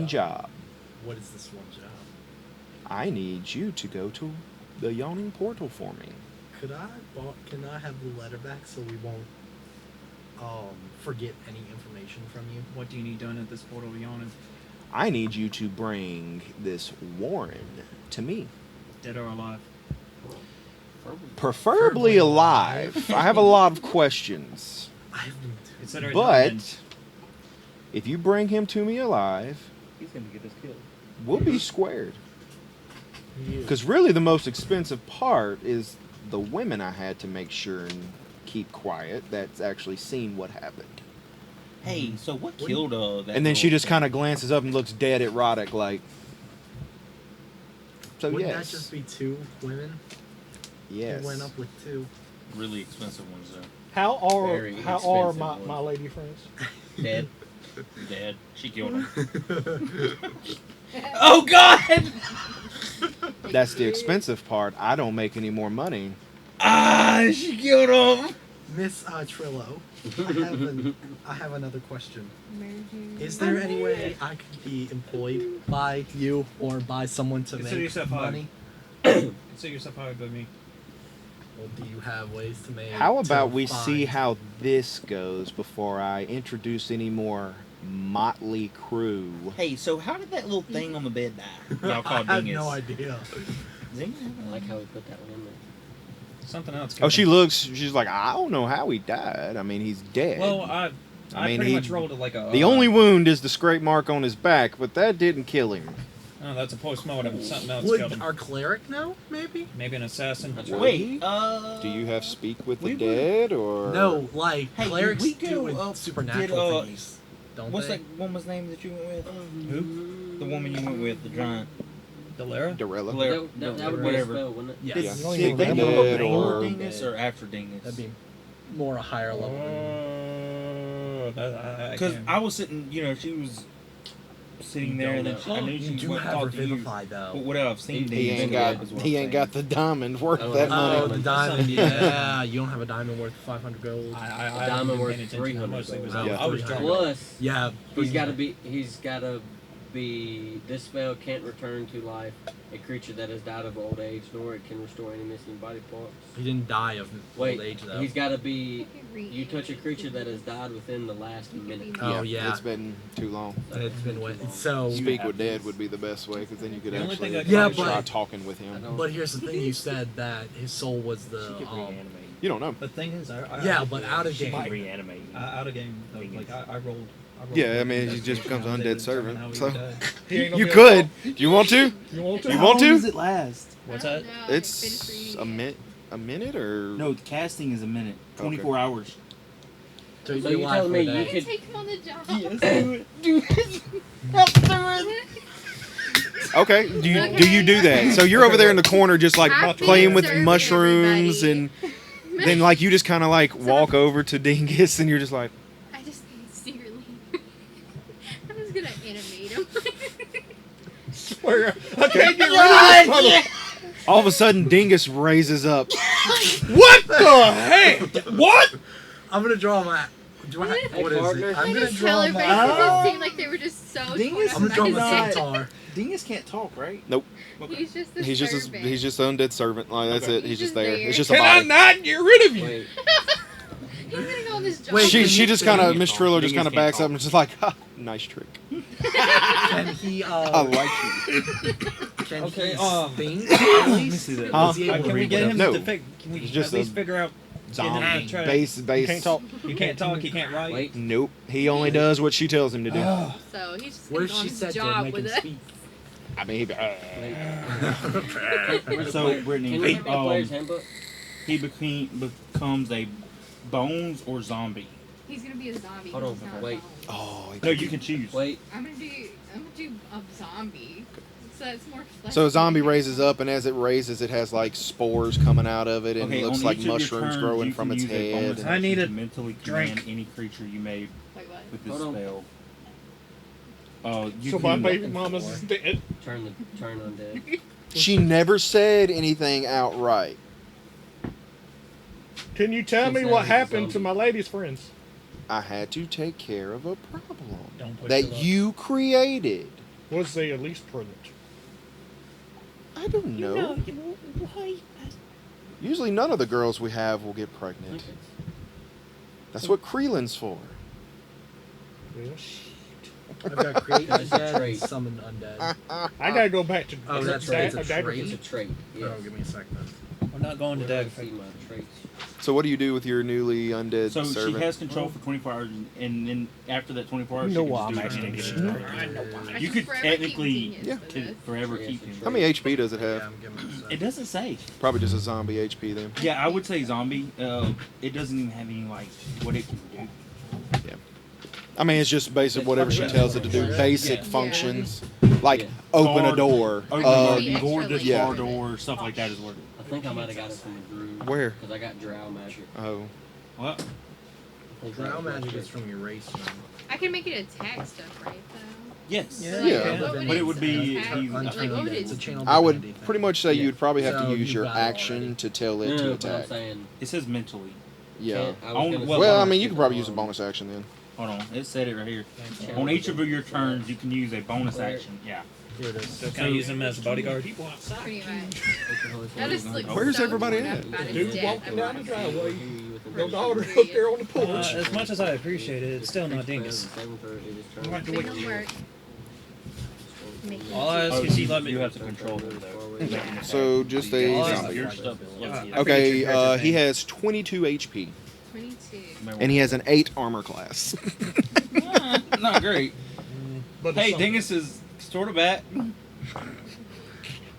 one job. What is this one job? I need you to go to the Yawning Portal for me. Can I have the letter back so we won't forget any information from you? What do you need done at this portal yawning? I need you to bring this Warren to me. Dead or alive? Preferably alive. I have a lot of questions. Consider it done, But if you bring him to me alive, He's gonna get us killed. we'll be squared. Because really the most expensive part is the women I had to make sure and keep quiet that's actually seen what happened. Hey, so what killed that? And then she little just thing? kind of glances up and looks dead at Roddick like... So Wouldn't yes. that just be 2 women? Yes. He went up with 2. really expensive ones though. How are Very my expensive my ones. lady friends? Dead. Dead. She killed him. Oh God! That's the expensive part. I don't make any more money. Ah, she killed him. Miss Trillo, I have another question. Is there any way I could be employed by you or by someone to Consider make yourself money? Consider yourself hired by me. Well, do you have ways to make? How about to we find- see how this goes before I introduce any more motley crew? Hey, so how did that little thing on the bed die? Y'all I called have dingus. no idea. I like how we put that one in there. Something else. Oh, she looks, she's like, I don't know how he died. I mean, he's dead. Well, I mean, pretty he- much rolled it like a. The only wound is the scrape mark on his back, but that didn't kill him. Oh, that's a post-mortem. Something else killed Would him. our cleric know? Maybe. Maybe an assassin. Wait, Do you have speak with the we were- dead, or No, like Hey, clerics did we do go with supernatural things, don't what's they? that woman's name that you went with? Who? The woman you went with, the giant. Delara? Darella? Blair- That would be a whatever. spell, wouldn't it? Yes. Yeah. Did Speak they with go the dead before or dingus or after dingus? That'd be more a higher level. Because I was sitting, she was sitting there, and then I knew You she do went and have talked to you. Revivify though. But what I've seen, He dingus ain't go got up is what he I'm ain't got the saying. diamond worth Oh, that Oh, money. the diamond, yeah. You don't have a diamond worth 500 gold. I diamond worth paying attention. 300 Mostly was gold. I was Yeah. drunk. Plus, Yeah. he's got to be. This spell can't return to life a creature that has died of old age, nor it can restore any missing body parts. He didn't die of Wait, old age though. he's got to be. You touch a creature that has died within the last minute. Oh, yeah. It's been too long. It's been wet. So, Speak with dead would be the best way, because then you could The only actually thing I Yeah, try but- talking with him. but here's the thing: you said that his soul was She the could reanimate. You don't know. The thing is, Yeah, but out of She game. could reanimate. out of game, though, like I rolled. Yeah, I mean, he just becomes an undead servant. So He ain't gonna you be could. Do you want to? You want to? You How want long to? does it last? What's that? It's a minute or No, the casting is a minute. 24 hours. So So you're telling me you could? take him on the job. Okay, do you do that? So you're over there in the corner just like Happy playing with serving mushrooms, everybody. and then like you just kind of like walk over to Dingus and you're just like, I just secretly. I'm just gonna animate him. Swear, I can't get rid of this all of a sudden Dingus raises up. What the heck? What? I'm gonna draw my. What is partner. it? I'm I gonna just tell draw everybody my. 'cause it seemed like they were just so. Dingus I'm gonna draw my Not- centaur. Dingus can't talk, right? Nope. He's just the He's just servant. he's just an undead servant. Like that's Okay. it. He's just there. there. It's just a Can I body. not get rid of you? Wait, He's gonna go on this job. Wait, She can she you just think- kind of Miss Trillo just Dingus kind of can't backs up and just like, ha, nice trick. Can he? I like you. Can Okay, he sting at Let me least? see that. Huh? Is he able to Can we read get him whatever? No. to can we He's just at least a figure out? Zombie. Try to- Base. Can't talk. He can't talk. He can't write. wait. Nope. He only does what she tells him to do. So he's just What gonna if go on she his said to job make with him us. speak? I mean, So, Brittany, Can you read the player's handbook? He becomes a bones or zombie. He's gonna be a zombie. Hold on, He's not a wait. zombie. oh. No, you can choose. Wait, I'm gonna do a zombie. So it's more. So a zombie raises up, and as it raises, it has like spores coming out of it, and Okay, it looks on like each of your mushrooms turns, growing you from can its use a bonus head. I need action a to mentally drink. command any creature you made Wait, what? with this Hold on. spell. You So my can, baby mama's dead. turn undead. She never said anything outright. Can you tell She me said what he's a happened to zombie. my lady's friends? I had to take care of a problem Don't push that the luck. you created. Was they at least pregnant? I don't know. Why? Usually none of the girls we have will get pregnant. That's what Creelin's for. Well, shit. I've got create That's a undead and trait. summon undead. I gotta go back to. Oh, that's that- right, it's a that- trait. It's a trait. Yes. Oh, give me a sec then. We're not going to Where do I Dag. see my traits? So what do you do with your newly undead So servant? she has control for 24 hours, and then after that 24 hours, You know she why can I'm just do asking anything. you. I know why. I You should could forever technically keep genius Yeah. for could this. forever Yes, keep it's him. How many HP does it have? Yeah, I'm giving it a sec. It doesn't say. Probably just a zombie HP then. Yeah, I would say zombie. It doesn't even have any like what it can do. I mean, it's just basic whatever she tells it to do. Basic Yeah. functions, like Yeah. open a Guard- door. Open Yeah. guard this Yeah. bar door, stuff like that is what. I think I might have got it from the druid. Where? Because I got drow magic. Oh, What? I think that Drow was my magic trick. is from your race, man. I can make it attack stuff, right? Though. Yes. Yeah. Yeah. But it would be- attack? he's- Like, what would It's a it? channel I would divinity thing. pretty much say Yeah. you'd probably have So to use you've your got it action already. to tell it No, to no, but I'm attack. saying. It says mentally. Yeah. I was gonna Well, Well, I say- mean, you could probably use a bonus action then. Hold on. It said it right here. Channel On each of divinity. your turns, you can use a bonus action. Yeah. Here it is. So can I use him as a bodyguard? Pretty much. Where's That is like Where's so everybody torn at? up about Dude his death. walking down the driveway. Pretty Your daughter sure up there on the porch. As much as I appreciate it, it's still not dingus. But he'll work. Make him All I ask Oh, is he let me. you have to control them though. So just a Oh, zombie. Your stuff. I Yeah. Okay, forget your character's he name. has 22 HP, 22. and he has an 8 armor class. Not great. But Hey, some- Dingus is sort of bad.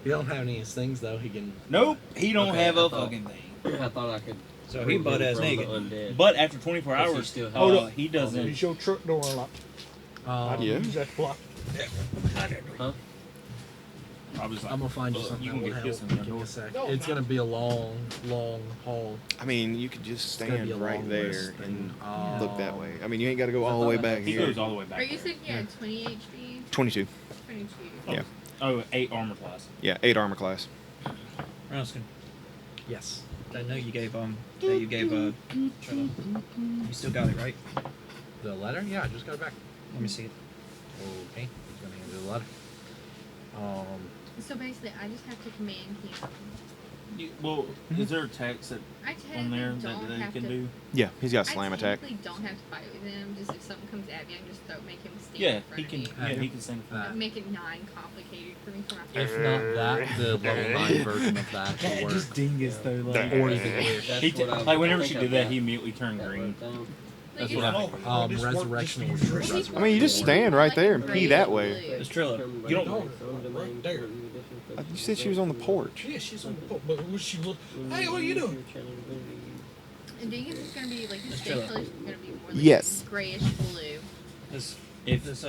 He don't have any of his things though. He can. Nope, he don't Okay, have I a thought- fucking thing. I thought I could. So he butt ass from the naked. undead. But after 24 Does he hours, still have- Hold up. he doesn't. Is your truck door unlocked? I Yeah. use that block. I was like, I'm gonna find you "Ugh, something you that gonna will get help. kissed in the Give me door." a sec. No, It's gonna be a long, long haul. I mean, you could just gonna be stand a right long there list and and- look that way. I mean, you ain't got to go all the way back He here. goes all the way back. Or you said he had 20 HP? 22. 22. Yeah. Oh, 8 armor class. Yeah, 8 armor class. Roskin, Yes. I know you gave Trello. You still got it, right? The letter? Yeah, I just got it back. Let me see it. Okay. He's gonna hand you the letter. So basically, I just have to command him. Well, is there a text that I on there technically that don't they have can to. do? Yeah, he's got a slam I attack. technically don't have to fight with him. Just if something comes at me, I can just make him stand Yeah, in front he of can. me. Yeah, he can send. Make it non-complicated for me. if not that, the level 9 version of that will work. dingus though. Like, Or if it wish. That's he what I- like whenever I she think did I've that, got he immediately turned that green. wrote down. That's Like, what I it's- think. Resurrection will use resurrection. I mean, you just stand right there and pee that way. It's Trello. You don't- don't. there. You said she was on the porch. Yeah, she's on the porch. But when she look, hey, what are you doing? And Dingus is gonna be like his Let's face chill out. color is gonna be more like Yes. grayish blue. This If this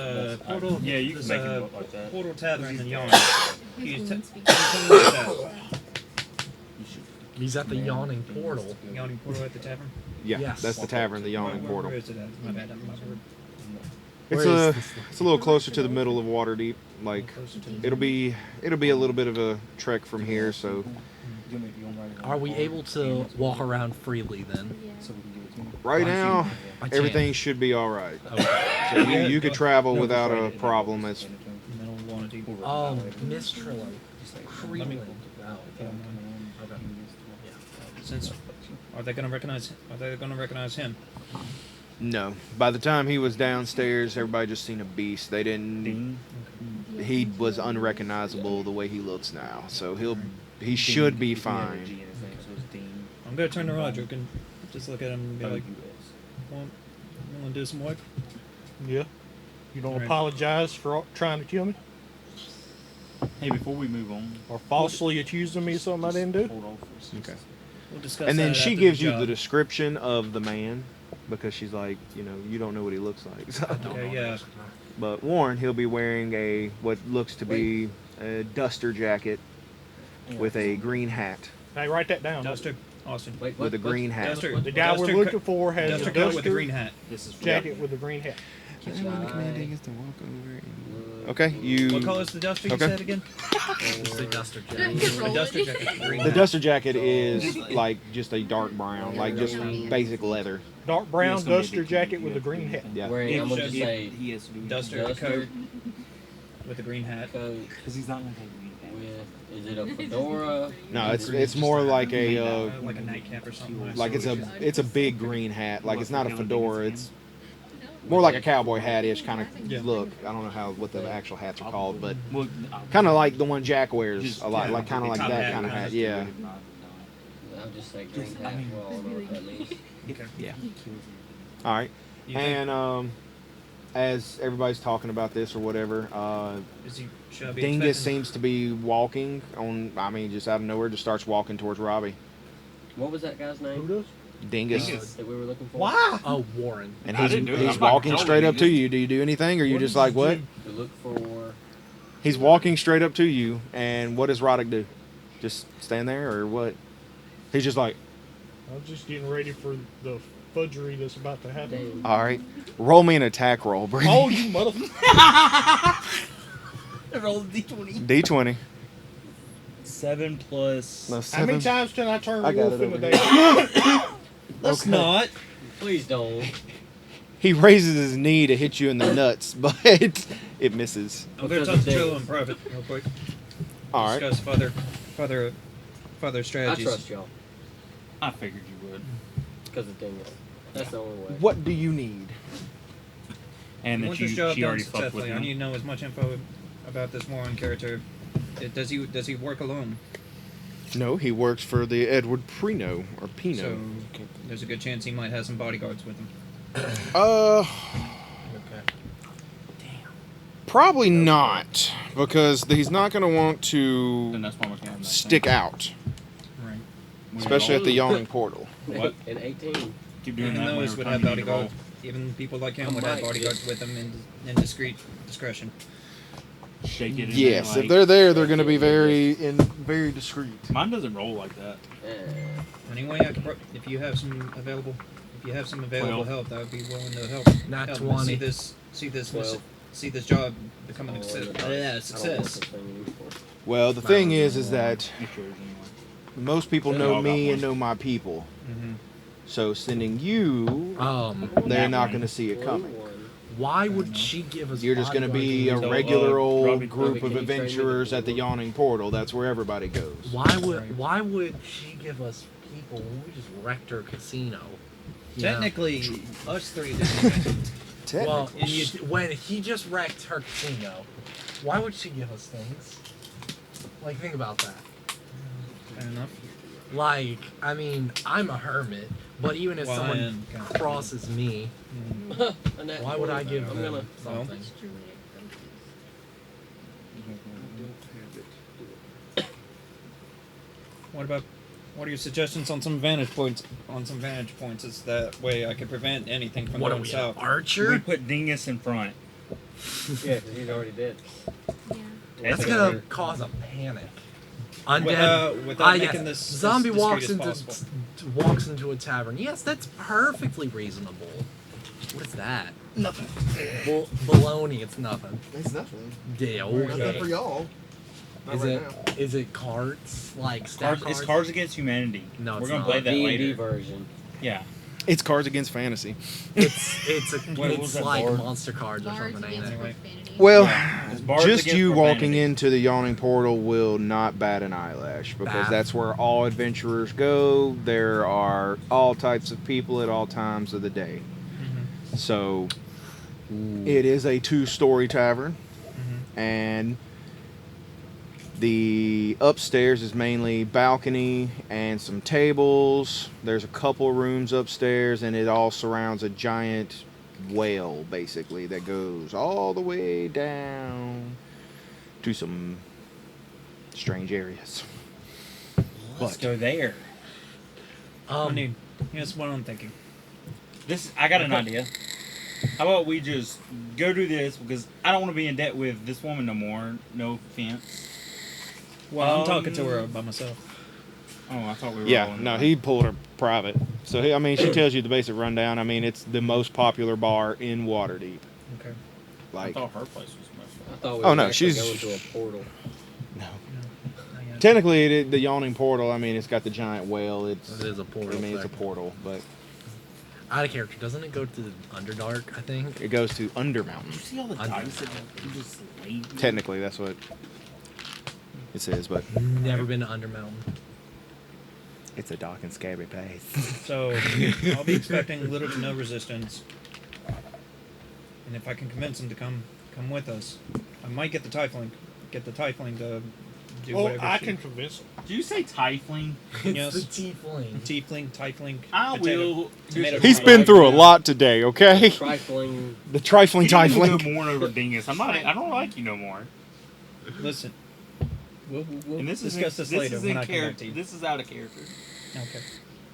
portal. yeah, you can this, make it look like that. Portal tavern in Yawning. His He's wounds speak. He's at the Yawning Portal. Yawning Portal at the tavern. Yeah, Yes. that's the tavern, the Yawning Portal. Where is it at? My bad. I'm not sure. It's Where a is this? it's a little closer to the middle of Waterdeep. Like Closer to the- it'll be a little bit of a trek from here. So Are we able to walk around freely then? Yeah. right now I can't. everything should be all right. Okay. So you could travel without a problem. As Middle of Waterdeep. Miss Trillo. Freeland. Oh, okay. Since are they gonna recognize him? no, by the time he was downstairs, everybody just seen a beast. They didn't. He was unrecognizable the way he looks now. So he should be fine. I'm gonna turn to Roger and just look at him and be like, "Want to do some work?" Yeah. You don't Alright. apologize for trying to kill me Hey, before we move on, or falsely accusing me of something I didn't do. hold on for a second. Okay. We'll discuss. And then that she after gives you job. the description of the man because she's like, you don't know what he looks like. So. Okay, yeah. But Warren, he'll be wearing what looks to be a duster jacket with a green hat. Hey, write that down. Duster, Austin. Wait, With a green hat. Duster. The guy Duster we're looking for has Duster a coat with a duster green hat. This is jacket with a green hat. Okay, you. What color is the duster you Okay. said again? It's the duster I jacket. can roll A duster it. jacket. Green The hat. duster jacket is like just a dark brown, like just basic leather. Dark brown it's gonna be duster big. jacket with a green hat. Yeah. Where I'm gonna If- just say he has to do Duster Duster. coat. with the green hat. Because he's not going to take me. Is it a fedora? No, it's more like a Like a nightcap or something. like it's a big green hat. Like it's not a fedora. It's more like a cowboy hat-ish kind of look. I don't know what the actual hats are called, but kind of like the one Jack wears a lot. Like kind of like that kind of hat. Yeah. I'll just say green hat. Well, I don't know what that means. Okay. Yeah. All right. You think- And as everybody's talking about this or whatever, should I be Dingus expecting- seems to be walking on. I mean, just out of nowhere, just starts walking towards Robbie. What was that guy's name? Who does? Dingus. That we were looking for? Wow. Oh, Warren. And I didn't do it. he's I'm not walking telling straight you, up to you. Do you do anything, or you just like what? To look for. He's walking straight up to you, and what does Roddick do? Just stand there, or what? He's just like, I'm just getting ready for the fudgery that's about to happen. all right, roll me an attack roll, Brady. Oh, you motherfucker. Roll D20. D20. 7 plus. No, How 7. many times can I turn I got wolf it in a over day? Let's Okay. not. Please don't. He raises his knee to hit you in the nuts, but it misses. I'm gonna Because talk of to Joe Dingus. in private real quick. All right. Discuss further I strategies. trust y'all. I figured you would. Because of Dingus. That's the only way. What do you need? And I that want this job she done already fucked with successfully. I need him. to know as much info about this Warren character. Does he work alone? No, he works for the Edward Pino or Pino. So there's a good chance he might have some bodyguards with him. Okay. Probably not, because he's not going to want And to that's why we're going to stick out, Right. especially at the Yawning Portal. What? In 18. Keep doing Even that when those every would have time you need to roll. bodyguards. Even people like him I would have might bodyguards just- with them in discreet discretion. Shake it in Yes, there, if they're there, they're going to be very discreet. Mine doesn't roll like that. Anyway, I could if you have some available Well. help, I would be willing to help. Not help 20. See this Well. job becoming a Oh, success. I don't want Success. this thing anymore. Well, the thing is that It's yours anyway. most people They know all got me one. and know my people. Mm-hmm. So sending you, they're That not one. going to see it coming. Why would she give us? You're just going to be a bodyguards? So, regular old Robbie, group can of you train me to adventurers do at the it? Yawning Portal. That's where everybody goes. Why would she give us people when we just wrecked her casino? You know? Technically, us three did. Well, And you- when he just wrecked her casino, why would she give us things? Like, think about that. Fair enough. Like, I mean, I'm a hermit, but even if Well, I someone am kind of- crosses me, Mm. why would I give I'm them gonna. something? That's true. What are your suggestions on some vantage points? Is that way I could prevent anything from What are going we, south. We Archer? put Dingus in front. Yeah, because he's already dead. Yeah. That's That's gonna it. cause a panic. Undead. Without yes. making this Zombie as discreet walks into a tavern. Yes, that's perfectly reasonable. What is that? Nothing. Baloney. It's nothing. It's nothing. Yeah. Nothing Okay. for y'all. Not Is right it? now. Is it cards like stack Cards, cards? it's Cards Against Humanity. No, We're it's gonna not. play that D&D later. version. Yeah. It's Cards Against Fantasy. It's what was that, like Bard? monster cards or Bards something, ain't against it? profanity. Well, It's Bards just Against you Profanity. walking into the Yawning Portal will not bat an eyelash because Bat. that's where all adventurers go. There are all types of people at all times of the day. So it is a 2-story tavern, and the upstairs is mainly balcony and some tables. There's a couple rooms upstairs, and it all surrounds a giant well, basically, that goes all the way down to some strange areas. Let's go there. Here's what I'm thinking. I got an idea. How about we just go do this because I don't want to be in debt with this woman no more. No offense. Well, I'm talking to her by myself. Oh, I thought we were. Yeah, all in no, there. he pulled her private. So, I mean, she tells you the basic rundown. I mean, it's the most popular bar in Waterdeep. Okay. I Like, thought her place was most I thought we Oh, were no, actually she's- going to a portal. technically, the Yawning Portal, I mean, it's got the giant whale. It's, It is a portal. I mean, it's a thing. portal, but Out of character, doesn't it go to the Underdark, I think? It goes to You Undermountain. see all the dice that you just laid? Technically, that's what it says, but Never been to Undermountain. it's a dark and scary place. So I'll be expecting little to no resistance, and if I can convince him to come with us, I might get the tiefling to do Oh, whatever. I she- can convince him. Did you say tiefling? Yes. It's the tiefling. Tiefling. I potato- will. tomato He's pie. been through a lot today, okay? Trifling. The trifling You need to tiefling. go mourn over Dingus. I don't like you no more. Listen, we'll And this discuss this later is when in I come back character. to you. This is out of character. Okay.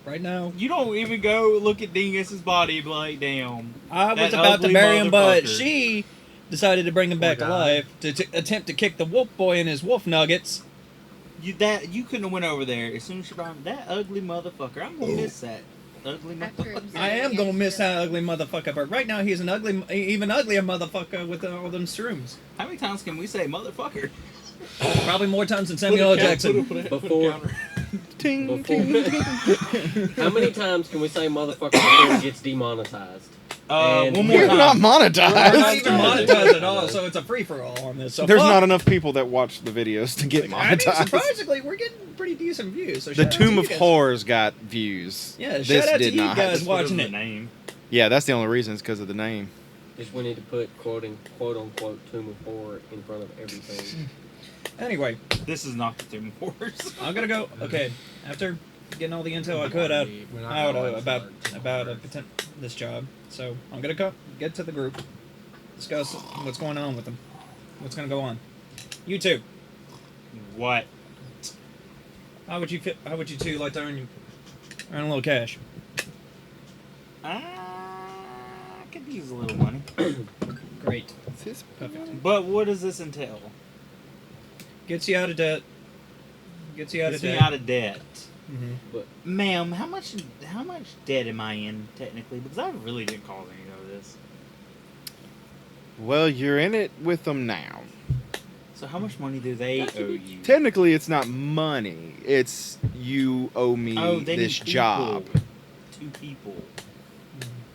Right now, You don't even go look at Dingus's body and be like, damn. I was That about to ugly bury him, but motherfucker. she decided to bring him back Poor guy. alive to attempt to kick the wolf boy in his wolf nuggets. You couldn't have went over there as soon as she brought him. That ugly motherfucker. I'm gonna miss that ugly After motherfucker. observing I am gonna miss yesterday. that ugly motherfucker, but right now he's an ugly, even uglier motherfucker with all them shrooms. How many times can we say motherfucker? Probably more times than Samuel L. Jackson. Before. Ting, Before. How many times can we say motherfucker before it gets demonetized? And One more We're time. not We're not monetized. even monetized at all, so it's a free for all on this. So There's fuck. not enough people that watch the videos to get I mean, monetized. surprisingly, we're getting pretty decent views. So The shout out to Tomb you of guys. Horrors got views. Yeah, This shout out to did you not. guys Just because watching of it. the name. Yeah, that's the only reason is because of the name. Just we need to put quote unquote Tomb of Horror in front of everything. Anyway, This is not the Tomb of Horrors. I'm gonna go. Okay, after getting all the intel I could out We're not out going about for about Tomb of this job, so I'm gonna go get to the group, discuss what's going on with them, what's gonna go on. You two, What? how would you two like to earn a little cash? I could use a little money. Great, perfect. But what does this entail? Gets you out of debt. Gets you out Gets of me debt. out of debt. Mm-hmm. Ma'am, how much debt am I in technically? Because I really didn't cause any of this. Well, you're in it with them now. So how much money do they owe you? Technically, it's not money. It's you owe me They this need job. people. 2 people.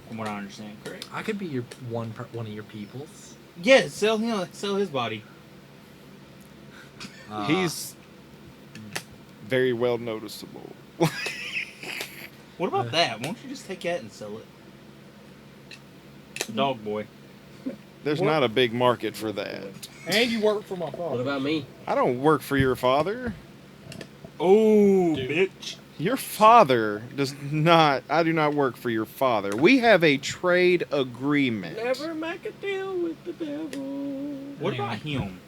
From what I understand, correct? I could be your one of your peoples. Yeah, sell his body. He's very well noticeable. What about that? Won't you just take that and sell it? Dog boy. There's not a big market for that. And you work for my father. What about me? I don't work for your father. Oh, Dude. bitch. Your father does not. I do not work for your father. We have a trade agreement. Never make a deal with the devil. What about him?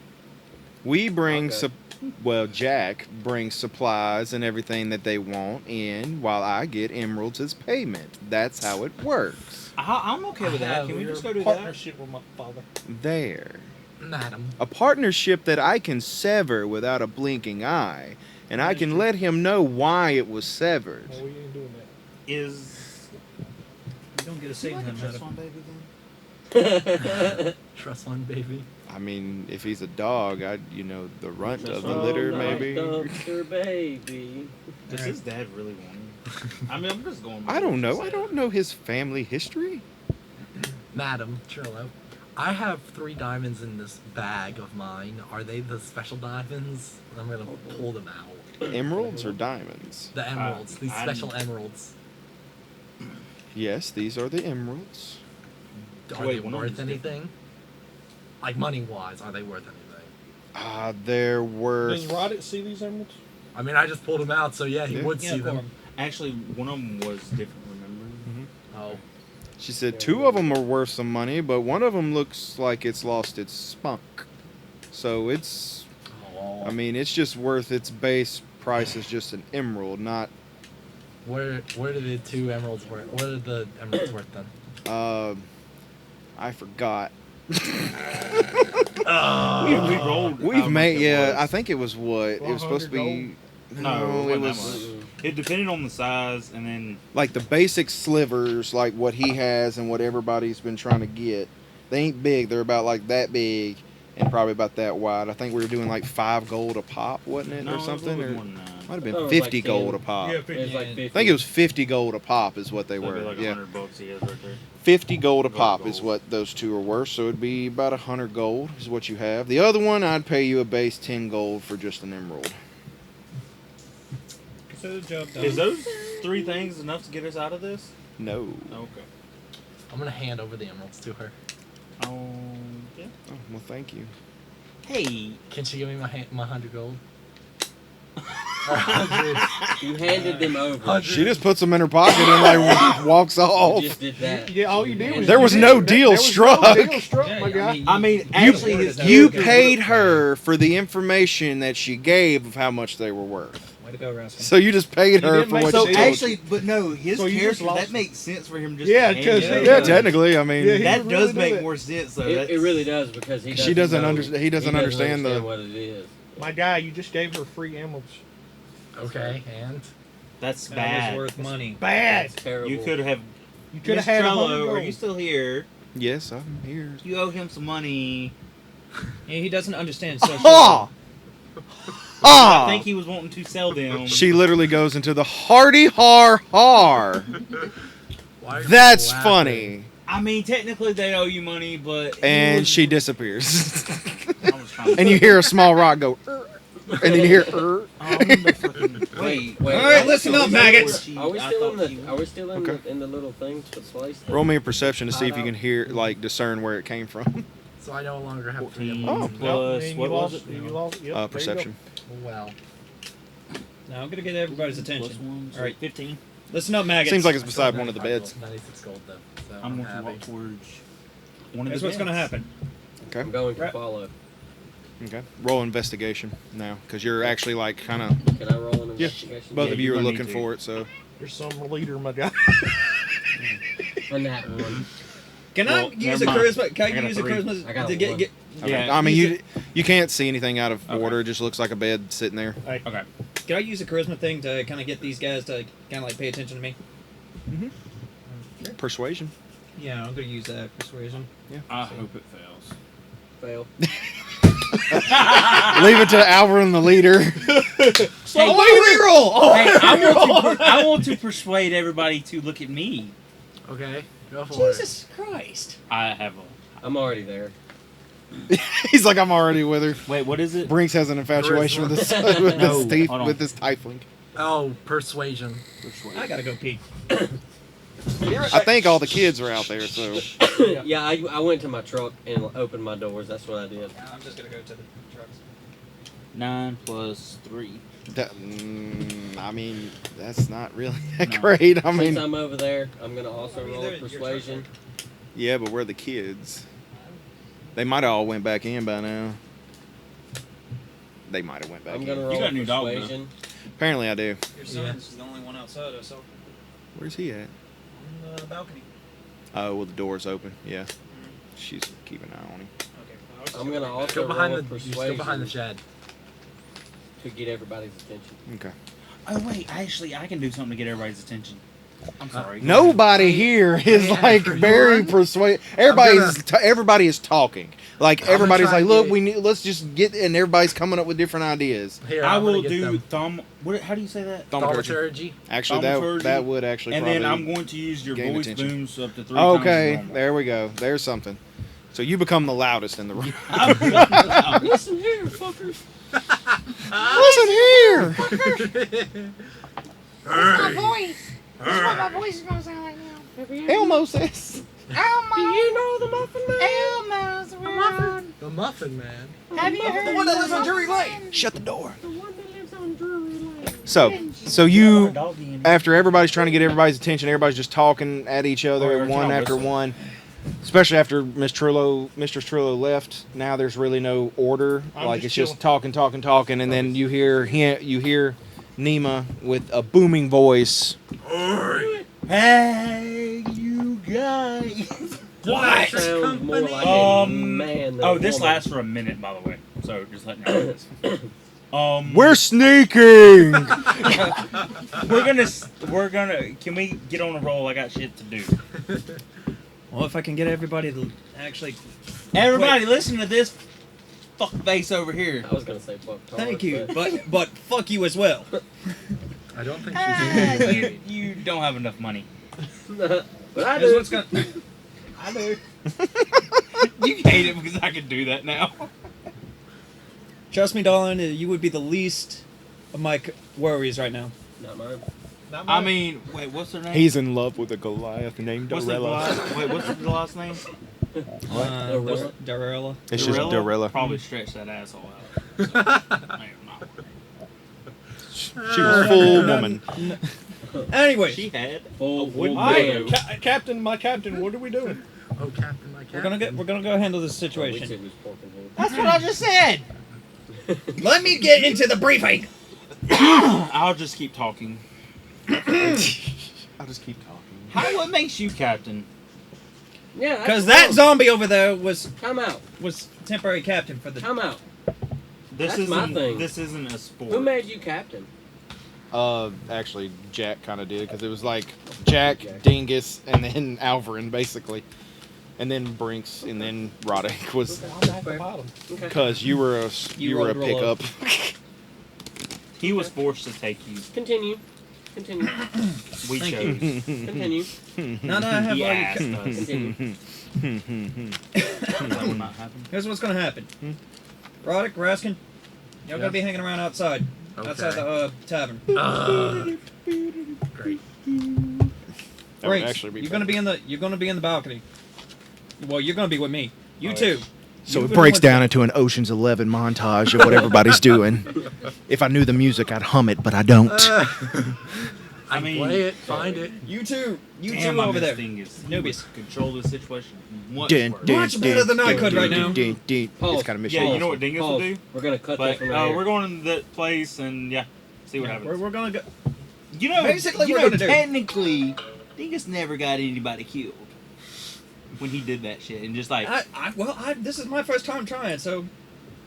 We bring Okay. Jack brings supplies and everything that they want in, while I get emeralds as payment. That's how it works. I'm okay with that. Can we just go do that? Partnership with my father. There. Madam. A partnership that I can sever without a blinking eye, and I can let him know why it was severed. No, we ain't doing that. Is You don't get a say in that matter. one baby then? Trust one, baby. I mean, if he's a dog, the runt of the Oh, litter, nice maybe. dumpster baby. Does his dad really want him? I mean, I'm just going. I don't know. I don't know his family history. Madam Trillo, I have 3 diamonds in this bag of mine. Are they the special diamonds? I'm gonna pull them out. Emeralds or diamonds? The emeralds. These I'm- special emeralds. Yes, these are the emeralds. Are Wait, they one of worth them's anything? Like money-wise, are they worth anything? They're Does worth. Roddick see these emeralds? I mean, I just pulled them out, so yeah, he Yeah. would Yeah, see for them. him. Actually, one of them was different. Remember? Oh, She said 2 of them are worth some money, but one of them looks like it's lost its spunk. So it's. oh. I mean, it's just worth its base price as just an emerald, not. Where did the 2 emeralds worth? What are the emeralds worth then? I forgot. We rolled. We've how made. much it Yeah, was. I think it was what it was supposed to be. No, it it was wasn't that much. It depended on the size, and then like the basic slivers, like what he has and what everybody's been trying to get. They ain't big. They're about like that big and probably about that wide. I think we were doing like 5 gold a pop, wasn't it, no, or something? it was a Or little bit more than that. Might have Oh, been it was 50 like gold 10. a pop. Yeah, It was like 50. I think it was 50 gold a pop is what they That'd were. be like Yeah. $100 he has right there. 50 gold a Gold, pop is gold. what those two are worth, so it'd be about 100 gold is what you have. The other one, I'd pay you a base 10 gold for just an emerald. So job done. Is those 3 things enough to get us out of this? No. Okay. I'm gonna hand over the emeralds to her. Yeah. Oh, well, thank you. Hey. Can she give me my 100 gold? Or 100. You handed them over. 100. She just puts them in her pocket and like walks You off. just did that. Yeah, all you did was There was no deal there was struck. No deal struck, my guy. I mean, actually, his You Okay. paid her for the information that she gave of how much they were worth. Way to go, Rascal. So you just paid You her didn't for make what So she told actually, but no, his So you just character, lost- that makes sense for him just Yeah, to hand 'cause- it. Yeah, technically, I mean, Yeah, he- That would does really do make that. more sense, though. It really does because he She doesn't doesn't know- under- he doesn't understand the- what it is. My guy, you just gave her free emeralds. Okay, and That's That bad. was worth money. Bad. That's terrible. You could have. You could Miss have had Trello, 100 are gold. you still here? yes, I'm here. You owe him some money. Yeah, he doesn't understand social. Ah! I Ah! think he was wanting to sell them. She literally goes into the hardy har har. why are you That's laughing? funny. I mean, technically they owe you money, but he And was- she disappears. I was trying to- And you hear a small rock go, and then you hear, the fucking- wait. Wait, All right, listen up, maggots. Are we I still in thought he the? was- Are we still in Okay. the little things for place? roll me a perception to see if you can hear, like, discern where it came from. So I no longer have 3 14. emeralds. Plus, And what you was lost, it? You lost, yep, there you go. Perception. Well, Now I'm gonna get everybody's Plus attention. one, so All right, 15. listen up, maggots. Seems like it's I beside still one of the 95 beds. gold, 96 gold though. So I'm going to happy. walk towards one of That's the what's gonna beds. happen. Okay. I'm going to Right. follow. Okay. Roll investigation now, because you're actually, like, kind of, Can I roll an Yeah. investigation? both Yeah, of you you're are gonna looking need to. for it, so. You're some leader, my guy. On that one. Can Well, I use a never mind. charisma? Can I got I a use a 3. charisma I got to a get 1. get? Okay. Yeah. I mean, use you can't see anything out of Okay. order. It just looks like a bed sitting there. Hey, Okay. Can I use a charisma thing to kind of get these guys to kind of like pay attention to me? Persuasion. Yeah, I'm gonna use that persuasion. I hope it fails. Fail. Leave it to Alvin, the leader. Hey, reroll! Oh, hey, I want to persuade everybody to look at me. Okay, go for Jesus Christ! I have a. I'm already there. He's like, I'm already with her. Wait, what is it? Brinks has an infatuation with this No, thief, hold on. with this tiefling. it. Oh, persuasion. I gotta go pee. I think all the kids are out there, so. Yeah, I went to my truck and opened my doors. That's what I did. I'm just gonna go to the trucks. 9 plus 3. I mean, that's not really that No. great. I Since mean, I'm over there, I'm gonna also I mean, roll they're- a your persuasion. yeah, but where are the kids? They might have all went back in by now. They might have went back I'm in. gonna roll got a a new dog, though. persuasion. Apparently, I do. Your son's the only one outside. I saw Where's he at? on the balcony. Oh, well, the door's open. Yeah, she's keeping an eye on him. Okay. I'm gonna also Go roll behind a the. You go behind the persuasion shed. to get everybody's attention. Okay. Oh wait, actually, I can do something to get everybody's attention. I'm sorry. Nobody here is Yeah, like are you very on? persuasive. Everybody is talking. Like I'm gonna everybody's try like, and look, get- let's just get, and everybody's coming up with different ideas. Here, I I'm gonna will get do them. thumb. What? How do you say that? Thaumaturgy. Thaumaturgy. Actually, Thaumaturgy. that would actually And probably. then I'm going to use your gain voice attention. booms up to 3 times. Okay, as normal. there we go. There's something. So you become the loudest in the room. Listen here, fuckers. Listen here, My voice. That's what my voice is gonna sound like now. Elmo says. Elmo. Do you know the Muffin Man? Elmo's around. The Muffin Man. Have you heard The one that lives on of Drury Muffin Lane. Man? Shut the door. The one that lives on Drury Lane. So you, Doggy and- after everybody's trying to get everybody's attention, everybody's just talking at each other, Or one no, after listen. one. Especially after Mistress Trillo left. Now there's really no order. I'm Like just it's just talking, and then you hear Nima with a booming voice. Hey, you guys. What? Sounds more like a Um, man than Oh, a this woman. lasts for a minute, by the way. So just letting you know this. We're sneaking. We're gonna. Can we get on a roll? I got shit to do. Well, if I can get everybody to actually. Everybody, listen to this. fuck face over here. I was gonna say fuck Taurus. Thank you, but fuck you as well. I don't think Ah, she's you don't have enough money. but I Here's do. what's gonna. I do. You hate it because I can do that now. Trust me, darling, you would be the least of my worries right now. Not mine. Not I mine. mean, wait, what's her name? He's in love with a Goliath named what's the Dorella. last, wait, what's the last name? Darella. It's just Dorella. Probably stretch that asshole out. So, I am not. She was full woman. Anyway, She had Full wooden woman. Hey, dildo. Captain, my captain, what are we doing? Oh, Captain, my Captain. we're gonna go handle this We situation. said we was porking him. That's what I just said. Let me get into the briefing. I'll just keep talking. I'll just keep talking. How? What makes you captain? Yeah. Because that zombie over there was Come out. temporary captain for the. Come out. This That's my isn't. thing. This isn't a sport. Who made you captain? Actually, Jack kind of did because it was like Jack, Dingus, and then Alvarin basically, and then Brinks, and then Roddick was I'm at the bottom. Okay. because you were a rolled roll pickup. He was forced to take you. Continue. Continue. We Thank chose. Continue. No, I have He already. asked us. Continue. That will not happen. Here's what's gonna happen. Roddick, Raskin, y'all gotta be hanging around outside. Okay. Outside the tavern. Great. That would Brinks, actually be you're gonna be in the balcony. Well, you're gonna be with me. You Oh, too. So You it would breaks want down to- into an Ocean's 11 montage of what everybody's doing. If I knew the music, I'd hum it, but I don't. I mean- play it, find it. You two. You Damn, two I over there. miss Dingus. He Newbies. would control the situation much Dun, worse. dun, Much better than I dun, could dun, right dun, now. dun, dun. Pause. It's kind of mission. Yeah, you know what Dingus will Pause. do? We're gonna cut But this from right we're going to that place and yeah, see what happens. We're gonna go. You know, Basically, you we're know, gonna do- technically, Dingus never got anybody killed when he did that shit, and just like, This is my first time trying, so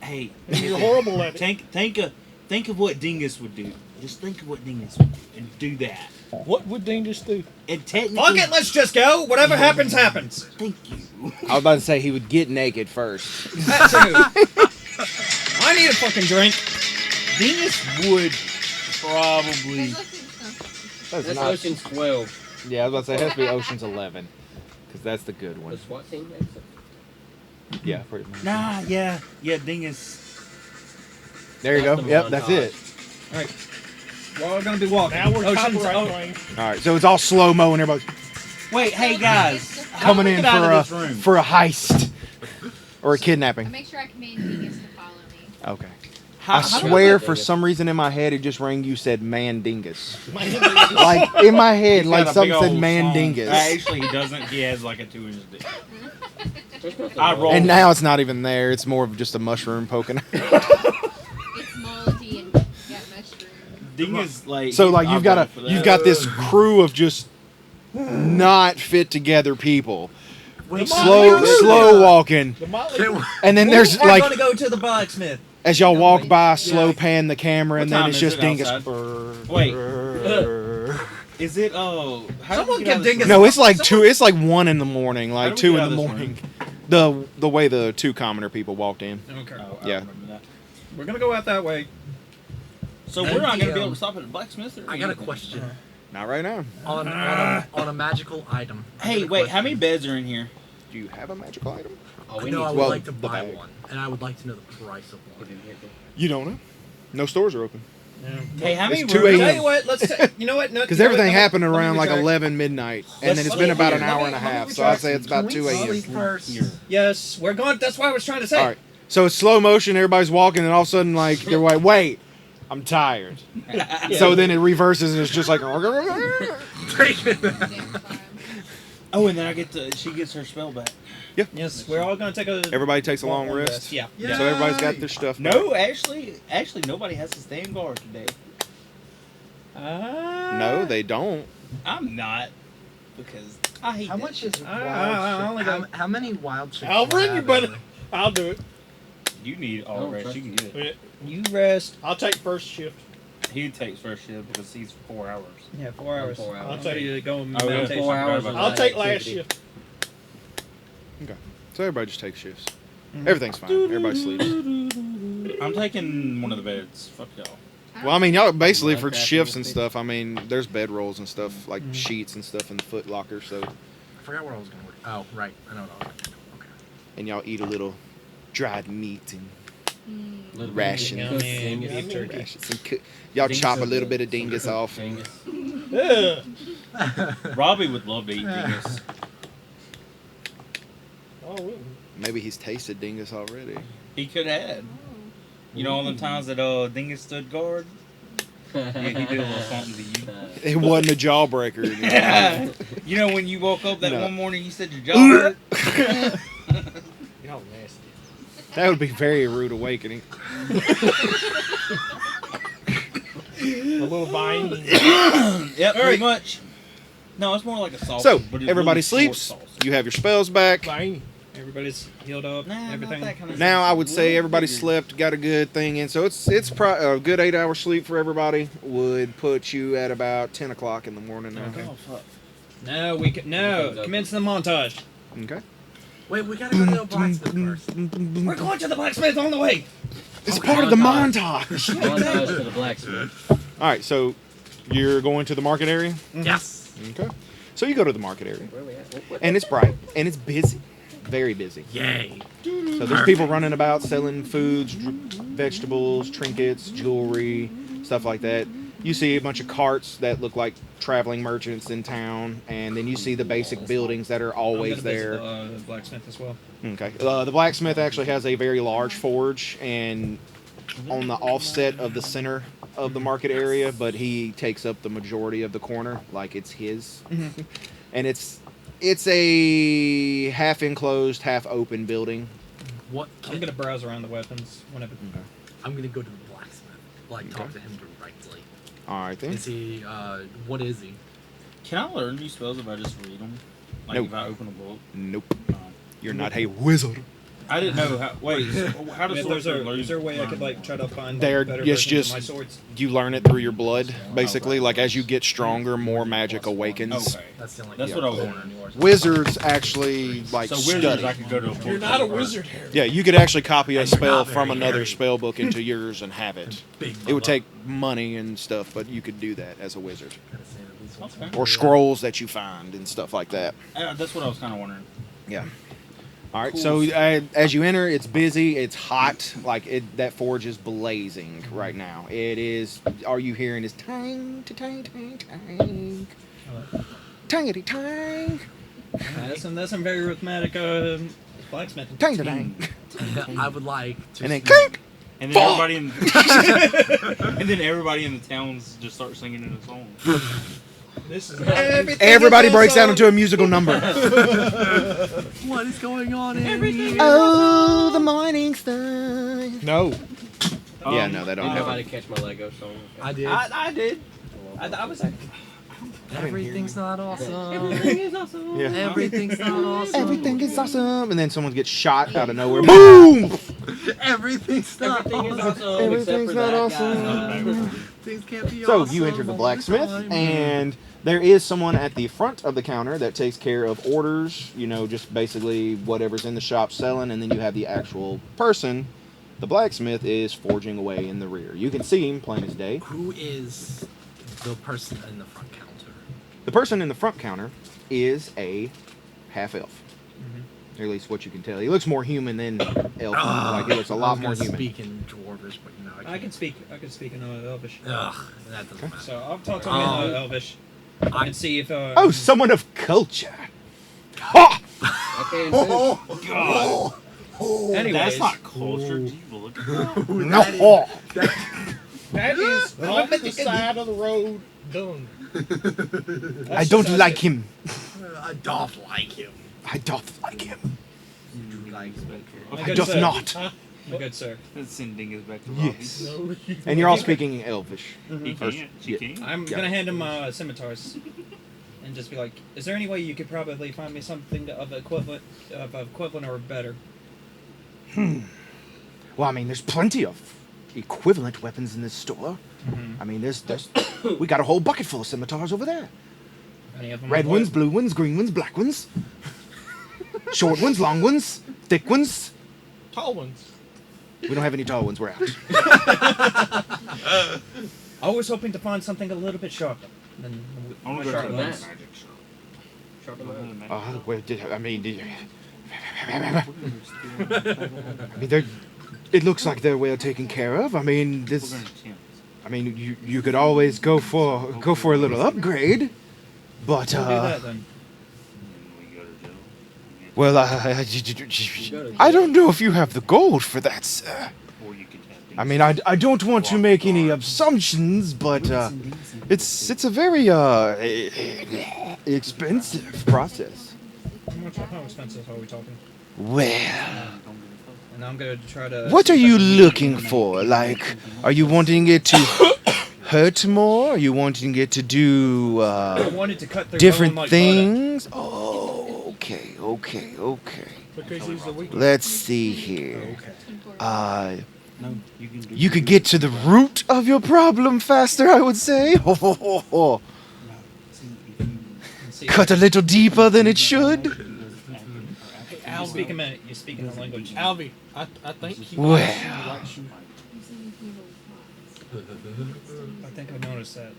hey, You're horrible at it. think of what Dingus would do. Just think of what Dingus would do, and do that. What would Dean just do? And technically, fuck it. Let's just go. Whatever happens, happens. Thank you. I was about to say he would get naked first. That too. I need a fucking drink. Dingus would probably. That's That's not. Ocean's 12. Yeah, I was about to say it has to be Ocean's 11 because that's the good The one. SWAT team exit. Yeah, pretty much. Nah, yeah, Dingus. There you go. That's the Yep, that's montage. it. All right. We're all gonna be walking. Now we're Ocean's- copyright oh, claim. All right, so it's all slow mo and everybody's Wait, hey guys, how do coming we in get out of for this room? for a heist or a I kidnapping. make sure I command Dingus to follow me. Okay. How- I how do we- swear, get for Dingus? some reason in my head, it just rang. You said "man dingus," like in my head, He's like got a something big said old "man song. dingus," Actually, he doesn't. He has like a 2-inch dick. There's nothing I wrong. roll- and now it's not even there. It's more of just a mushroom poking. It's moldy and got mushroom. Dingus, like. So he's like you've got operating for that. you've got this crew of just not fit together people, Wait, slow walking, The Motley Can we- and then there's we're like gonna go to the blacksmith. as y'all walk wait. by, slow pan the camera, What and then time it's is just it dingus. outside? Wait. Is it? Oh, how Someone do we get get out of this Dingus- room? No, it's like two. It's like 1 in the morning, How like do we 2 get in out the of this morning. The way the 2 commoner people walked in. Okay. Oh, I Yeah. remember that. We're gonna go out that way. So And we're not going to the, be able to stop at a blacksmith. Or I got a anything? question Not right now. on a magical item. I Hey, got a wait. How many question. beds are in here? Do you have a magical item? Oh, I we know I need would Well, like to the buy bag. one, and I would like to know the price of to. one. You don't know. No stores are open Hey, how many It's 2 rooms? a.m. Tell you what, let's. You know what? No, because you know what, everything let me- happened let me around like retract. 11 midnight, and Let's then it's see been about here. an hour and a half. So I'd say it's about 2 a.m. Sleep first. Here. Yes, we're going. That's what I was trying to say. All right. So it's slow motion. Everybody's walking, and all of a sudden, like they're like, "Wait, I'm tired." So then it reverses, and it's just like. Oh, and then I get to. She gets her spell back. Yes, we're all gonna take a. Everybody takes a long rest. Yeah. Yeah. So everybody's got their stuff. No, actually, nobody has to stand guard today. No, they don't. I'm not, because I hate How that much shit. is I wild only chick? got- How many wild chicks? Alvin, you have better. in there? I'll do it. You need all don't rest. trust You can get it. You rest. I'll take first shift. He takes first shift because he's 4 hours. Yeah, 4 hours. 4 hours. I'll take You go Oh, yeah. meditation. 4 hours. I'll of I'll light take last activity. shift. So everybody just takes shifts. Everything's fine. Everybody sleeps. I'm taking one of the beds. Fuck y'all. Well, I mean, y'all basically for Minecraft shifts and in the stuff. I mean, there's bed rolls and stuff like sheets and stuff in the foot locker. So, I forgot where I was going to work. Oh, right. I know what I was going to do. Okay. and y'all eat a little dried meat and Little Ration. bit of Yummy. dingus. Beef jerky. rashes. And y'all Dingus chop a are little good. bit of dingus off. Dingus. Robbie would love to eat dingus. Oh, really? Maybe he's tasted dingus already. He could have. You know all the times that dingus stood guard? Yeah, he did a little something to you. It wasn't a jawbreaker. You know? Yeah. You know when you woke up that No. one morning you said your jaw hurt? Y'all nasty. That would be very rude awakening. A little vine. Yep, pretty much. No, it's more like a sauce. So but it's everybody really short sleeps. sauce. You have your spells back. Vine. Everybody's healed up. Nah, everything. not that kind of Now sauce. I would say Little everybody bigger. slept, got a good thing in. So it's a good 8 hour sleep for everybody. Would put you at about 10 o'clock in the morning now. Okay. Oh, fuck. No, commence the montage. Okay. Wait, we got to go to the blacksmith first. We're going to the blacksmith on the way. It's part of the montage. Montage for the blacksmith. All right, so you're going to the market area. Yes. Okay. So you go to the market area, Where are we at? What- and it's bright and it's busy, very busy. Yay. So there's people running about selling foods, vegetables, trinkets, jewelry, stuff like that. You see a bunch of carts that look like traveling merchants in town, and then you see the basic buildings that are always I'm gonna visit there. the blacksmith as well. Okay. The blacksmith actually has a very large forge, and on the offset of the center of the market area, but he takes up the majority of the corner, like it's his. And it's a half enclosed, half open building. What? I'm gonna browse around the weapons whenever. I'm going to go to the blacksmith. Like, talk Okay. to him directly. All right then. Is he, what is he? Can I learn new spells if I just read them? Like Nope. if I open a book? Nope. You're not a wizard. I didn't know how. Wait, so how does Is there sorcerer is there a way I could like try to find They're- better it's versions just- of my swords? You learn it through your blood, basically. Like as you get stronger, more magic awakens. Okay. That's the only That's what I was wondering. Wizards actually like So wizards, study. I could go to a book. You're not a wizard, Harry. Yeah, you could actually copy a And you're spell not from very another hairy. spell book into yours and have it. Big It would Bubba. take money and stuff, but you could do that as a wizard. Gotta say at least once. Okay. Or scrolls that you find and stuff like that. That's what I was kind of wondering. Yeah. All right. Cool. So as you enter, it's busy. It's hot. Like that forge is blazing right now. It is. All you hearing is tang, tang, tang, tang, tangity tang, That's some very rhythmic blacksmithing. tang, tang, I would like to and then see- clink. And then Fuck! everybody in and then everybody in the towns just start singing in a song. This is Everybody breaks out into a musical number. What is going on in here? Oh, the morning sun. no. Yeah, no, they don't Didn't have nobody it. catch my Lego song? I did. I did. I was like, Everything's not awesome. is awesome. Yeah. Everything's not awesome. Everything is awesome, and then someone gets shot out of nowhere. Boom! Everything's not Everything is awesome. awesome Everything's except for not that awesome. guy. Things can't be So awesome. you enter the all blacksmith, time. and there is someone at the front of the counter that takes care of orders. You know, just basically whatever's in the shop selling, and then you have the actual person. The blacksmith is forging away in the rear. You can see him plain as day. Who is the person in the front counter? The person in the front counter is a half elf. Or at least what you can tell. He looks more human than elf. Like he looks a lot more human. Speak in Dwarvish, but you know I can speak in Elvish. Ugh, that doesn't matter. So I'll talk to him in Elvish and see if. Oh, someone of culture. Ha! Okay, Anyways, That's not culture. Gee, look at that. No. That is off the side of the road. Done. I don't like him. I don't like him. I don't like him. You like me. my I good doth sir. not. My good sir. Let's send dingus back to Robbie. Yes. No, And you're all speaking Elvish. He can't. She Yeah. can't. I'm Yeah. gonna hand him scimitars and just be like, "Is there any way you could probably find me something of equivalent or better?" Well, I mean, there's plenty of equivalent weapons in this store. I mean, there's we got a whole bucket full of scimitars over there. Any of them? Red ones, blue ones, green ones, black ones. Short ones, long ones, thick ones. Tall ones. We don't have any tall ones. We're out. Always hoping to find something a little bit sharper than I want to go sharp to the ones. magic shop. Sharpen that. I mean, it looks like they're well taken care of. I mean, We're this. going to Tim's. I mean, you could always go for a little upgrade, but We'll do that then. And we go to jail. well, I don't know if you have the gold for that, sir. Or you can have these. I mean, I don't want to make any assumptions, but it's a very expensive process. How expensive are we talking? Well, And I'm going to try to... what are you looking for? Like, are you wanting it to hurt more? Are you wanting it to do I wanted to cut through different bone like things? Oh, okay. Because he's a weak. Let's see here. Okay. No, you can do You could get to the root of your problem faster, I would say. No. See, if you butter. See, Cut a little deeper than it should. you're speaking a language. Alvy, I think he Well. likes you. I think I noticed that.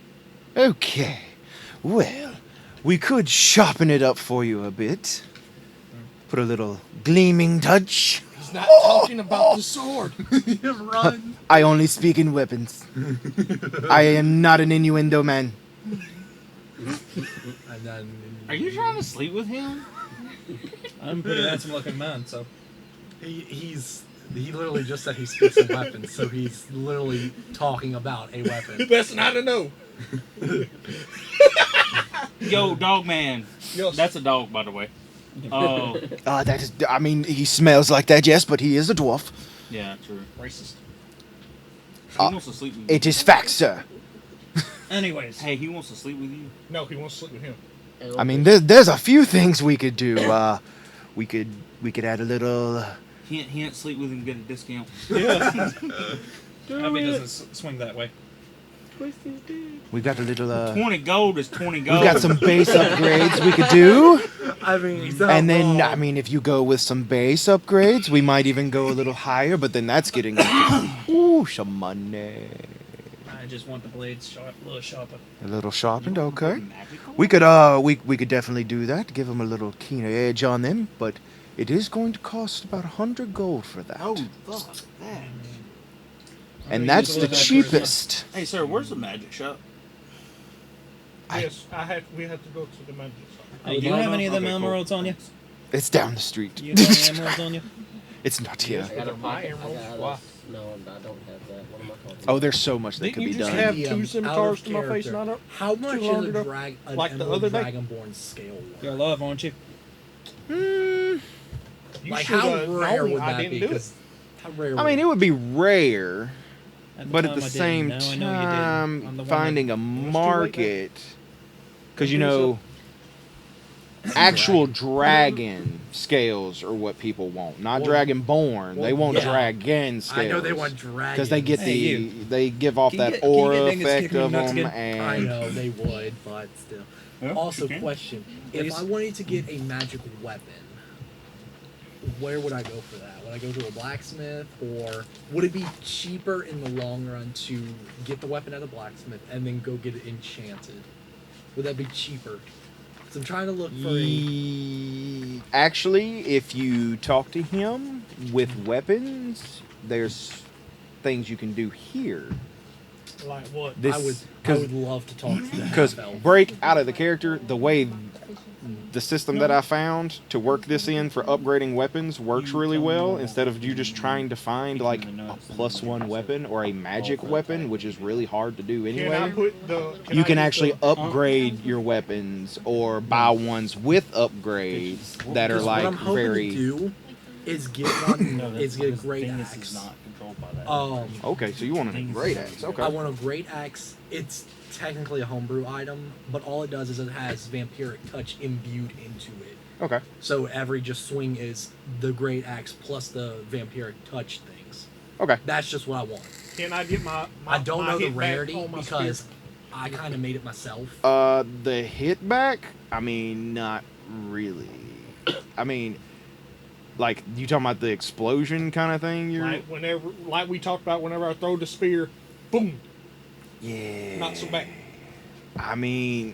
Okay. Well, we could sharpen it up for you a bit. Put a little gleaming touch. He's not talking about the sword. Run. I only speak in weapons. I am not an innuendo man. And then. Are you trying to sleep with him? I'm a pretty handsome looking man, so... He literally just said he speaks in weapons, so he's literally talking about a weapon. Best not to know. Yo, dog man. Yes. That's a dog, by the way. Oh, That is, I mean, he smells like that, yes, but he is a dwarf. yeah, true. Racist. He wants to sleep with you. It is fact, sir. Anyways. Hey, he wants to sleep with you. No, he wants to sleep with him. I mean, there's a few things we could do. We could add a little. Hint, hint, sleep with him, get a discount. Abby doesn't swing that way. We've got a little. 20 gold is 20 gold. We've got some base upgrades we could do. I mean, he's not And then, wrong. I mean, if you go with some base upgrades, we might even go a little higher, but then that's getting into, some money. I just want the blades sharp, a little sharper. A little sharpened, okay. Magical? We could definitely do that, give them a little keener edge on them, but it is going to cost about 100 gold for that. Oh, fuck that. And that's the cheapest. Hey, sir, where's the magic shop? Yes, we have to go to the magic shop. Hey, do you have any of them Okay, cool. emeralds on you? It's down the street. Do you have any emeralds on you? It's not here. I got a My pocket. emeralds. I got Why? no, I don't have that. What am I talking Oh, about? there's so much that Didn't could you be just done. have The, two out scimitars of to my face, character. not up? How much is 200 a up, an like the Emerald other day? Dragonborn scale worth? You're love, aren't you? You Like, should how have rare known would I that didn't be? do it. 'Cause how rare I mean, would it would be rare, but at time the I same didn't. Now I know you did. I'm time, the one finding a too late now. market, because you Who's know, actual dragon scales are what people want, not Well, dragonborn. They well, want yeah. dragon scales. I know they want dragons. because they get Hey, they give off Can you that get- can you aura get dingus effect kicking of nuts them, again? I and know they would, but still. Yeah, Also, you can. question: Please. if I wanted to get a magic weapon, where would I go for that? Would I go to a blacksmith, or would it be cheaper in the long run to get the weapon at a blacksmith and then go get it enchanted? Would that be cheaper? So I'm trying to look for Actually, if you talk to him with weapons, there's things you can do here. Like what? This, I would love to talk to the because half-elf. break out of the character, the way the system that I found to work this in for upgrading weapons works really well. Instead of you just trying to find like a +1 weapon or a magic weapon, which is really hard to do Can I anyway. put the? You I can use actually the- upgrade your weapons or buy ones with upgrades that are Because like what I'm hoping very. to do is get one. No, is get a this great dingus axe. is not controlled by that. Okay, so you want a great axe? Okay. I want a great axe. It's technically a homebrew item, but all it does is it has vampiric touch imbued into it. Okay. So every just swing is the great axe plus the vampiric touch things. Okay. That's just what I want. Can I get my I don't my know the hit back rarity on my because spear? I kind of made it myself. The hit back, I mean, not really. I mean, Like, you talking about the explosion kind of thing? Like we talked about, whenever I throw the spear, boom, Yeah. not so bad. I mean,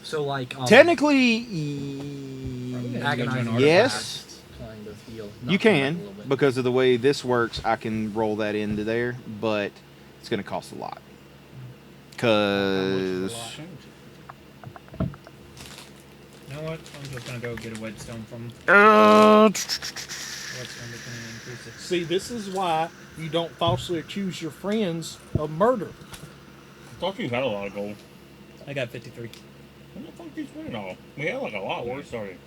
So like technically, agonizing yes. blast, kind of heal. You Knock them back a little can, bit. because of the way this works, I can roll that into there, but it's going to cost a lot. Because You know what? I'm just gonna go get a whetstone from him. Whetstone that can increase it. See, this is why you don't falsely accuse your friends of murder. I thought you had a lot of gold. I got 53. What the fuck you spending all? We had like a lot when we started.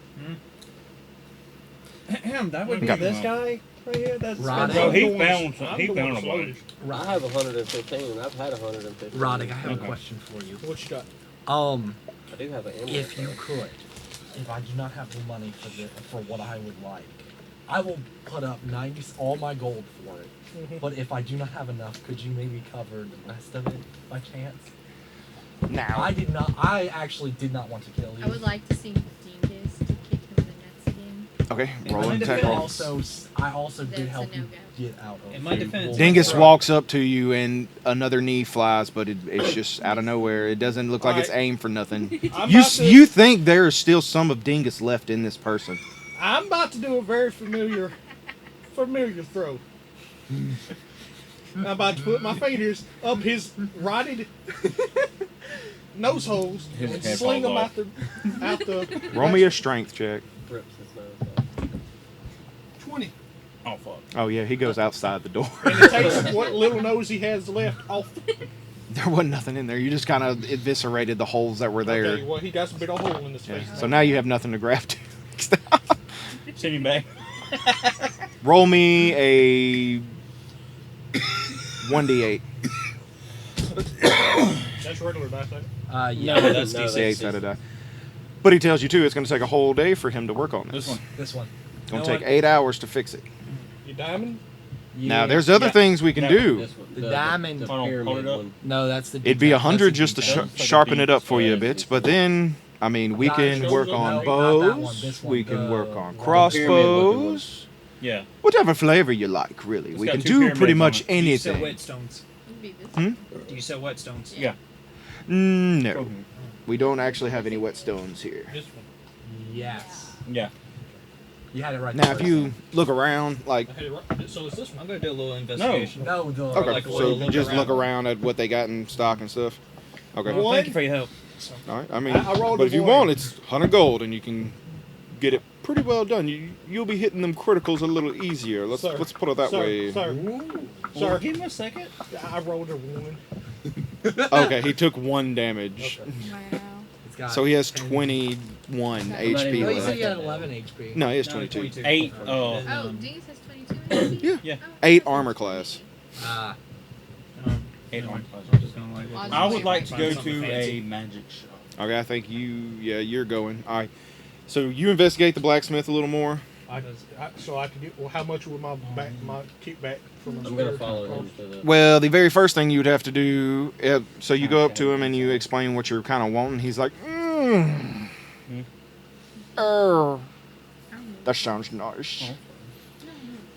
That would be Okay. this guy right here. That's Roddick. Bro, he I'm the found one- some. I'm He the found one a bunch. slowed. I have 115, and I've had 115. Roddick, I have Okay. a question for you. What you got? I do have an amulet. If you though. could, if I do not have the money for what I would like, I will put up all my gold for it. Mhm. But if I do not have enough, could you maybe cover the rest of it by chance? now, I actually did not want to kill you. I would like to see Dingus to kick him in the nuts again. okay, In roll my an attack defense- roll. I also did That's help a you no-go. get out of In my the defense, wolf. Dingus Right. walks up to you and another knee flies, but it's just out of nowhere. It doesn't look like it's Alright. aimed for nothing. I'm You about to- you think there is still some of Dingus left in this person? I'm about to do a very familiar throw. I'm about to put my fingers up his rotted nose holes His and head sling them falls out the. Roll me a strength check. Rips his nose off. 20. Oh fuck. Oh yeah, he goes outside the door. And it takes what little nose he has left off. There wasn't nothing in there. You just kind of eviscerated the holes that were there. Okay, well, he got a big old hole in his Yeah. face. So now you have nothing to grab to. Send him back. Roll me a 1d8. That's regular dice, ain't it? Yeah, No, that's No, D6. D8 sided die. But he tells you too, it's going to take a whole day for him to work on this. This one. this one. It's going You to know take 8 hours to fix it. You diamond? Now, there's other Yeah. things we can No, do. This one, The diamond- the Hold on, hold pyramid it up. one. No, that's the. It'd be detect- 100 that's just the to detect. That's like a sharpen it up for you a beat. bit. But then, I mean, we Nah, can shows work you- on no, not that one, bows. this one, We can the- work on the crossbows. Yeah. Whatever flavor you like, really. It's We got can two do pyramids pretty on much it. Do you sell anything. whetstones? It'd be this. Do you sell whetstones? Yeah. No. We don't actually have any whetstones here. This one. Yes. Yeah. You had it right. Now, the if first you look around, like, I had it right. So it's this I'm one. gonna do a little investigation. time. No, the. okay, like a so little look just look around. around at what they got in stock and stuff. Okay. Well, One. thank you for your help. All right. I mean, I rolled but a if you one. want, it's 100 gold, and you can get it pretty well done. You'll be hitting them criticals a little easier. Let's Sir. put it that Sir, way. Sir, Ooh. Well, sir, give him a second. I rolled a 1. Okay, he took 1 damage, Okay. Wow. It's got so he has 10. 21 not HP even No, you left. said you had 11 HP. No, he has No, 22. 22. 8. Oh, Um, Dingus has 22 HP? Yeah. Oh, 8 that's armor awesome. class. Ah. 8 no, armor I'm just gonna like. Well, I would like to Find go something to fancy. a magic shop. Okay, I think you're going. All right. So you investigate the blacksmith a little more. So I can get. Well, how much would my kickback from the I'm gonna follow him to the. Well, the very first thing you'd have to do, so you go up to him and you explain what you're kind of wanting. He's like, that sounds nice,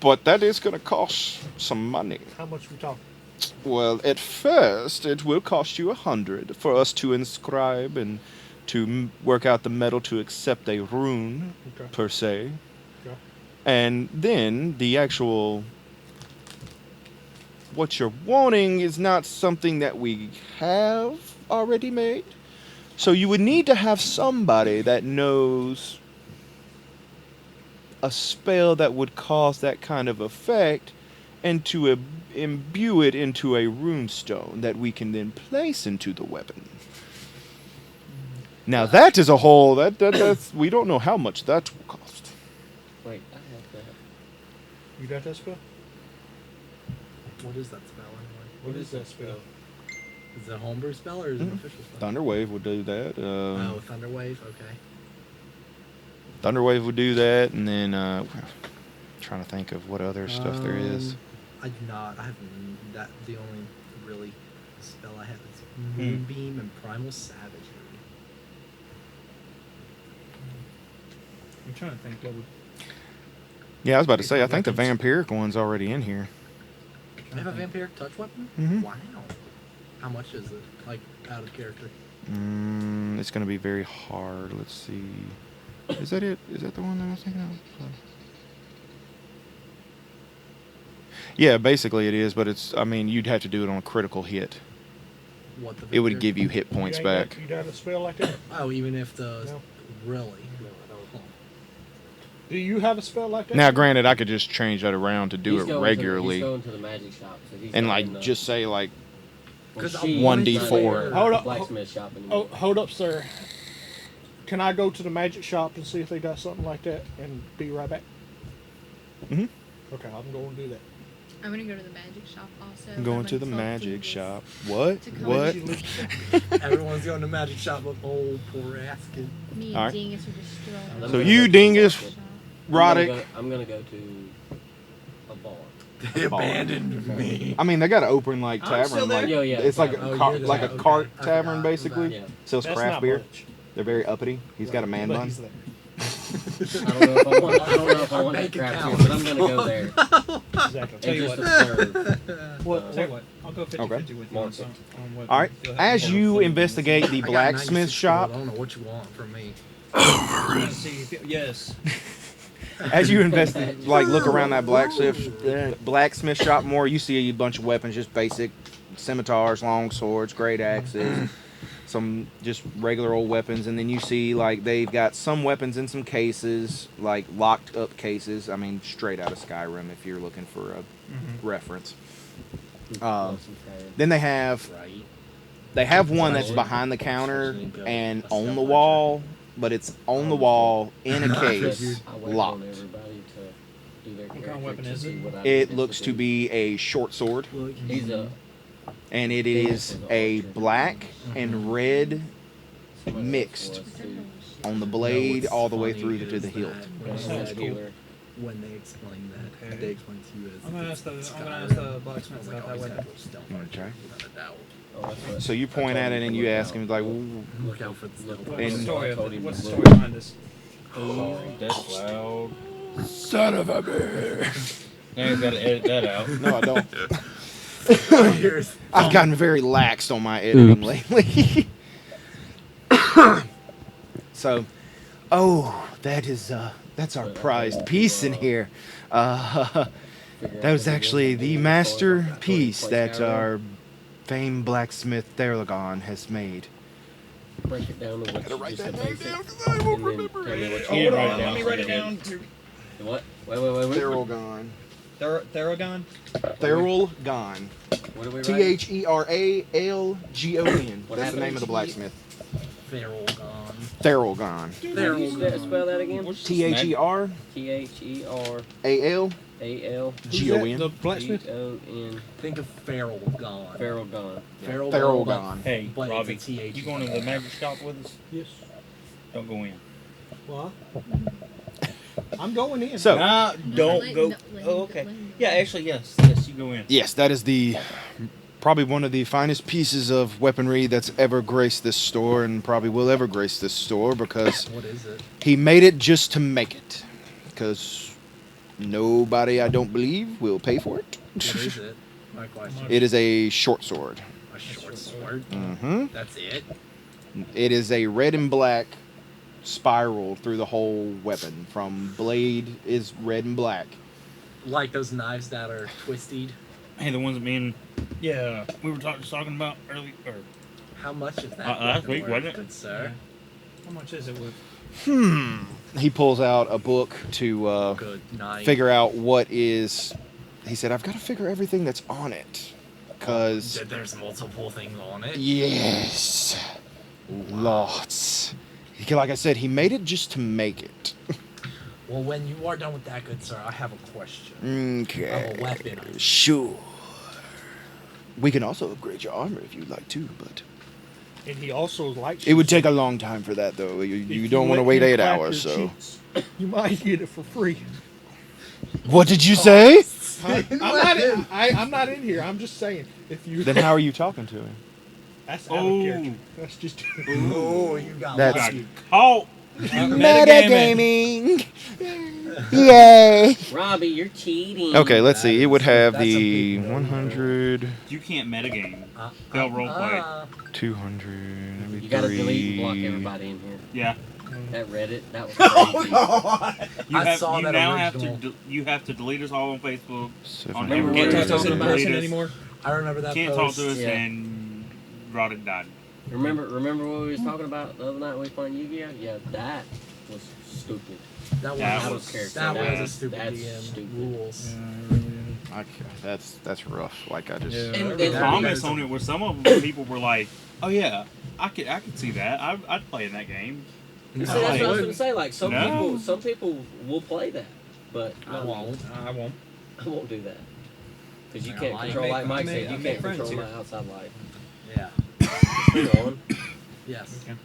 but that is going to cost some money. How much we talking? Well, at first, it will cost you 100 for us to inscribe and to work out the metal to accept a rune, Okay. per se. Okay. And then the actual what you're wanting is not something that we have already made. So you would need to have somebody that knows a spell that would cause that kind of effect and to imbue it into a runestone that we can then place into the weapon. Now that is a whole that's we don't know how much that will cost. Wait, I have that. You got that spell? What is that spell anyway? What is that spell? Is it a homebrew spell or is it an official spell? Thunderwave would do that. Oh, Thunderwave. Okay. Thunderwave would do that, and then trying to think of what other stuff there is. I do not. I have that. The only really spell I have is Moonbeam and Primal Savagery. I'm trying to think what would. Yeah, I was about to say, I think the vampiric one's already in here. I have a vampiric touch weapon? Mhm. Wow. How much is it? Like, out of character? It's going to be very hard. Let's see. Is that it? Is that the one that I was thinking of? Yeah, basically it is, but it's, I mean, you'd have to do it on a critical hit. What the It would vampiric- give you hit points You back. You done a spell like that? Oh, even if the... No. Really? No, I don't. Do you have a spell like that? Now, granted, I could just change that around to do He's it going regularly he's going to the magic shop. So he's and, not like, in the- just say, like, well, 'Cause I she's wanted to 1d4. wear- Hold up. Blacksmith shop Oh, anymore. hold up, sir. Can I go to the magic shop and see if they got something like that and be right back? Mhm. Okay, I'm going to do that. I'm gonna go to the magic shop also. I'm going I'm to the gonna tell magic Dingus shop. What? to come What? Everyone's going to magic shop, but oh, poor Askin. Me and Alright. Dingus are just strolling. So around you, the Dingus, shop. Roddick. I'm gonna go to a bar. They abandoned me. I mean, they got an open, like, I'm tavern. still there. Like, Yeah, yeah, it's like a, tavern. car, you're like a there. cart Okay. I tavern, forgot basically. about Yeah. Sells That's craft not beer. much. They're very uppity. He's got a man But bun. he's there. I don't know if I want. I don't know if I Our want that bank crap account. here, but I'm gonna go there Exactly. Tell and you just what. observe. What? Tell you what, I'll go 50-50 Okay. with you on some, on what All right. you'll have As to you do. investigate the I got blacksmith 96 shop, gold. I don't know what you want from me. Let's see if you- yes. as you like look around that blacksmith shop more, you see a bunch of weapons, just basic scimitars, long swords, great axes, some just regular old weapons, and then you see like they've got some weapons in some cases, like locked up cases. I mean, straight out of Skyrim if you're looking for a reference. Then they have one that's behind the counter and on the wall, but it's on the wall in a case, I wait locked. on everybody to do their What kind of character weapon to is see it? what I It need looks to be a short sword, He's a and it is a black and red mixed on the blade all the way through to the hilt. Sounds cool. When they explain that, Okay. they explain to you as I'm gonna if ask the- it's I'm gonna Skyrim. ask the blacksmith I was like, about that always weapon. have to stealth Wanna try? without a doubt. Oh, that's what- So you point at it and you ask him like, "Ooh, Look out for the stealth. What's the And- story I of told it? him What's the to story look. behind this? Sorry, that's loud. son of a bitch!" Now you gotta edit that out. No, I don't. Here's I've gotten very laxed on my editing lately. So, oh, that's our prized piece in here. That was actually the masterpiece that our famed blacksmith Theragon has made. break it down to what Gotta you write just that said name basic, down 'cause I won't and then remember tell me it. what you Yeah, need write it right down. now. Let me write it down. What? Wait. Theragon. Theragon? Theragon. What are we T writing? H E R A L G O N. What That's the happened? name of the blacksmith. feral gone. Theragon. How do you spell that again? T H E R THERALGON. A L G O The N. blacksmith? Think of feral gone. Feral gone. Feral Theragon. Hey, But it's a Robbie, TH. you going to the magic shop with us? Yes. Don't go in. Well, I'm going in. So, Nah, don't let- go. no, let Oh, him- okay. let him- Yeah, actually, yes, you go in. yes, that is probably one of the finest pieces of weaponry that's ever graced this store and probably will ever grace this store because What is it? he made it just to make it. Because nobody, I don't believe, will pay for it. What is it? My question. It is a short sword. A short sword. Hmm. That's it. It is a red and black spiral through the whole weapon. From blade is red and black. Like those knives that are twisted. Hey, the ones that we were talking about earlier. Or, How much is that? last weapon week, worth, wasn't it? good sir? How much is it with? He pulls out a book to Good night. figure out what is. He said, "I've got to figure everything that's on it, because There's multiple things on it. yes, lots. Like I said, he made it just to make it. Well, when you are done with that, good sir, I have a question. Of a Okay, weapon. sure. We can also upgrade your armor if you'd like to, but And he also likes. it would take a long time for that, though. You If don't want to let wait him 8 clap hours, your so. cheeks, you might get it for free. What did you say? I'm not in here. I'm just saying. If you. Then how are you talking to him? That's out of character. That's just. Oh, you got That's- lucky. oh, Metagaming. Yay. Robbie, you're cheating. Okay, let's see. It would have That's the a big no-no. 100, You can't metagame. They'll roleplay. 200, You gotta delete and block 3. everybody in here. Yeah. That Reddit, that was Oh crazy. God! I saw you that now original. you have to delete us all on Facebook. On Remember Can't we talk to us in talking person about- anymore. I remember that Can't talk post. to us, Yeah. and Roddick died. Remember what we was talking about the other night when we played Yu-Gi-Oh? Yeah, that was stupid. That That was, was that was a bad. stupid That's DM stupid. rules. That's rough. Like I just. Yeah. And The then- comments on it were some of them people were like, "Oh yeah, I could see that. I'd play in that game." See, that's what I was Like, going to say. Like some No. people will play that, but I won't. I won't. I won't do that because you I can't like- control, like Mike I make- said, I you make can't friends control here. my outside life. Yeah. Just go on. Yes. Okay.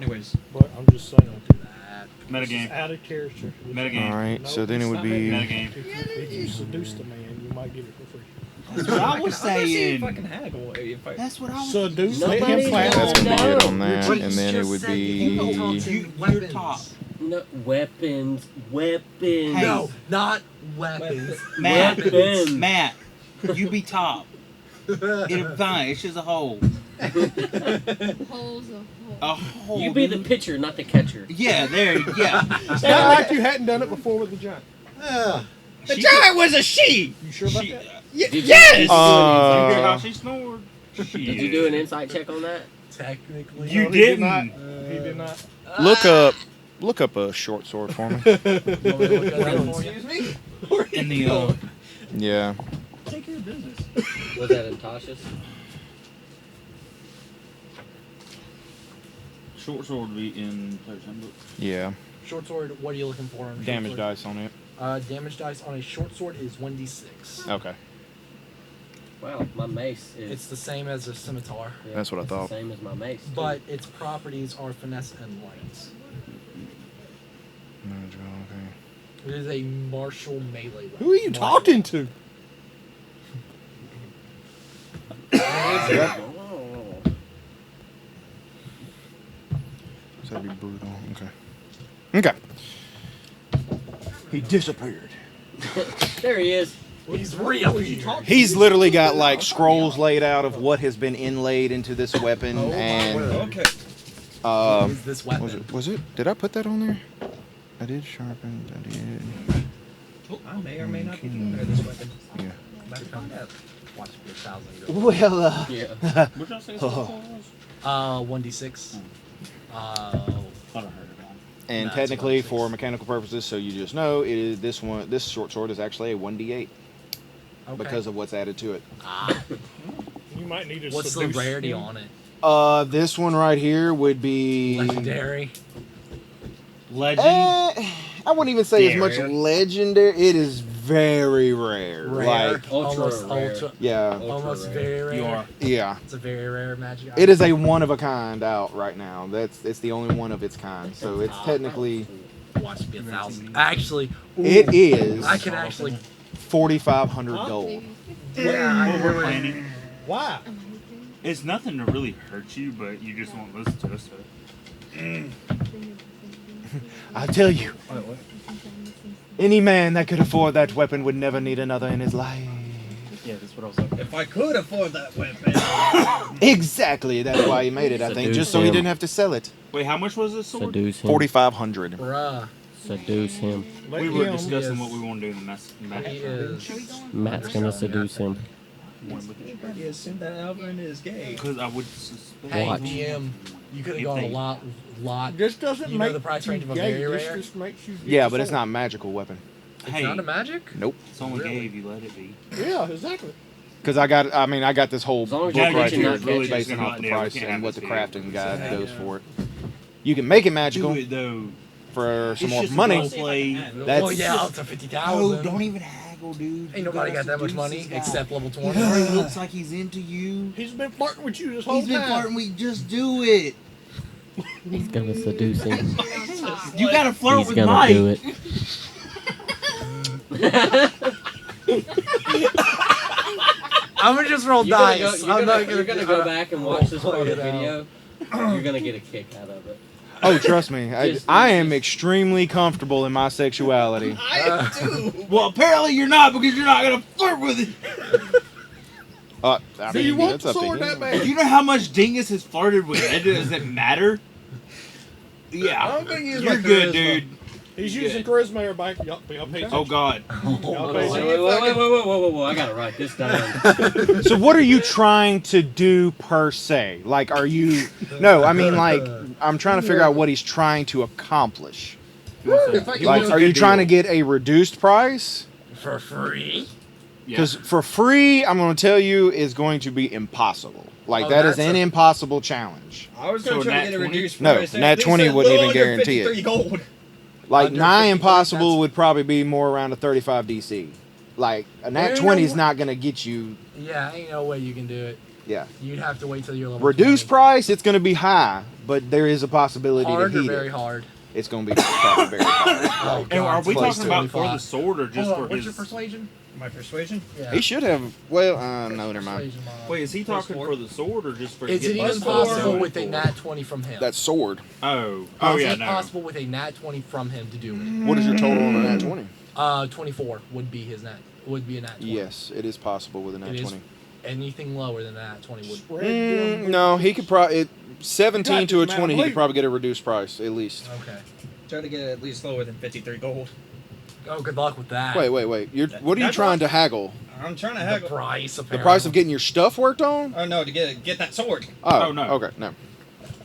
Anyways, But I'm just saying. That. Metagame. Out of character. Metagame. All right. No, So then it it's would not be. Metagame. If you seduce the man, you might get it for free. That's what I was saying. Fucking haggle. If I, That's what I was. Seduce, let Nobody him plan. That's gonna be it on No. that, But and then it just would said be. You're top. No weapons. Hey. No, not weapons. Matt. Weapons. Matt, you be top. It'll fine. It's just a hole. Holes of A holes. hole. You be the dude. pitcher, not the catcher. Yeah, there. Yeah. It's not like you hadn't done it before with the giant. the giant was a she. You sure about She, that? Did you, Yes! Did you, you hear how Uh, she snored? did you do an insight check on that? Technically. You No, he did didn't. not. He did not. look up a short sword for me. You want me to look at that for you? Excuse me. In the Yeah. Take care of business. Was that in Tasha's? short sword would be in player's handbook. Yeah. Short sword, what are you looking for on a short Damage sword? dice on it. Damage dice on a short sword is 1d6. Okay. Wow, my mace is. It's the same as a scimitar, yeah, That's what I it's thought. The same as my mace. too. but its properties are finesse and light. Magical, okay. It is a martial melee weapon. Who are you talking to? Oh. So that'd be brutal. Okay. Okay. He disappeared. There he is. He's real. He's literally got like scrolls laid out of what has been inlaid into this weapon, Oh, my and word. Okay. Is this weapon? was it? Did I put that on there? I did sharpen. I did. I may or may not be doing better this weapon. Yeah. About to find out. Watch me 1,000 go. Well, Yeah. What y'all say? Oh. 1d6. Thought I heard about and No, it's technically, 1d6. for mechanical purposes, so you just know, it is this one. This short sword is actually a 1d8 Okay. because of what's added to it. You might need to What's the seduce rarity him. on it? This one right here would be Legendary. Legend. I wouldn't even say as much Rare. legendary. It is very rare. Rare. Like, Ultra almost rare. ultra. yeah, Ultra Almost rare. very rare. You are. yeah. It's a very rare magic item. It is a one of a kind out right now. It's the only one of its kind. So it's technically Watch me 1,000. Actually, ooh, it is I can actually. 4,500 gold. Yeah, What we're planning. Why? It's nothing to really hurt you, but you just won't listen to us. I tell you, any man that could afford that weapon would never need another in his life. Yeah, that's what I was like. If I could afford that weapon. Exactly. That's why he made it. I think just so he didn't have to sell it. Wait, how much was this sword? Seduce him. 4,500. Bruh. Seduce him. Let We were him- discussing Yes. what we want to do in the mess. He is. Matt's gonna seduce him. Everybody assumed that Alvin is gay. Because I would suspect. Hey, Watch. GM, you could have If gone a they- lot. This doesn't You know make the price you range of a gay. very This rare? just makes you. Yeah, but it's not a magical weapon. It's Hey, not a magic? Nope. someone Really? gave you, let it be. Yeah, exactly. Because I got this whole As long as book you right can here not really catch it. basing off the Yeah, we price can't and have what the this crafting guide Yeah. goes for it. You can make it magical Do it though. for some It's more just a money. roleplay. That's Well, yeah, up to 50,000. even haggle, dude. Ain't nobody got that much money except level 20. He already looks like he's into you. He's been flirting with you this whole He's been time. flirting with you. Just do it. He's gonna seduce him. You gotta flirt He's with gonna Mike. do it. I'm gonna just roll dice. I'm not you're gonna go back and watch this part of the video. You're gonna get a kick out of it. Oh, trust me, Just- I am extremely comfortable in my sexuality. I am too. Well, apparently you're not because you're not gonna flirt with it. I Do mean, you want that's the up to sword him. that bad? You know how much Dingus has flirted with it? Does it matter? Yeah, I'm gonna use you're my good, charisma. dude. He's using charisma, everybody. Y'all pay attention. Oh God. Y'all pay Wait, attention. whoa! I gotta write this down. So what are you trying to do per se? Like, are you? No, I mean like I'm trying to figure out what he's trying to accomplish. Like, are you trying to get a reduced price? For free? Because for free, I'm going to tell you, is going to be impossible. Like, Oh, that is that's an a- impossible challenge. I was So going to try nat to get a 20? reduced No, price. nat They 20 said wouldn't little even under guarantee it. 53 gold. Like, Under nigh 53, impossible that's- would probably be more around a 35 DC. Like, a nat Ain't 20 no is wa- not going to get you, Yeah, ain't no way you can do it. yeah. You'd have to wait till you're level Reduced 20. price, it's going to be high, but there is a possibility Hard to or heat very it. hard? It's going to be probably very hard. Oh, And are we close talking to about for the 25. sword or just Hold for on, what's his? your persuasion? My persuasion? Yeah. He should have, well, no, never mind. Persuasion mod. Wait, is he Plus talking four? for the sword or just for? Is it getting even the possible sword? with a nat 20 from him? That sword. Oh, Is yeah, it no. possible with a nat 20 from him to do it? What is your total on a nat 20? 24 would be his nat. Would be a nat 20. Yes, it is possible with a nat It is 20. Anything lower than that 20 would. Spread them. No, he could probably 17 You to a got this, man, 20. He believe could probably get a reduced price at least. Okay. Try to get it at least lower than 53 gold. Oh, good luck with that. Wait. You're what are you That's trying all. to haggle? I'm trying to The haggle. price. The Apparently. price of getting your stuff worked on? Oh no, to get that sword. Oh, Oh, no. Okay, no.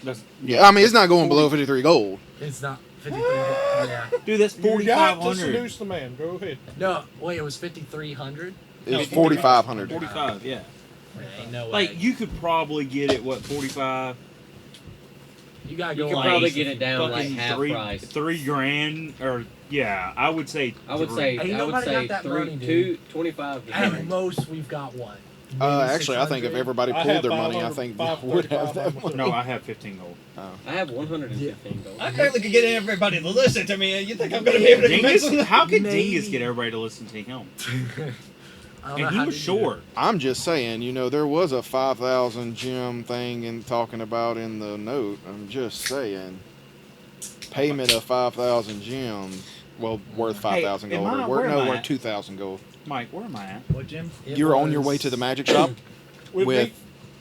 That's, Yeah, I mean it's not going below 53 gold. It's not 53. Yeah. dude, that's You got to 4,500. seduce the man. Go ahead. No, wait. It was 5,300. It's 4,500. 45, yeah. Ain't no way. Like you could probably get it. What 45? You gotta You go could like probably get it down like Fucking half price. $3,000 or yeah, I would say. I would three. say, Ain't I would nobody say got that 3, money, 2, dude. 25 to At 30. most, we've got one. Maybe Actually, I think if 600. everybody I pulled have their money, I 500, think 535 would have on that my money. No, I have 15 gold. I have 115 gold. I barely could get everybody to listen to me. You think I'm gonna be able to convince Dingus, them? how could Maybe. Dingus get everybody to listen to him? I don't know And he how was to do short. I'm just saying, there was a 5,000 gem thing in talking about in the note. I'm just saying, payment of 5,000 gems, well, worth 5,000 Hey, am gold. I- Or where am I worth at? 2,000 gold. Mike, where am I at? What, Jim? It You're on your way was- to the magic shop With with. me.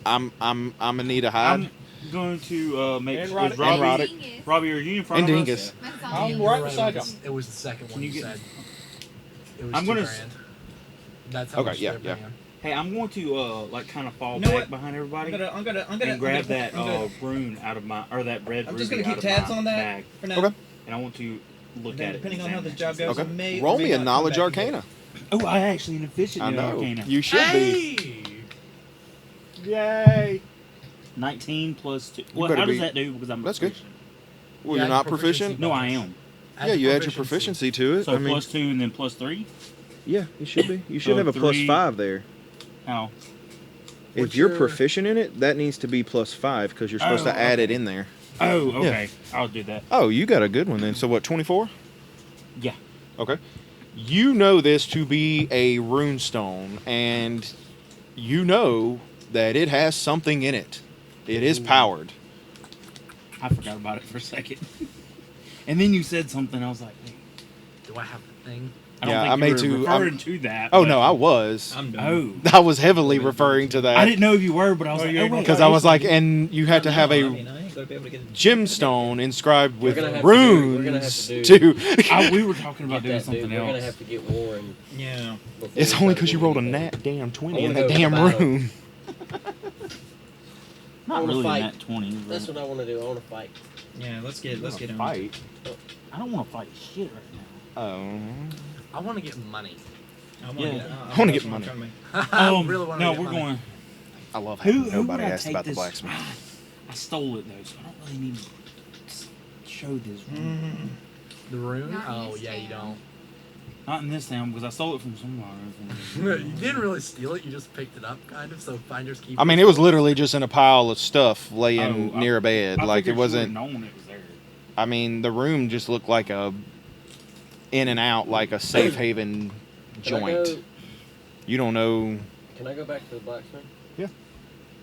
I'm gonna need a hide. I'm going to make And is Roddick. Robbie, Roddick. Dingus. Robbie, are you in front And of Dingus. us? That's all. I'm You right were beside it was- It was the second one you you get- said. It was I'm $2 gonna grand. That's how Okay, much yeah, they're yeah. paying. Hey, I'm going to like kind of fall You know back what? behind everybody I'm gonna and grab that I'm gonna- rune out of my or that red. I'm just ruby gonna keep out of tabs my on that bag, for now. Okay. and I want to look And then at it. depending on and how this examine job it. goes, Okay. I may Roll or may me a not come knowledge back and get arcana. Oh, I actually am efficient I in know. Arcana. You should be. Hey! Yay. 19 plus 2. You Well, better how does be- that do? Because I'm That's good. proficient. Well, You you're add not proficiency proficient? No, I am. Yeah, you add your proficiency to it. So I mean, plus 2 and then plus 3. yeah, you should be. You should So have a plus 3 5 there. Oh, If What's you're your- proficient in it, that needs to be plus 5 because you're supposed Oh, to add it okay. in there. oh, okay. I'll do that. Oh, you got a good one then. So what, 24? Yeah. Okay. You know this to be a rune stone, and you know that it has something in it. It is powered. I forgot about it for a second. And then you said something. I was like, hey, Do I have the thing? I don't Yeah, think I you made were to- referring to that. Oh but- no, I was. I'm done. Oh. I was heavily referring to I that didn't know if you were, but I was Oh, like, you oh, ain't wait. because I was like, and you had to have I a mean, I ain't gonna be able to get gemstone inscribed with We're gonna have to do- we're gonna have runes to too. we were talking about doing Get that, dude. something We're gonna else. have to get Warren. Yeah. before It's we only start because you doing rolled a anything. nat damn 20 I in wanna that go to damn battle. rune. Not wanna really fight. that 20. That's But what I want to do. I want to fight. Yeah, let's get him. Fight. I don't want to fight shit right now. Oh. I want to get money. I want Yeah. to get, I wanna get money. I really want to no, get we're money. going. I love Who? having Who nobody would I asked take about the this? blacksmith. I stole it though, so I don't really need to show this. The rune? Not Oh, used yeah, to. you don't. Not in this town because I stole it from somewhere. You didn't really steal it, you just picked it up, kind of, so finders keepers. I mean, it was literally just in a pile of stuff laying Oh, near a bed. I Like, it figured you wasn't. would've known it was there. I mean, the room just looked like a in and out, like a safe haven Can I joint. go- You don't know. Can I go back to the blacksmith?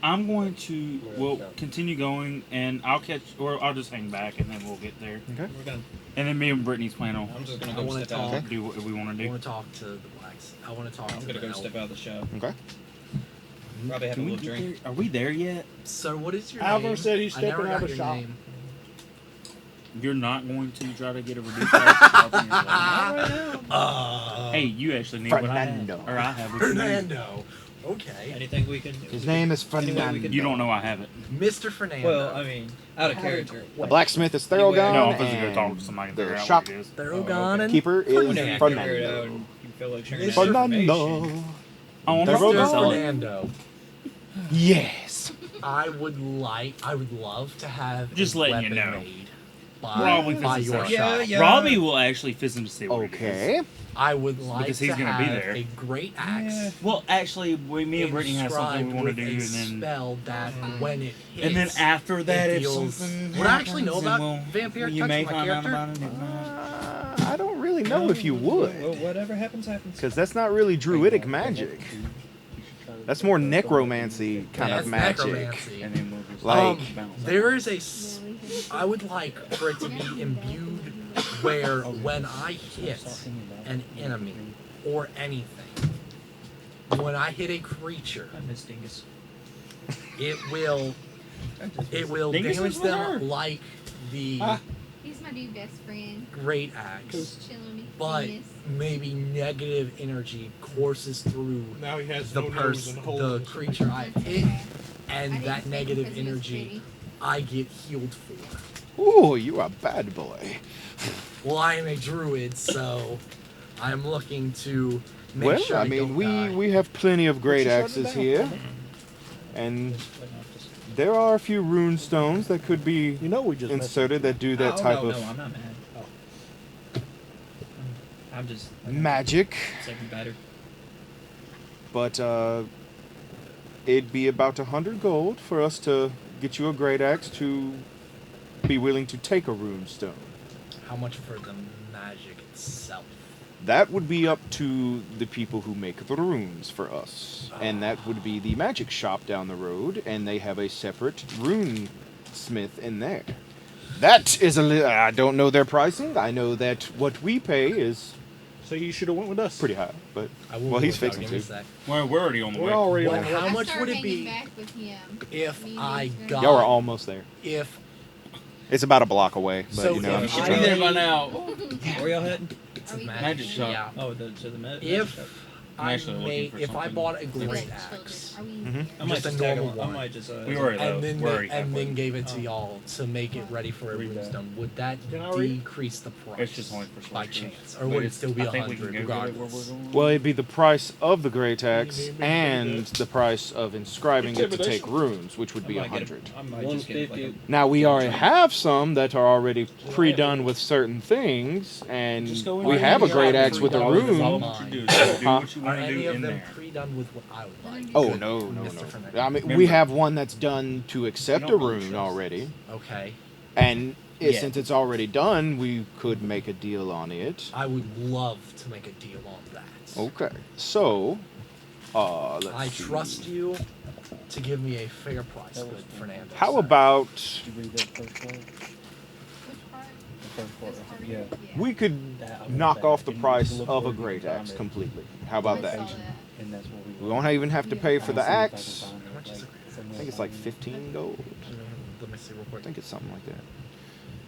I'm going to continue going, and I'll just hang back, and then we'll get there. Okay. We're gonna. And then me and Brittany's plan on I'm just gonna I go wanna step out. talk. do what we want to I do. want to talk to the blacks. I want to talk I'm to gonna the go elf. step out of the shop. Okay. Probably have a Can we little get drink. there? Are we there yet? So what is your Alvin name? said he's I never stepping out got of the your shop. name. You're not going to try to get a reduced price? Not right now. Hey, you actually need Fernando. what I have. Or I have what you need. Fernando. Okay. Anything we can. His name is Any way we Fernando. can- You don't know I have it. Mr. Fernando. Well, I mean, out of character. The blacksmith is Anyway, Thorogon. No, I'm physically and talking to somebody and the figure out shop what it is. Thorogon and keeper is When you figure it out Fernando. and you feel like sharing Mr. that Fernando. information. Oh, I'm They're not both gonna Mr. sell it. Fernando. Yes. I would love to have Just a letting you weapon know. made Probably by fits your his shop. Yeah. Robbie will actually fix him to see what it is. Okay. I would like Because he's to gonna have be there. a great axe. Yeah. Well, actually, me and Brittany have something we want to inscribed do, with a and then spell that when it hits, and then after that, it if deals- something Would I actually know happens, then about vampire you touch may my find out character? about it. If not. I don't really know if you would, Well, whatever happens, happens. because that's not really druidic magic. That's more necromancy kind That's of magic. necromancy. And then we'll just Like- bounce. There is I would like for it to be imbued where when I hit an enemy or anything, when I hit a creature, I miss Dingus. it will Dingus damage is with her. them like the He's my new best friend. great axe, Just chilling me. but Venus. maybe negative energy courses through Now he has the no nose person, and holes. the creature I hit, I and didn't that say negative because he was energy pretty. I get healed for. Ooh, you are a bad boy. Well, I am a druid, so I'm looking to make Well, sure I I mean, don't we die. we have plenty of great But you shut axes it down. here, and there are a few rune stones that could be You know we just messed inserted that do that type no, of I'm not mad. I'm just magic. second batter. But it'd be about 100 gold for us to get you a great axe to be willing to take a rune stone. How much for the magic itself? That would be up to the people who make the runes for us. And that would be the magic shop down the road, and they have a separate rune smith in there. That is I don't know their pricing. I know that what we pay is So you should have went with us. pretty high, but I will well, he's work out, fixing give me a to. sec. We're already on the We're way. already What- on. how I much start would it hanging be back with him. if Me and I Vince were- got Y'all are almost there. if It's about a block away, but So you know. if Should I be there by made- now. Where y'all heading? Are we Magic shop. Yeah. Oh, to the med. If I actually looking made, for if I something bought a Like great children. axe Are we? Mhm. I might just a just tag normal along. I one. might just. We already and then we're already and halfway. then gave it to Oh. y'all to make it ready for a Read that. runestone, would that Can I read it? decrease the price? It's just only for by sorcerers. chance, or But would it it's- still be I think we can 100 go get it where regardless? we're going. Well, it'd be the price of the great axe Maybe and the price of inscribing it to take Intimidation. runes, which would be I might get 100. I might just get like 150. Now we already have some that are already pre-done with certain things, and Just go in we there have a and great get axe with a all All rune. what you do. Just do Huh? what you Are want to any do of in them there. pre-done with what I would like? Oh Good, no, Mr. Fernando. I mean, Remember- we have one that's done to accept a don't really rune trust. already, Okay, and Yeah. since it's already done, we could make a deal on it. I would love to make a deal on that. Okay, so let's I see. trust you to give me a fair price, good Fernando. How sir. about Did you read that first part? Which part? The first part. This part? Yeah. we could That, I knock want off that. the And price you can look of for a it, you great can find axe it. completely? How about I that? saw that. And that's what We won't even have to pay for the I'll see if I can axe. find it, How much is like, it? somewhere I think it's like around 15 gold. Let me see real I quick. think it's something like that.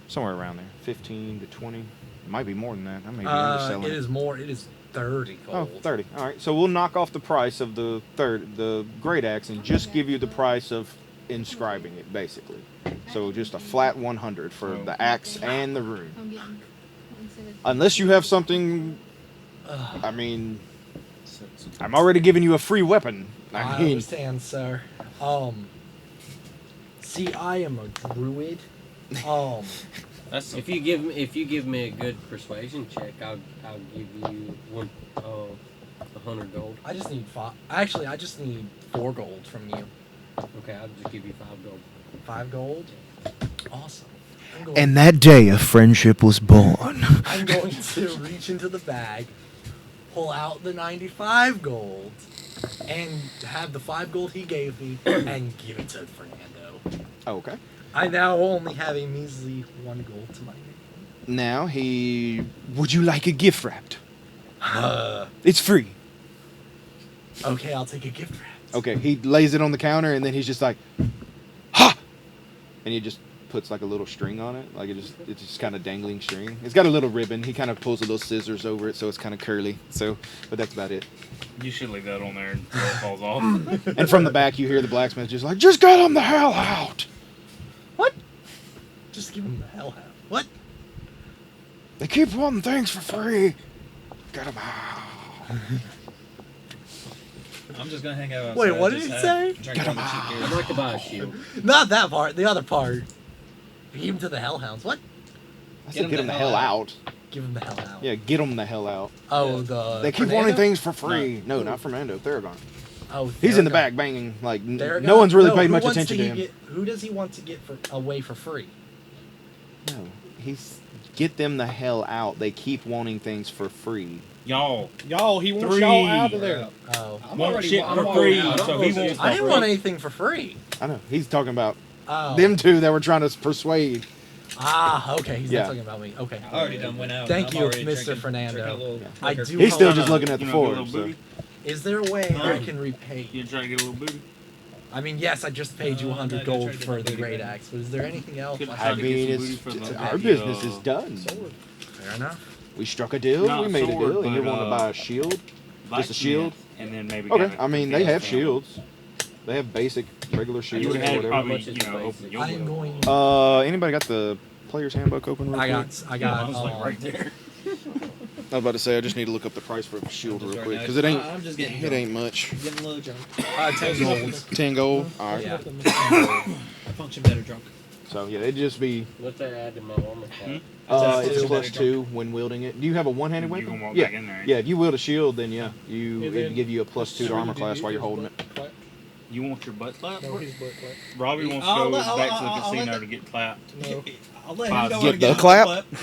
Somewhere around there. 15 to 20. It might be more than that. I may be It underselling it. is more. It is 30 Oh, gold. 30. All right. So we'll knock off the price of the great axe and just give you the price of inscribing it, basically. So just a flat 100 for the axe and the rune. I'm getting. instead of- Unless you have something, Ugh, I mean, So- I'm already giving you a free weapon. I I mean, understand, sir. See, I am a druid. That's If you give me a good persuasion check, I'll give you 100 gold. I just need 5. Actually, I just need 4 gold from you. Okay, I'll just give you 5 gold. 5 gold. Awesome. I'm going, and that day a friendship was born. I'm going to reach into the bag, pull out the 95 gold, and have the 5 gold he gave me and give it to Fernando. Okay. I now only have a measly 1 gold to my name. Now would you like a gift wrapped? It's free. Okay, I'll take a gift wrap. Okay, he lays it on the counter and then he's just like, ha! And he just puts like a little string on it. Like it's just kind of dangling string. It's got a little ribbon. He kind of pulls a little scissors over it so it's kind of curly. So, but that's about it. You should leave that on there until it falls off. And from the back you hear the blacksmith just like, just get him the hell out! What? Just give him the hell out. What? They keep wanting things for free. Get him out. I'm just gonna hang out outside. Wait, what did just he have- say? Drink one of the cheap I'd beers. like to buy a shield. Not that part. The other part. Give him to the hellhounds. What? I said get him the hell out. Give him the hell out. Yeah, get him the hell out. Oh, the. They keep Fernando? wanting things for free. No, not Fernando. Theragon. Oh, He's in the Theragon. back banging. Like, Theragon? no one's really No, paid who much wants attention to he him. who does he want to get away for free? No, he's get them the hell out. They keep wanting things for free. Y'all Y'all, he wants 3. y'all out of there. Oh. I'm want already- shit I'm for already free, out. so he wants I didn't for want free. anything for free. I know. He's talking about Oh. them two that were trying to persuade. Ah, okay. He's Yeah. not talking about me. Okay. I already done went out. Thank I'm you, already Mr. drinking- Fernando. drinking a little I liquor. do He's still hope- just looking at the You know, get a Forbes. little So. booty? Is there a way I Huh? can repay You try to get a little booty? I mean, yes, I just paid you No, 100 no, gold try to get for the the booty great back. axe, but is there anything else? Could I I I tried to get mean, some it's booty for the- our the, business is uh, done. Fair enough. We struck a deal. Not We made a sword, deal, and you but, want to buy a shield? Just a blacksmith, shield? And then maybe Okay. got I mean, they have shields. They have basic, regular You shields would or have whatever. probably, much is you know, the open basic? your I am window. going. Anybody got the player's handbook open real I quick? got. I was like right there. I was about to say I just need to look up the price for a shield Just real right quick now. because it ain't. I'm just getting It drunk. ain't much. Getting a little drunk. 10 gold. 10 gold. All right. Yeah. I function better drunk. So yeah, it'd just be. What's that add to my armor class? That's It's two. plus 2 when wielding it. Do you have a one-handed You weapon? can walk Yeah. back in there. Yeah. If you wield a shield, then yeah, And it'd then- give you a plus 2 to armor class while you're holding it. You want your butt clapped? No, his butt clap. Robbie wants to I'll go let- back I'll- to the I'll let casino the- to get clapped. No, I'll let Get him go the and get clap? the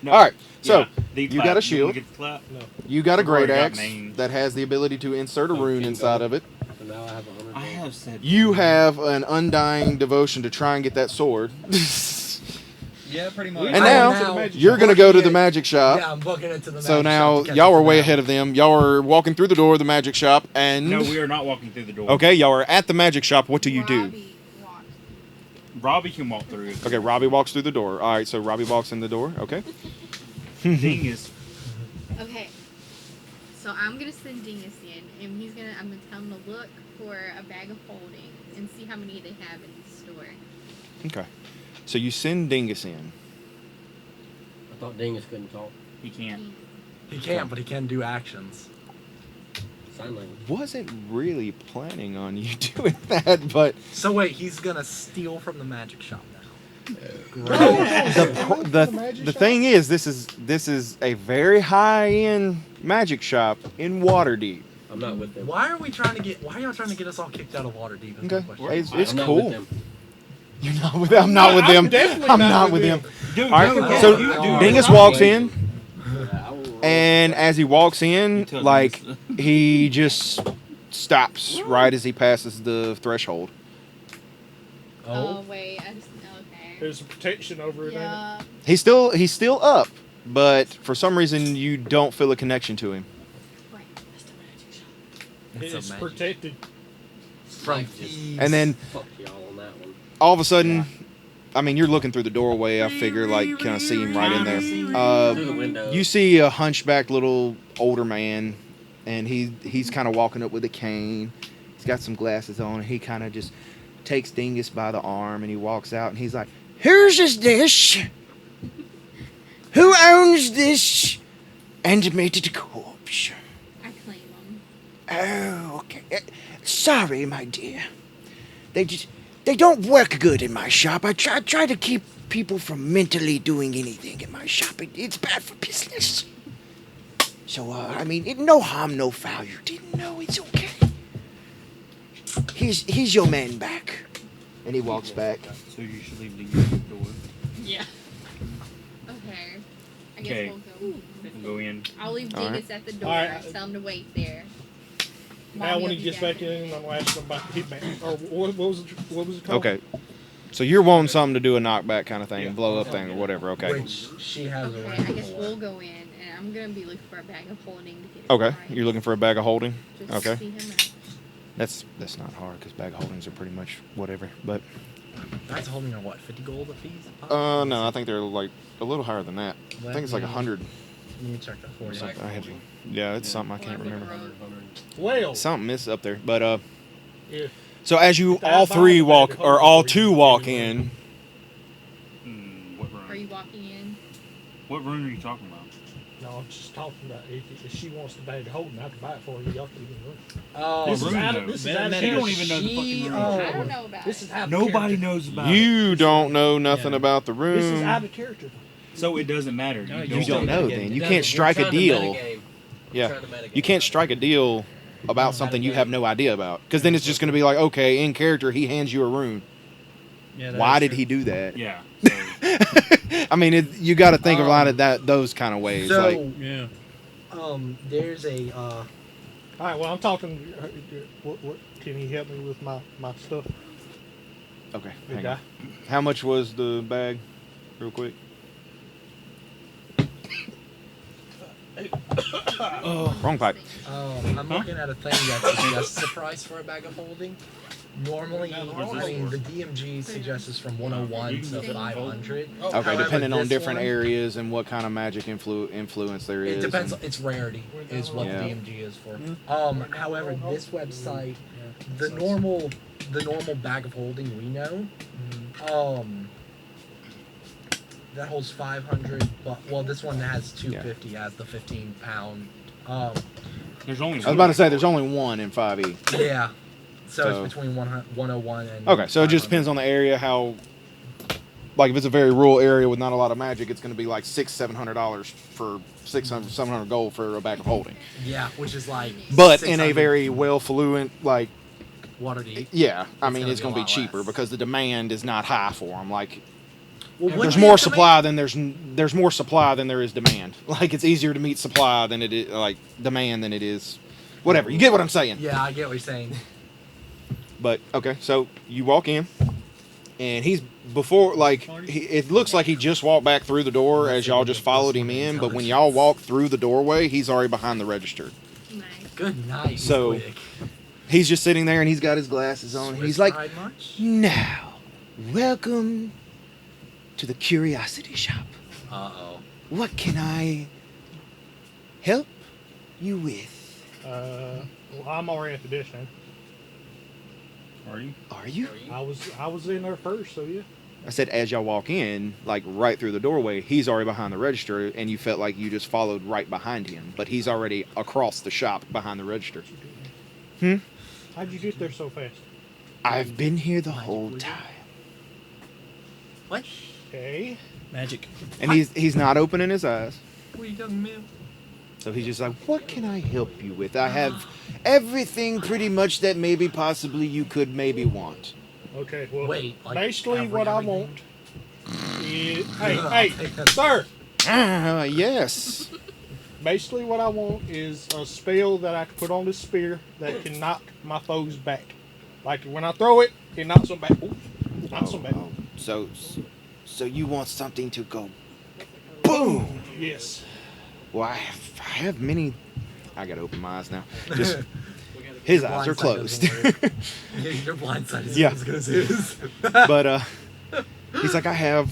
No. All right. So Yeah, the you clap. got a wanna shield. Get the clap? no. you got a I've already great got axe names. that has the ability to insert a rune inside of it. So now I have 100 I gold. have said. You have an undying devotion to try and get that sword. Yeah, pretty much. And now, You're gonna go to the magic shop. Yeah, I'm booking it to the magic So shop now to catch y'all up are to way them. ahead of them. Y'all are walking through the door of the magic shop, and No, we are not walking through the door. okay, y'all are at the magic shop. What do you do? Robbie walked. Robbie can walk through it. Okay, Robbie walks through the door. All right, so Robbie walks in the door. Okay. Dingus. Okay. So I'm gonna send Dingus in, and I'm gonna tell him to look for a bag of holding and see how many they have in the store. Okay. So you send Dingus in. I thought Dingus couldn't talk. He can't. He can't, but he can do actions. Sign language. Wasn't really planning on you doing that, but So wait, he's gonna steal from the magic shop now. the thing is, this is a very high end magic shop in Waterdeep. I'm not with them. Why are y'all trying to get us all kicked out of Waterdeep? is my Okay, question. it's I'm not cool. with them. You're not with them. I'm not with them. definitely I'm not not with with them. them. Dude, All right, no, so you do. Dingus walks in, Yeah, I will- and as he walks in, You tell like Dingus. he just stops right as he passes the threshold. Oh wait, I just okay. There's a protection over it. Yeah. He's still up, but for some reason you don't feel a connection to him. Wait, that's the magic shop. Ain't it? It's a It's magic protected. from Like, just thieves. And then Fuck y'all on that one. all of a sudden, I mean, you're looking through the doorway. I figure like kind of see him right in there. Through the window. You see a hunchback little older man, and he's kind of walking up with a cane. He's got some glasses on. And he kind of just takes Dingus by the arm, and he walks out, and he's like, "Whose is this? Who owns this animated corpse?" I claim them. Oh, okay. Sorry, my dear. They don't work good in my shop. I try to keep people from mentally doing anything in my shop. It's bad for business. So, I mean, no harm, no foul. You didn't know. It's okay. Here's your man back. And he walks back. So you should leave Dingus at the door Yeah. Okay. I guess Okay. we'll go. and go in. I'll leave All right. Dingus at the door. All right. Tell him to wait there. Now Mommy when will he be gets back in, I'm gonna ask him about the hitman. Or what was it called? Okay. So you're wanting something to do a knockback kind of thing, Yeah. blow up thing or whatever. Okay. Which she has a Okay, ring I guess for. we'll go in, and I'm gonna be looking for a bag of holding to get it. Okay. right. You're looking for a bag of holding. Just Okay. See him out. That's not hard because bag of holdings are pretty much whatever. But That's holding on what, 50 gold a piece? no, I think they're like a little higher than that. I think it's like 100. Let me check that for you. I have, yeah, it's something I can't Well, I'm gonna remember. roll. Well, Something is up there, but yeah. so as you If I all buy three a bag walk of or holding all for two you, walk you in, What room? Are you walking in? What room are you talking about? No, I'm just talking about if she wants the bag of holding, I can buy it for you. Y'all can even run. Oh, This is room, out though? of this is Man, out of man, You character. don't even know the fucking room. I don't know about This it. is out of Nobody character. knows about it. you don't know nothing Yeah. about the This is room. out of character. So it doesn't matter. No, You don't know It then. You doesn't. can't strike a We're trying to deal. metagame. Yeah. Trying to metagame. You can't strike a deal about something you have no idea about. Because then it's just going to be like, okay, in character, he hands you a rune. Yeah, that Why is did true. he do that? Yeah. So, I mean, you got to think of a lot of those kind of ways. So, like, Yeah. there's a All right. Well, I'm talking. What can he help me with my stuff? okay, Good hang guy. on. How much was the bag, real quick? Wrong pipe. I'm looking at a thing that suggests a price for a bag of holding. Normally, I mean, the DMG suggests it's from 101 to 500. Okay, However, depending on this different one, areas and what kind of magic influence there is. It depends. and- Its rarity is what Yeah. the DMG is for. However, this website, the normal bag of holding we know, that holds 500. But well, this one has 250 as the 15-pound. there's only. I was about to say there's only one in 5e. Yeah. So So- it's between 101 and. Okay, so it just 500. depends on the area. How, like, if it's a very rural area with not a lot of magic, it's going to be like $600-700 for 600-700 gold for a bag of holding. Yeah, which is like. But in a 600 very well-fluent, like, Waterdeep. yeah, I It's mean, gonna it's be going a to be lot cheaper less. because the demand is not high for them. Like, Well, there's more supply than there's more supply than there is demand. Like, it's easier to meet supply than it is like demand than it is. Whatever, you get what I'm saying. Yeah, I get what you're saying. But okay, so you walk in, and he's before like it looks like he just walked back through the door as y'all just followed him in. But when y'all walk through the doorway, he's already behind the register. Nice. Good night. So- quick. He's just sitting there, and he's got his glasses on. Swiss He's like, fried much? "Now, welcome to the curiosity shop. Uh-oh. What can I help you with? Well, I'm already at the dish now. Are you? Are you?" I was in there first, so yeah. I said, as y'all walk in, like right through the doorway, he's already behind the register, and you felt like you just followed right behind him, but he's already across the shop behind the register. How'd you get there so fast? I've been here the whole time. What? Okay. Magic. And he's not opening his eyes. What are you talking about? So he's just like, what can I help you with? I have everything pretty much that maybe possibly you could maybe want. Okay. Well, Wait, like basically what I everything? want is hey, sir. Yes. Basically what I want is a spell that I can put on this spear that can knock my foes back. Like when I throw it, it knocks them back. Ooh, knocks them back. So you want something to go boom. Yes. Well, I have many. I gotta open my eyes now. Just his eyes are closed. Your blind side is Yeah. as good as his. But he's like, I have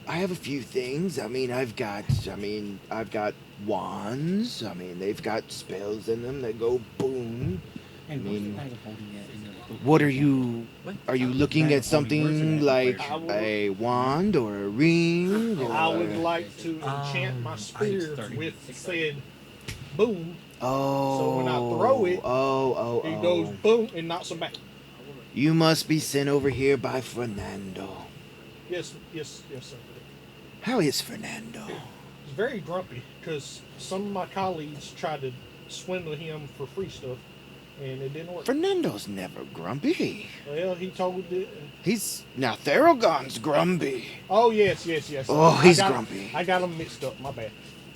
a few things. I've got wands. They've got spells in them that go boom. Hey, mean, what's the bag of holding at in the book? What are you? Are you looking at something like I will- a wand or a ring? I would or- like to enchant my spear with said boom. Oh. So when I throw it, oh, It goes boom and knocks them back. You must be sent over here by Fernando. Yes, sir. How is Fernando? He's very grumpy because some of my colleagues tried to swindle him for free stuff, and it didn't work. Fernando's never grumpy. Well, he told the. He's now Theragon's grumpy. Oh yes. Oh, I he's got- grumpy. I got him mixed up. My bad.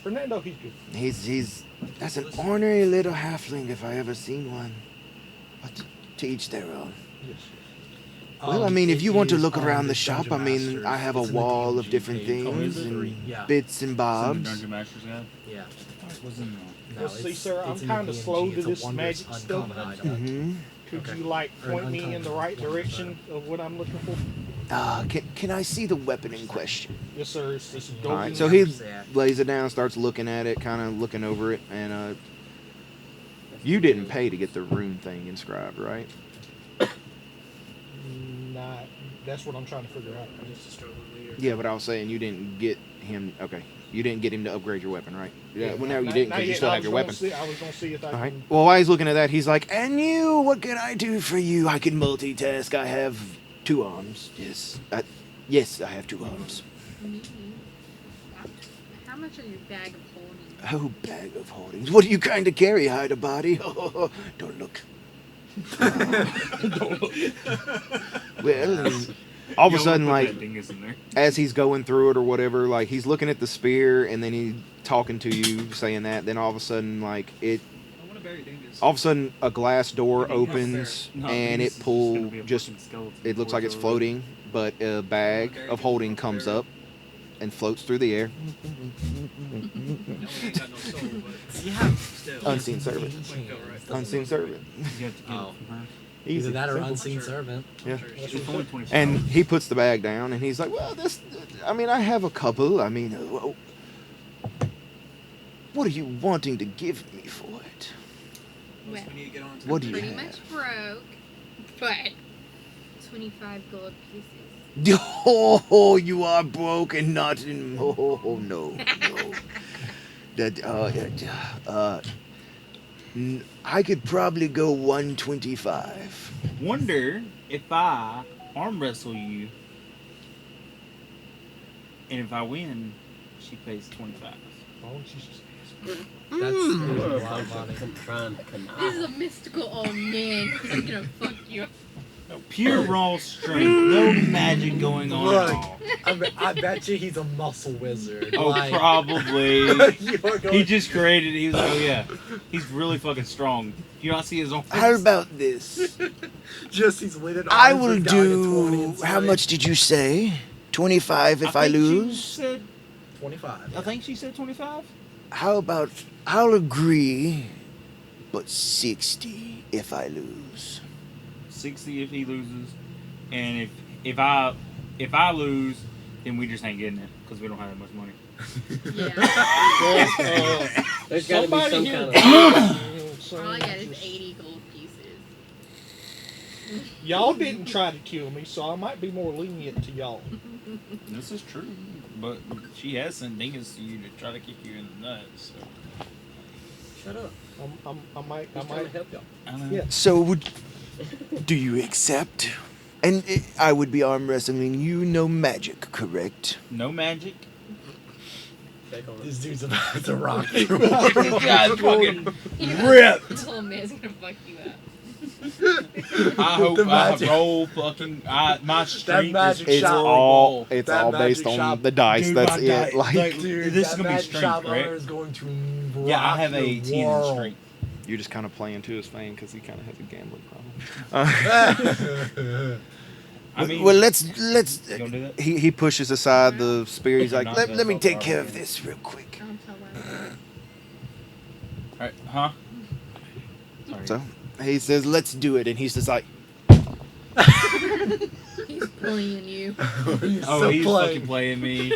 Fernando, he's good. He's that's an ornery little halfling if I ever seen one. But to each their own. Yes. Well, I mean, if it you want to is look on around the this shop, Dungeon I mean, Masters. I have a It's in the wall of DMG different page. things is it? and Yeah. bits and It's in the bobs. Dungeon Master's Guide. Yeah. It wasn't No, Well, see, it's- sir, it's I'm in the kinda DMG. slow to It's a this wondrous, magic stuff. uncommon item. Mm-hmm. Could Okay. you like Or point me in the right uncommon direction of what I'm looking for? Can I see the weapon in question? Yes, sir. It's this All golden. right, so he lays it down, starts looking at it, kind of looking over it, and you didn't pay to get the rune thing inscribed, right? Nah, that's what I'm trying to figure out. Yeah, but I was saying you didn't get him. Okay, you didn't get him to upgrade your weapon, right? Yeah. Well, no, you didn't Not because you yet. still I have was your gonna weapon. see- I was gonna see if I All right. can. Well, while he's looking at that, he's like, "And you? What can I do for you? I can multitask. I have 2 arms. Yes, yes, I have 2 arms. How much are your bag of holding? Oh, bag of holdings. What do you kind of carry, hide a body? Oh, don't look. Well, and all of a sudden, like, Dingus in there. as he's going through it or whatever, like, he's looking at the spear and then he's talking to you, saying that. Then all of a sudden, like, all of a sudden, a glass door opens No, and Dingus it is pull gonna be a just. fucking skeleton It looks like it's before over. floating, but a bag of holding comes up and floats through the air. Unseen servant. Unseen servant. You have to get Oh. it from her. Either Easy. that or Simple. unseen servant. Yeah. It's only 25. And he puts the bag down and he's like, well, this, I mean, I have a couple. I mean, what are you wanting to give me for it? Well, What do you pretty have? much broke, but 25 gold pieces. Oh, you are broke and not in. Oh, no, no. I could probably go 125. Wonder if I arm wrestle you, and if I win, she pays 25. Why don't you just- That's a lot of money. I'm trying to connive. This is a mystical old man who's gonna fuck you up. Pure raw strength, no magic going on Look. at all. I bet you he's a muscle wizard. Oh, Like, probably. you are going He just created. He was like, oh yeah, he's really fucking strong. You not see his own. How about this? just he's weighted I arms will and down at 20 do. and How strength. much did you say? 25 if I think she lose? said, 25. I think she said 25. How about I'll agree, but 60 if I lose. 60 if he loses, and if I lose, then we just ain't getting it because we don't have that much money. Yeah. There's got to be Somebody some here- kind of. All I got is 80 gold pieces. Y'all didn't try to kill me, so I might be more lenient to y'all. This is true, but she has sent dingus to you to try to kick you in the nuts. So. Shut up. I might. He's trying to help y'all. I don't know. Yeah. So, do you accept? And I would be arm wrestling you, no magic, correct? No magic. Check on This it. dude's about to rock you. God, fucking Rip! This whole man's gonna fuck you up. I hope The I magic. roll fucking. my strength magic is It's shot. all it's That all magic based on shop- the dice. Dude, That's my it. die- Like Dude, This is that gonna be magic strength, shop correct? owner is going to Yeah, I rock have your 18 in world. strength. you're just kind of playing to his fame because he kind of has a gambling problem. I mean, well, let's. you gonna do that? He pushes aside the spear. He's like, Not let that me far take far care of away. this real quick. Don't tell him. Alright, huh? Sorry. So he says, let's do it, and he's just like, He's playing you. He's Oh, so he's playing. fucking playing me.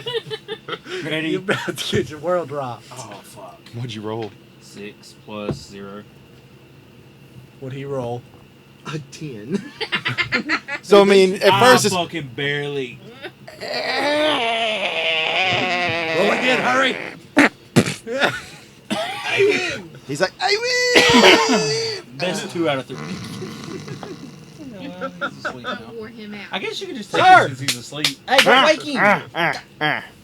Ready? You're about to get your world rocked. Oh fuck. what'd you roll? 6 plus 0. What'd he roll? A 10. So I mean, at first it's fucking barely. Roll again, hurry! he's like, I win. Best 2 out of 3. He's asleep I now. wore him out. I guess you could just take Sir! it since he's asleep. Hey, don't wake him!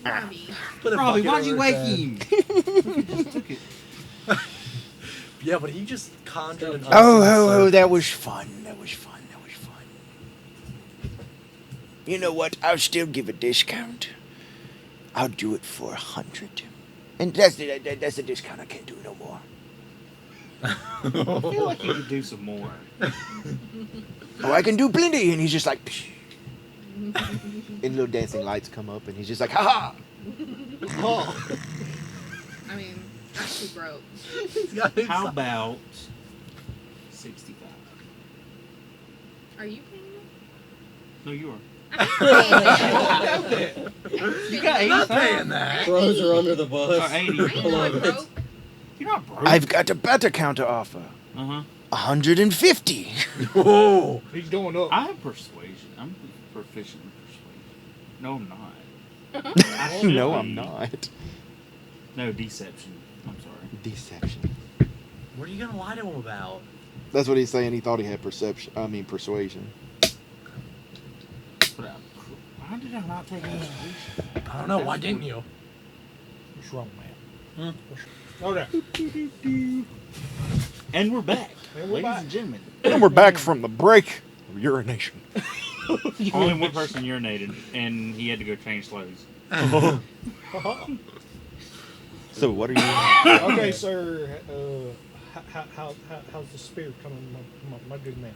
Robbie. Put a Robbie, bucket why'd you over wake his head. him? Just took it. Yeah, but he just conjured an Oh, unseen oh, serpent. that was fun. That was fun. That was fun. You know what? I'll still give a discount. I'll do it for 100. And that's the discount. I can't do no more. I feel like you could do some more. Oh, I can do plenty. And he's just like, psh. And little dancing lights come up, and he's just like, ha ha. Oh. I mean, that's too broke. He's got his How about 65? Are you paying me? No, you are. I'm not paying that. You got I'm not 85? paying that. Throws her under the Or bus. 80? I ain't no broke. You're not broke. I've got a better counter offer. Uh-huh. 150. Oh. He's going up. I have persuasion. I'm proficient in persuasion. No, I'm not. I should No, be. I'm not. No, deception. I'm sorry. Deception. What are you gonna lie to him about? That's what he's saying. He thought he had persuasion. But why did I not take persuasion? I don't know. Why didn't you? What's wrong, man? Okay. And we're back. And we're Ladies back. and gentlemen. And we're back from the break of urination. Only one person urinated, and he had to go change clothes. So what are you? Okay, sir. How's the spear coming, my good man?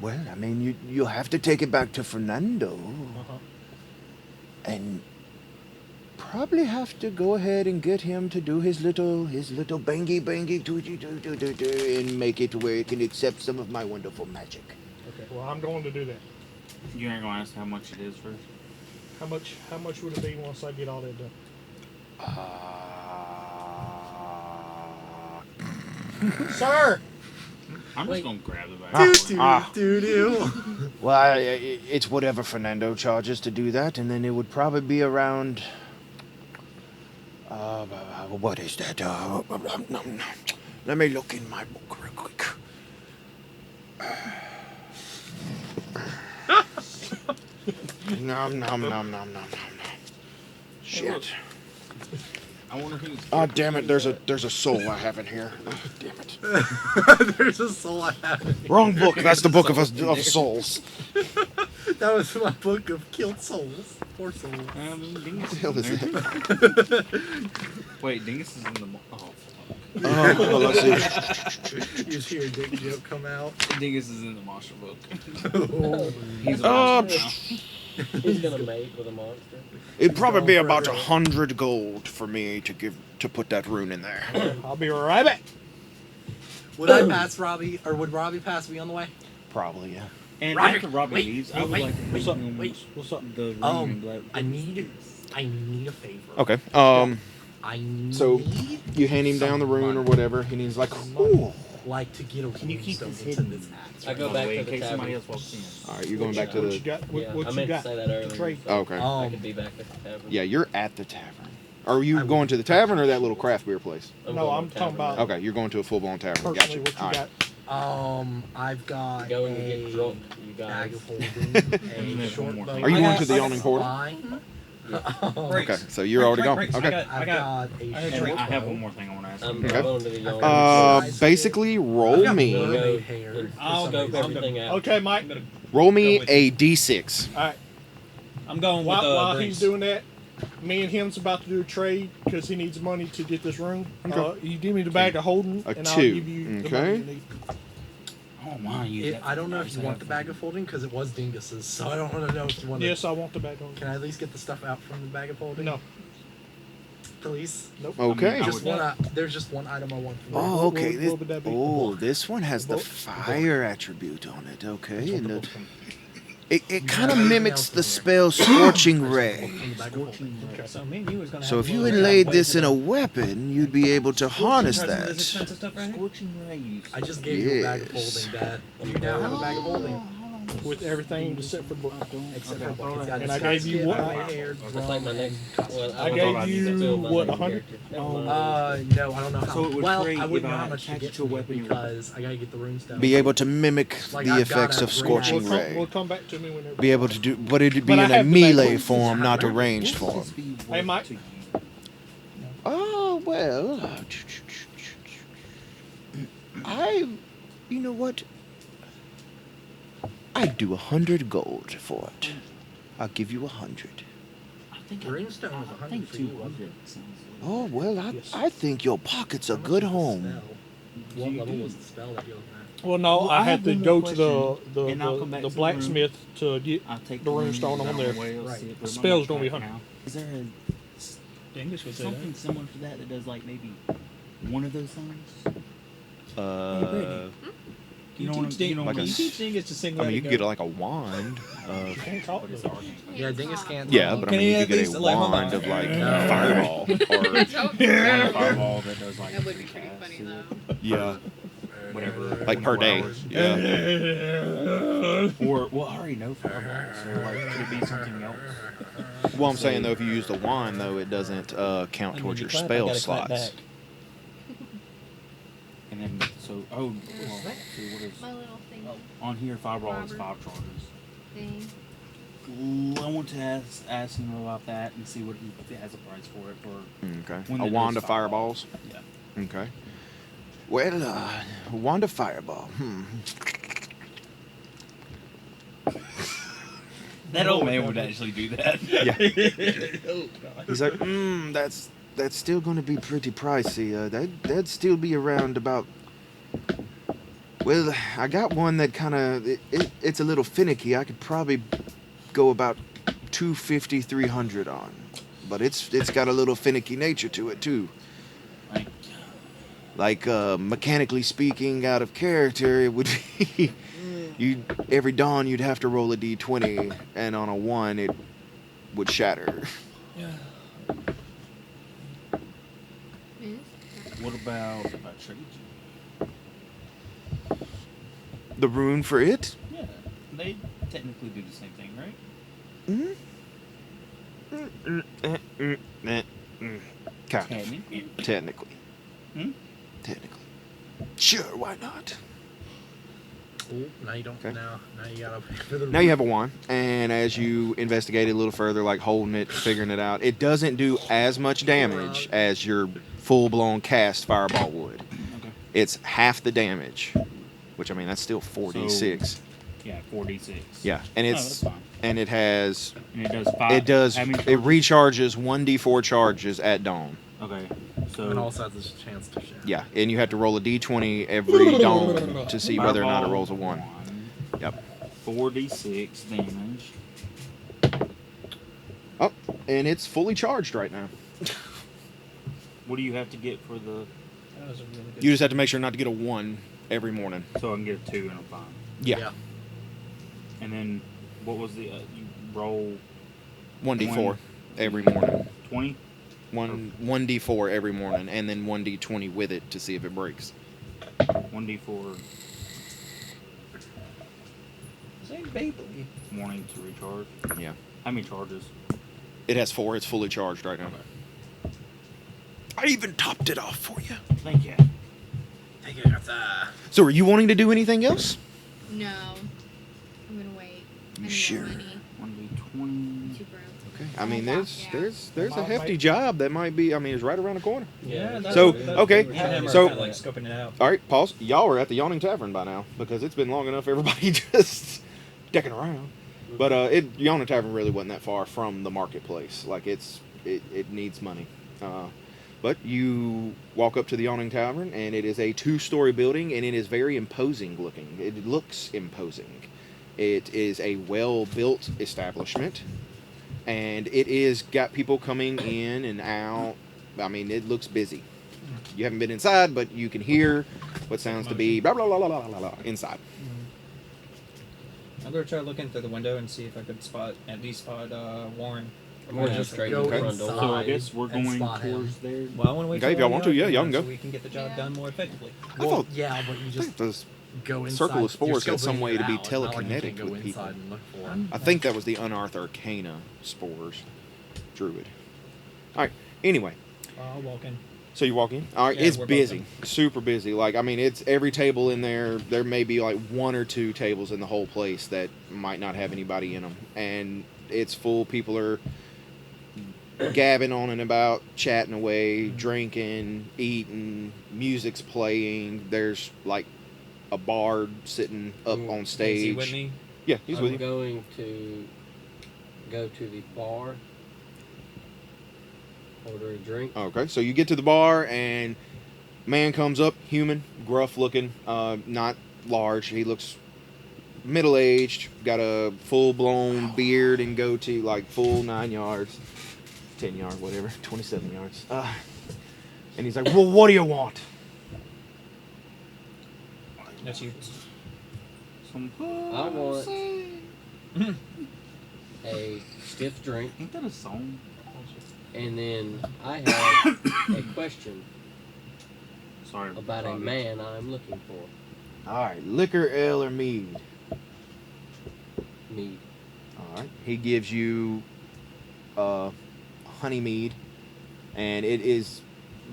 Well, I mean, you have to take it back to Fernando, Uh-huh. and probably have to go ahead and get him to do his little bangy doo and make it where it can accept some of my wonderful magic. Okay. Well, I'm going to do that. You ain't gonna ask how much it is first? How much would it be once I get all that done? Sir! I'm just gonna grab the bag. Well, it's whatever Fernando charges to do that, and then it would probably be around. What is that? Let me look in my book real quick. Nom nom nom nom nom nom. Shit. I wonder who's. Oh damn it! There's a soul I have in here. Oh, damn it! There's a soul I have. Wrong book. That's the book of souls. That was my book of killed souls. Poor souls. Dingus What the hell is in there. that? Wait, Dingus is in the. Oh, fuck. Oh, let's see. You just hear a dick joke come out. Dingus is in the monster book. Oh, He's a monster now. He's gonna mate with a monster. It'd probably be Going about for it. 100 gold for me to put that rune in there. I'll be right back. would I pass Robbie, or would Robbie pass me on the way? Probably, yeah. And Roger, after Robbie wait, leaves, I wait, would like to wait, put something wait. What's up? the room and be like, I need a favor. Okay. I need So you hand him down the rune or whatever, and he's like, "Ooh." like to get a Can you keep runestone this into hidden? this axe. I go by the back way, to in the case somebody tavern. else walks in. All right, you're going back to What you the. got? Yeah, What I you meant got? to say that earlier. To trade. so Oh, okay. I could be back at the tavern. Yeah, you're at the tavern. Are you going to the tavern or that little craft beer place? No, going I'm to talking tavern about- Okay, you're going to a full-blown tavern. Personally, Gotcha. what you All right. got? I've got Go and a get drunk, you bag guys. of holding, And a then short one more bow. thing. Are you I going got- to the I Yawning Portal? Line. Okay, so you're already going. Breaks. Okay. I've got a I And short I have bow. one more thing I want to ask I'm you. Okay. going to the Yawning Basically, I've roll got me. mermaid hair. and for I'll some go reason. everything out. Okay, Mike. I'm, gonna, Roll me Go with a d6. All right. I'm going with While Breaks. he's doing that, me and him's about to do a trade because he needs money to get this room. Okay. You give me the bag of holding, A and I'll 2. give you the Okay. money you need. Oh my, I don't know if you want the bag of holding because it was Dingus's, so I don't want to know if you want. Yes, I want the bag of holding. Can I at least get the stuff out from the bag of holding? No. Please. Nope. Okay. I Just would- one. There's just one item I want. From you. Oh, okay. What This, would that be? this one has the Book? fire attribute on it. Okay, Just want and the it, book from- it kind of mimics the spell Scorching Ray. From the bag of holding. Okay. So me and you was gonna So have if a you little had laid wait this for in a the- weapon, you'd be able to harness Try some of this that. expensive stuff right here. Scorching rays. I just gave you a bag of Yes. holding, Dad. You now have a bag of holding. With everything except for book. Except for book. It's got And I its gave you casket, what? mermaid hair, That's drum, like my next. Well, I was gave all you, need to fill my what, next 100? character. Never Oh. mind. No, I don't know how. So it would well, trade I wouldn't if know I how much to attach get it to a from you weapon. because I gotta get the runestone. Be able to mimic Like, the I've effects got of a Scorching We'll Ray. come back to me whenever. Be able to do, but it'd be But I in a have the bag melee of form, not a holding. ranged form. Hey, Mike. Oh, well. You know what? I'd do 100 gold for it. I'll give you 100. I think Runestone was I 100 think for you, 200 wasn't it? sounds Oh well, I Yes. I think your pocket's a How much good was the home. spell? What You level do. was the spell that you're looking at? Well, no, Well, I I had have to one go more to question, and I'll come back the to the room. blacksmith to get I'll take the room, runestone 'cause I on don't there. know where else Right. to put The my spell's gonna be backpack 100. now. Is there a English would say something that. similar to that does like maybe one of those things? You know what I'm you know Like what a I'm s- teach Dingus to sing. I mean, you can get like a wand. You can't talk What to is them. arcane? Yeah, Dingus can't. Yeah, talk. but I Can mean, he you at could get least, a like, hold wand on. of like No. fireball or Don't Kind know. of fireball that does like That would be two pretty casts funny to though. it, yeah, whatever, like per 24 day. hours. Yeah. Or well, I already know fireball, so like could it be something else? Well, I'm saying though, if you use the wand though, it doesn't count towards your spell slots. And then so well, let's see what is My little thing on here. Fireball is Robert. 5 charges. thing. I want to ask him about that and see what if it has a price for it. For Okay. when A it wand does of fireballs. Yeah. Okay. Well, a wand of fireball. That old man would actually do that. Yeah. Oh, God. He's like, that's still going to be pretty pricey. That'd still be around about. Well, I got one that kind of it's a little finicky. I could probably go about 250, 300 on, but it's got a little finicky nature to it too. Like mechanically speaking, out of character, it would be every dawn you'd have to roll a d20, and on a 1 it would shatter. What about if I trade you? The rune for it? Yeah, they technically do the same thing, right? Kind of. Technically. Technically. Hmm? Technically. Sure, why not? Cool. Now you don't. Okay. Now you gotta pay for the. Now you have a wand, and as you investigate it a little further, like holding it, figuring it out, it doesn't do as much damage as your full-blown cast fireball would. Okay. It's half the damage, which I mean that's still 4d6. Yeah, 4d6. Yeah, and that's it's fine. and it has And it does 5. it does how many it recharges 1d4 charges at dawn. Okay, And so also has this chance to share. Yeah, and you have to roll a d20 every dawn to see whether or not it fireball, rolls a 1. Yep. 4d6 damage. Oh, and it's fully charged right now. What do you have to get for the? That was a really good You just have to make sure not to get a 1 every morning. So I can get a 2 and I'm fine. Yeah. And then what was the you roll 1d4 every morning. 20? 1d4 every morning, and then 1d20 with it to see if it breaks. 1d4 Same baby. morning to recharge. Yeah. How many charges? It has 4. It's fully charged right now. I even topped it off for you. Thank you. Take it out there. So, are you wanting to do anything else? No. I'm gonna wait. I need Sure. more money. 1d20. Too broke. Okay. I mean, there's a Mom hefty might- job that might be. I mean, it's right around the corner. Yeah. So, okay, so- like scoping it out. All right, pause. Y'all are at the Yawning Tavern by now because it's been long enough. Everybody just decking around. But Yawning Tavern really wasn't that far from the marketplace. Like it needs money. But you walk up to the Yawning Tavern, and it is a 2-story building, and it is very imposing looking. It looks imposing. It is a well-built establishment, and it is got people coming in and out. I mean, it looks busy. You haven't been inside, but you can hear what sounds to be blah blah blah blah blah blah inside. I'm gonna try looking through the window and see if I could at least spot Warren. Or just straight Go in the front door. inside. So I guess we're and going spot him. towards there. Well, I want to wait. Okay, till if y'all all want to, y'all yeah, come y'all out can go. So we can get the job Yeah. done more effectively. I Well, thought- yeah, but you I just think those- go inside. Circle of Spores You're still had some bringing way to it be out. It's not like you telekinetic can go with people. inside and look for him. I think that was the Unearthed Arcana spores, druid. All right. Anyway, I'll walk in. so you walk in. All right. Yeah, It's we're both busy, in. super busy. Like I mean, it's every table in there. There may be like 1 or 2 tables in the whole place that might not have anybody in them, and it's full. People are gabbing on and about, chatting away, drinking, eating, music's playing. There's like a bard sitting up on Is stage. he with me? Yeah, he's with I'm you. going to go to the bar Order a drink. Okay, so you get to the bar and man comes up, human, gruff looking, not large. He looks middle aged, got a full blown beard and goatee, like full 9 yards, 10 yards, whatever, 27 yards. And he's like, "Well, what do you want?" That's you. Some I want pussy. a stiff drink, Ain't that a song? and then I have a question Sorry. about a Bobby. man I'm looking for. All right, liquor, ale, or mead? Mead. All right. He gives you honey mead, and it is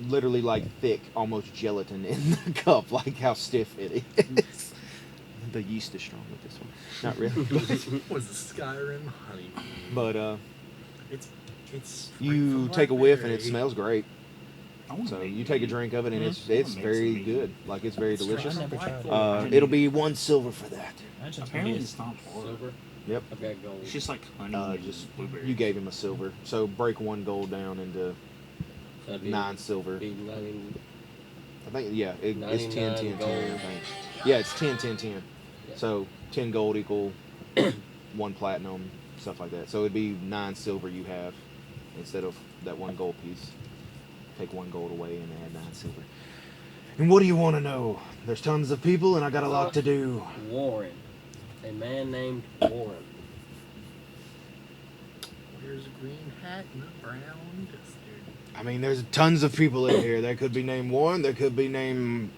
literally like thick, almost gelatin in the cup, like how stiff it is. The yeast is strong with this one. Not really. Was the Skyrim honey? But It's you from take a whiff and it blackberry. smells great. I wanna So make you take a mead. drink of it and Mhm. it's I wanna make very some mead. good. Like it's very It's delicious. I never tried it. It'll be 1 silver for that. Imagine Apparently somebody it's not hard. Silver. Yep. I've got gold. It's just like honey and Just blueberries. you gave him a silver. So break 1 gold down into So I'd be- 9 silver. be 90 I think it's 10 99 10 10. gold. I think. Yeah, it's 10 10 10. Yeah. So 10 gold equal 1 platinum, stuff like that. So it'd be 9 silver you have instead of that 1 gold piece. Take 1 gold away and add 9 silver. And what do you want to know? There's tons of people and I got a lot to do. Warren. A man named Warren. Wears a green hat and a brown duster. I mean, there's tons of people in here. There could be named Warren. There could be named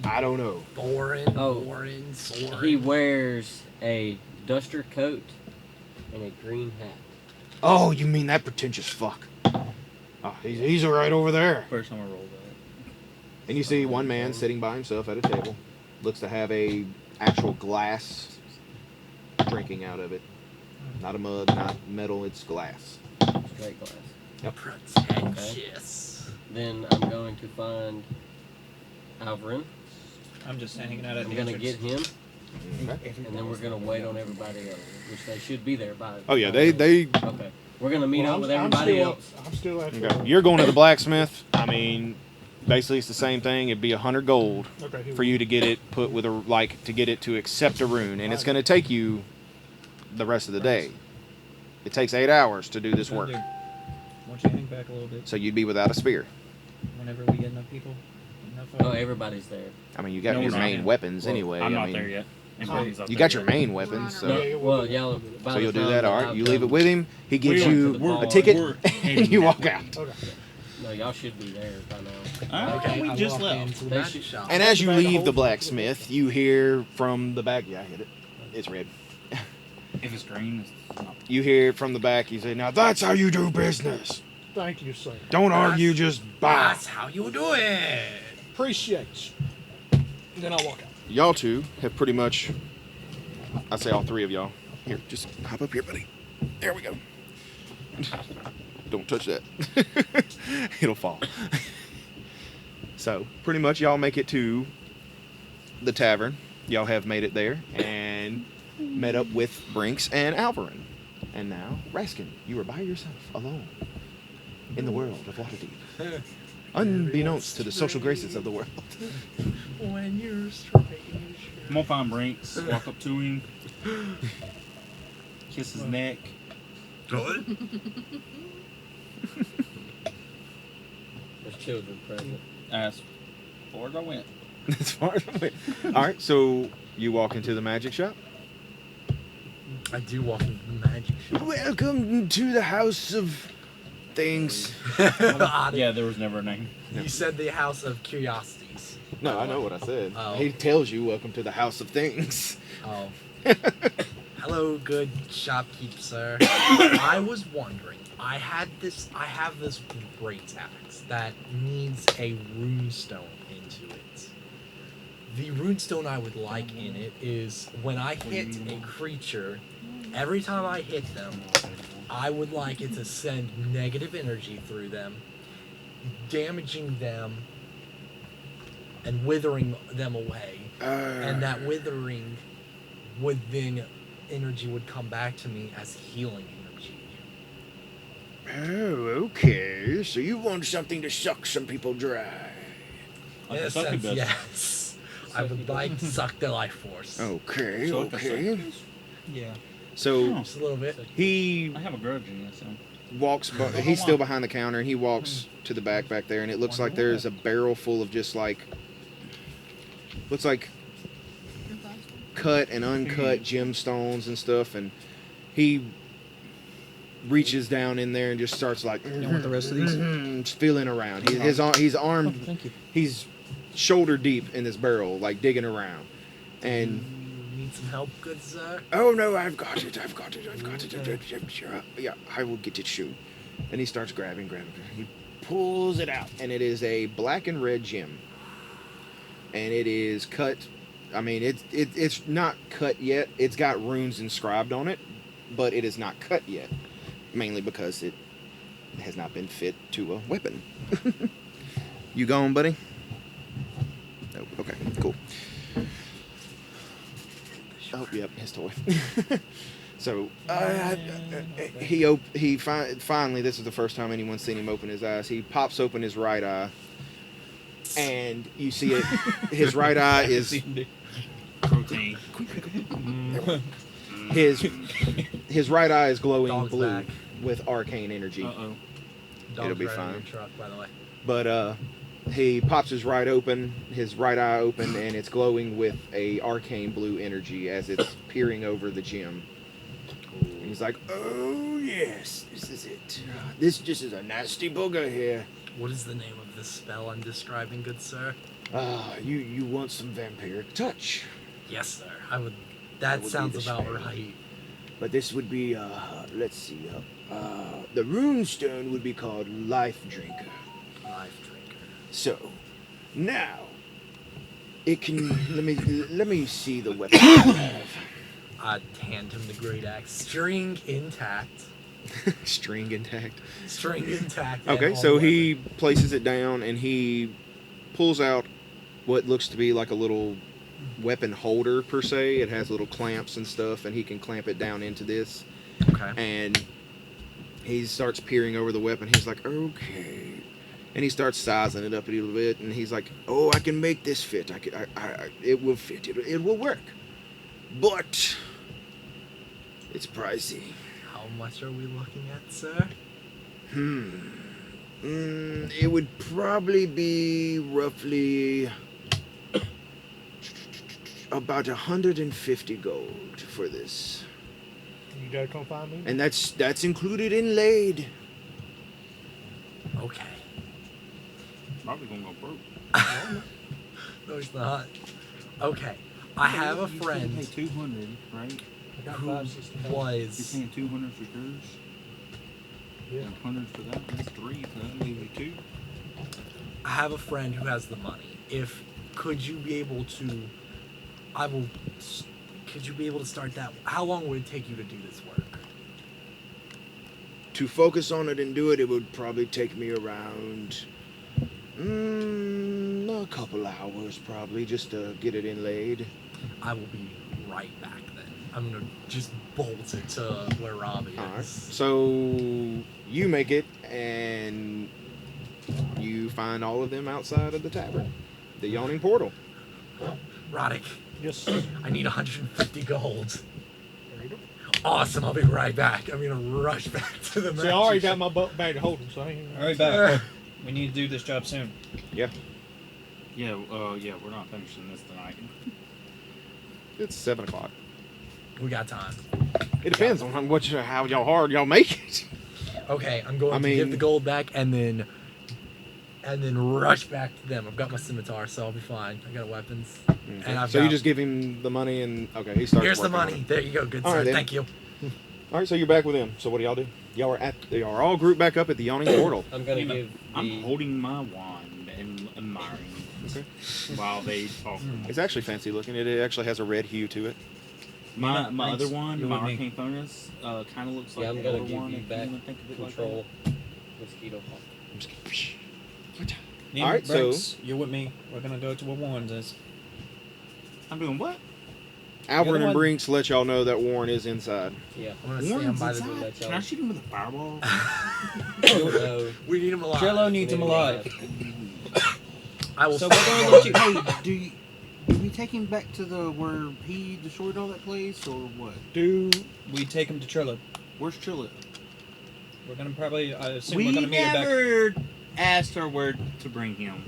I don't know. Thorin, Oh. Warren, Soren. He wears a duster coat and a green hat. Oh, you mean that pretentious fuck? Oh, he's right over there. First time I rolled that. And you see one man sitting by himself at a table. Looks to have a actual glass drinking out of it. Not a mug, not metal, it's glass. Straight glass. Pretentious. Then I'm going to find Alvarin. I'm just hanging out at I'm the gonna entrance. get him, Okay. and then we're gonna wait on everybody else, which they should be there by. Oh yeah, they Okay, we're gonna meet Well, up with everybody still, else. I'm still at okay. You're going to the blacksmith. I mean, basically it's the same thing. It'd be 100 gold Okay, here for we you to get it put with to get it to accept a rune, and it's going to take you the rest of the day. It takes 8 hours to do this work. Why don't you hang back a little bit So you'd be without a spear. whenever we get enough people? Enough Oh, everybody's there. I mean, you got No, your we're not. main weapons Well, anyway. I'm I not mean, there yet. Everybody's up you there got your yet. main weapons, so No, Yeah, well, y'all. by so the you'll do time that. All right, I've you leave it done- with him. He gives went you to the bar. a ticket, We're and heading you that walk way. out. Okay. No, y'all should be there by now. Okay, we I just walk left. into the They magic should- shop. And as you Bag of leave the holes. blacksmith, you hear from the back. Yeah, I hit it. It's red. If it's green, it's not. You hear from the back. You say, "Now that's how you do business. Thank you, sir. Don't argue, just buy." That's how you do it. Appreciate you. Then I'll walk out. Y'all two have pretty much. I say all 3 of y'all. Here, just hop up here, buddy. There we go. Don't touch that. It'll fall. So, pretty much y'all make it to the tavern. Y'all have made it there and met up with Brinks and Alvarin. And now, Raskin, you are by yourself, alone, in the world of Waterdeep. Unbeknownst to the social graces of the world. When you're strange. I'm gonna find Brinks, walk up to him, kiss his neck. There's children present. As far as I went. As far as I went. All right, so you walk into the magic shop. I do walk into the magic shop. Welcome to the house of things. Yeah, there was never a name. You said the House of Curiosities. No, I know what I said. Oh. He tells you, "Welcome to the house of things." Oh. Hello, good shopkeep, sir. I was wondering. I have this great axe that needs a runestone into it. The runestone I would like in it is when I hit a creature, every time I hit them, I would like it to send negative energy through them, damaging them and withering them away. And that withering would then energy would come back to me as healing energy. Oh, okay. So you want something to suck some people dry. In Like a a succubus. sense, yes. I would like to suck their life force. Okay, So like a okay. succubus? Yeah. So Just a little bit. he I have a grudge in this. So. walks, he's still behind the counter, and he walks to the back there, and it looks like there's a barrel full of just like, looks like cut and uncut gemstones and stuff, and he reaches down in there and just starts like You want the rest of these? feeling around. He's armed. Thank you. He's shoulder deep in this barrel, like digging around, and. Need some help, good sir? Oh no, I've got it. Yeah, I will get it, shoot. And he starts grabbing. He pulls it out, and it is a black and red gem. And it is cut. I mean, it's not cut yet. It's got runes inscribed on it, but it is not cut yet. Mainly because it has not been fit to a weapon. You going, buddy? Oh, okay, cool. Oh, yep, his toy. So he finally, this is the first time anyone's seen him open his eyes. He pops open his right eye, and you see it. His right eye is Protein. his right eye is glowing Dog's blue back. with arcane energy. Uh-oh. It'll be Dog's right on fine. your truck, by the way. But he pops his right eye open, and it's glowing with a arcane blue energy as it's peering over the gem. And he's like, "Oh yes, this is it. This just is a nasty booger here. What is the name of this spell I'm describing, good sir? You want some vampiric touch? Yes, sir. I would. That That would be sounds the about spell. right. But this would be let's see, the rune stone would be called Life Drinker. Life drinker. So, now, it can, let me see the weapon I have. I'd hand him the great axe. String intact. String intact. String intact. and Okay, all so the he weapon. places it down and he pulls out what looks to be like a little weapon holder, per se. It has little clamps and stuff, and he can clamp it down into this. Okay. And he starts peering over the weapon. He's like, okay. And he starts sizing it up a little bit, and he's like, "Oh, I can make this fit. It will fit. It will work. But it's pricey. How much are we looking at, sir? It would probably be roughly about 150 gold for this, You gotta come find me. and that's included inlaid." Okay. Probably gonna go broke. No, it's not. Okay. I have a You friend pay 200, right? I got who 565. You're was. paying 200 for yours. Yeah. And 100 for that. That's 3 for that. Leave you 2. I have a friend who has the money. Could you be able to? Could you be able to start that? How long would it take you to do this work? To focus on it and do it, it would probably take me around a couple hours, probably, just to get it inlaid. I will be right back then. I'm gonna just bolt it to where Robbie All right. is. So you make it, and you find all of them outside of the tavern, the Yawning Portal. Roddick, Yes. I need 150 gold. There you go. Awesome, I'll be right back. I'm gonna rush back to the See, I already got my bag of holding, so I ain't. All right, back. We need to do this job soon. Yeah, Yeah, we're not finishing this tonight. it's 7 o'clock. We got time. It depends on how y'all hard y'all make it. Okay, I'm going to give the gold back and then rush back to them. I've got my scimitar, so I'll be fine. I got weapons. And I've So you got- just give him the money, and okay, he starts. Here's the working on money. it. There you go, good All sir. right, then. Thank you. All right, so you're back with him. So what do y'all do? Y'all are all grouped back up at the Yawning Portal. I'm gonna give I'm the holding my wand and admiring Okay. while they talk. It's actually fancy looking. It actually has a red hue to it. My Thanks. other one, You my and me. arcane furnace, kind of looks like yeah, I'm the gonna other give one. you if back you wanna think of it like control mosquito hawk. I'm just kidding. Me All and right, so- Brex, you're with me. We're gonna go to where Warren's is. that. I'm doing what? Alvin and one- Brinks let y'all know that Warren is inside. Yeah. I'm gonna stand Warren's by the inside. let y'all- Can I shoot him with a fireball? So, We need him alive. Jello needs him alive. I will. So we're gonna let you. Hey, do we take him back to the where he destroyed all that place, or what? Do We take him to Trillo. Where's Trillet? We're gonna probably. I assume We we're gonna meet him back. never asked her where to bring him.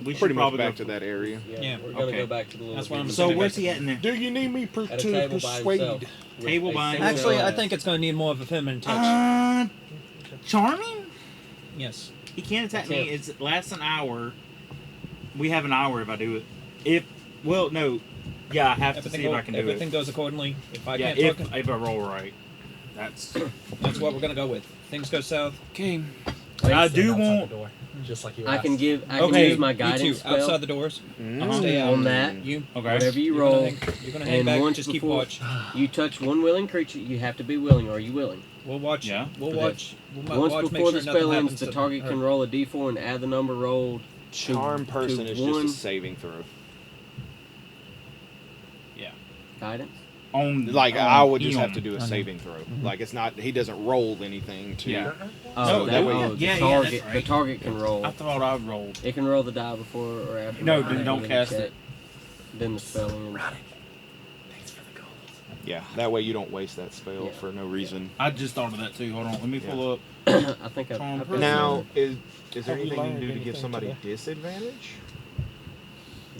We should Pretty much probably back go to that area. yeah, we're gonna Okay. go back to the little. That's what I'm village. So saying. where's he at in there? do you need me At a to table by persuade? himself. with Table a by single Actually, I glass. think it's gonna need more of a feminine touch. Charming? Yes. He can't attack me. That's It lasts an hour. We have an hour if I do it. No. Yeah, I have to see if I can do everything it. goes accordingly. If I Yeah, can't if talk, I roll right. That's that's what we're gonna go with. Things go south. okay. Wait, I Stand do outside want. the door, just like you I asked. can Okay, use my You two guidance spell outside the doors. Stay out. On that. You. Okay. Whatever you You're roll. Gonna you're gonna hang and back. once Just keep before- watch. You touch one willing creature. You have to be willing. Are you willing? We'll watch. Yeah. We'll Okay. watch. We'll Once watch. Make before sure the nothing spell happens ends, the to target her. can roll a d4 and add the number rolled. Charm person is just one- a saving throw. Guidance. Like I would just have to do a On him. saving throw. Like it's not. He doesn't roll anything to. Yeah. Oh, So that way- the yeah, target. that's right. The target can roll. I thought I rolled. It can roll the die before or after. No, making don't any cast check. it. Then the spell ends. Thanks for the gold. Yeah. That way you don't waste that spell Yeah. for no reason. I just thought of that too. Hold on, let me pull up. I think Charm I've person. Now, is there Have you anything you learned can do to anything give somebody today? disadvantage?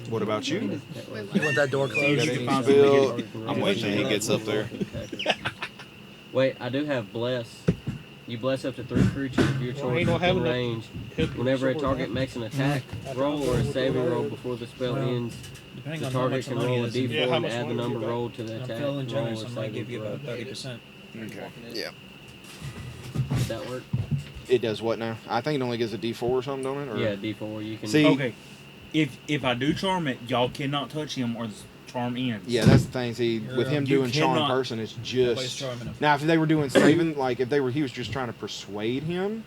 What about you? Wait, You want that door See closed? if got you any can find spell? something. I'm waiting till he gets up there. Wait, I do have bless. You bless up to 3 creatures of your Well, choice ain't no within having that range. hip Whenever a sword, target huh? makes an attack roll or a saving roll before the spell Well, ends, Depending the on how target much can money roll a is. d4 Yeah, how and much add the money number you got? rolled to the I'm attack feeling roll generous. or I might saving give you throw. about 30%. Okay. Yeah. Does that work? It does what now? I think it only gives a D4 or something, don't it? Or? Yeah, d4. You can. See- Okay. If I do charm it, y'all cannot touch him or the charm ends. Yeah, that's the thing. See, You're, with him you doing charm cannot- person, it's Nobody's just charming him. now. If they were doing saving, like if he was just trying to persuade him,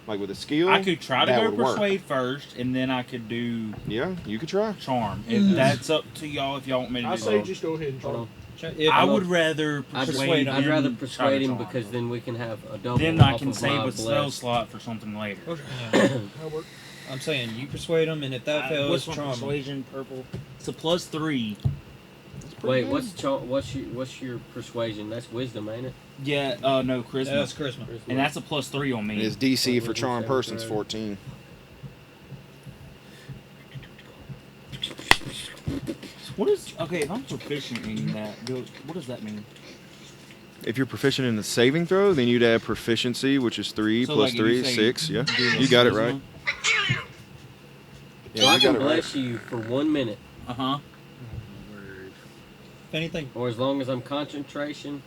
like with a skill, I could try to that go would work. persuade first, and then I could do Yeah, you could try. charm. If that's up to y'all, if y'all want me to I do say that. just go ahead and Hold try. on. If, I would rather persuade him. I'd rather try to persuade him charm. because then we can have a double. Then I off can of save my a spell bless. slot for something later. yeah. That work. I'm saying you persuade him, and if that fails, what's my charm him. persuasion? Purple. It's a +3. Wait, what's your persuasion? That's wisdom, ain't it? Yeah. No, That's Christmas. charisma. And that's a +3 on me. And his DC What for would you charm say, person's Fred? 14. What is okay? If I'm proficient in that, what does that mean? If you're proficient in the saving throw, then you'd add proficiency, which is 3 So, plus like, if 3 you is say 6. Yeah, do you got it right. So I you can got it right. bless you for 1 minute, Uh huh. If anything, or as long as I'm concentration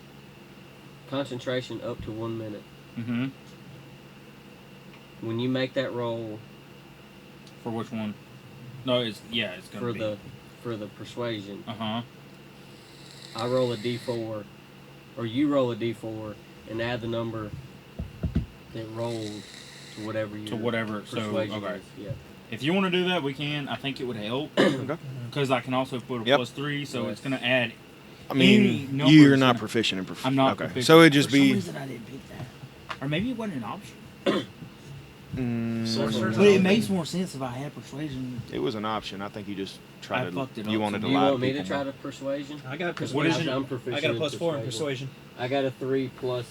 up to 1 minute. Mm-hmm. When you make that roll For which one? No, it's gonna for be. for the persuasion, Uh huh. I roll a d4, or you roll a d4 and add the number that rolled to whatever your To whatever. So persuasion okay. is. Yeah. If you want to do that, we can. I think it would help Okay. because I can also put a Yep. +3, so Right. it's gonna add. I Any mean, number you're is not gonna- proficient in I'm not. Okay, proficient. so it'd just For some be. reason I didn't pick that, or maybe it wasn't an option. Sorcerer's But it Oath. makes more sense if I had persuasion. It was an option. I think you just I tried to. fucked it You up, wanted so to You lie want me to people try more. to persuasion? I got Because What is it? I'm proficient. I got a in +4 in persuasion. I got a 3 plus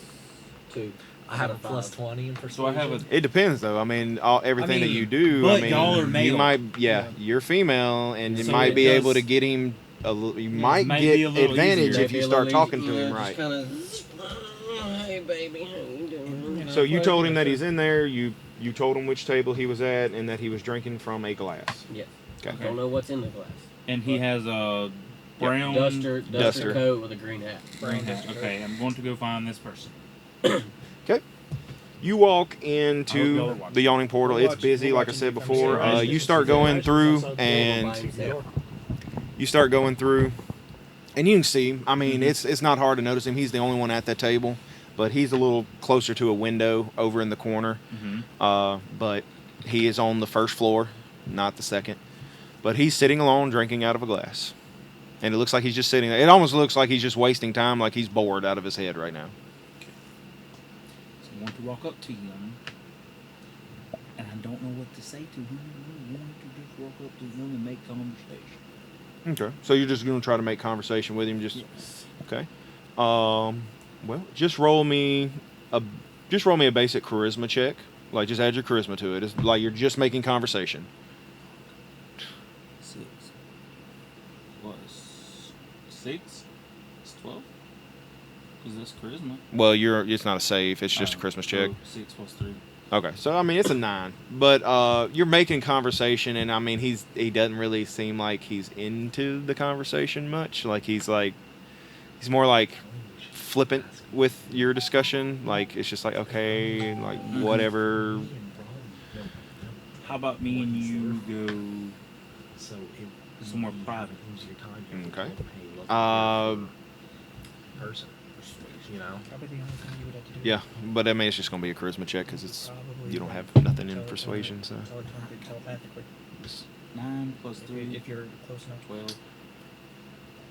2. I have a got plus 5. 20 in So I persuasion. have a. It depends, though. I mean, everything that mean, you do. but I mean, y'all are You male. might, Yeah. you're female, and you So might it be able does- to get him. You might might get be a little advantage easier. if you start talking to him right. Hey baby, how you doing? So you told him that he's in there. You told him which table he was at, and that he was drinking from a glass. Yes. Okay. I don't know what's in the glass. And he has a brown Duster Duster. coat with a green hat. green hat. Okay, I'm going to go find this person. You walk I hope y'all are into watching. the Yawning Portal. We're It's busy, watching like I said from before. the You start going through, and you start going through, and you can see him. I mean, it's not hard to notice him. He's the only one at that table, but he's a little closer to a window over in the corner. But he is on the first floor, not the second. But he's sitting alone, drinking out of a glass. And it looks like he's just sitting there. It almost looks like he's just wasting time, like he's bored out of his head right now. So I want to walk up to him, and I don't know what to say to him. I want to just walk up to him and make conversation. Okay. So you're just going to try to make conversation with him, just Yes. okay. Well, just roll me a basic charisma check. Like just add your charisma to it. It's like you're just making conversation. 6 plus 6 is 12. Because that's charisma. Well, it's not a save. It's just a Christmas check. So 6 plus 3. Okay, so I mean it's a 9, but you're making conversation, and I mean he doesn't really seem like he's into the conversation much. Like he's more like flippant with your discussion. Like it's just like okay, like whatever. How about me and you go So somewhere private? Okay. Person, you know. Probably the only thing you would have to do. Yeah, but I mean it's just gonna be a charisma check because it's Probably you don't have nothing in persuasion, so. Telepathically. 9 plus 3. If you're close enough. 12.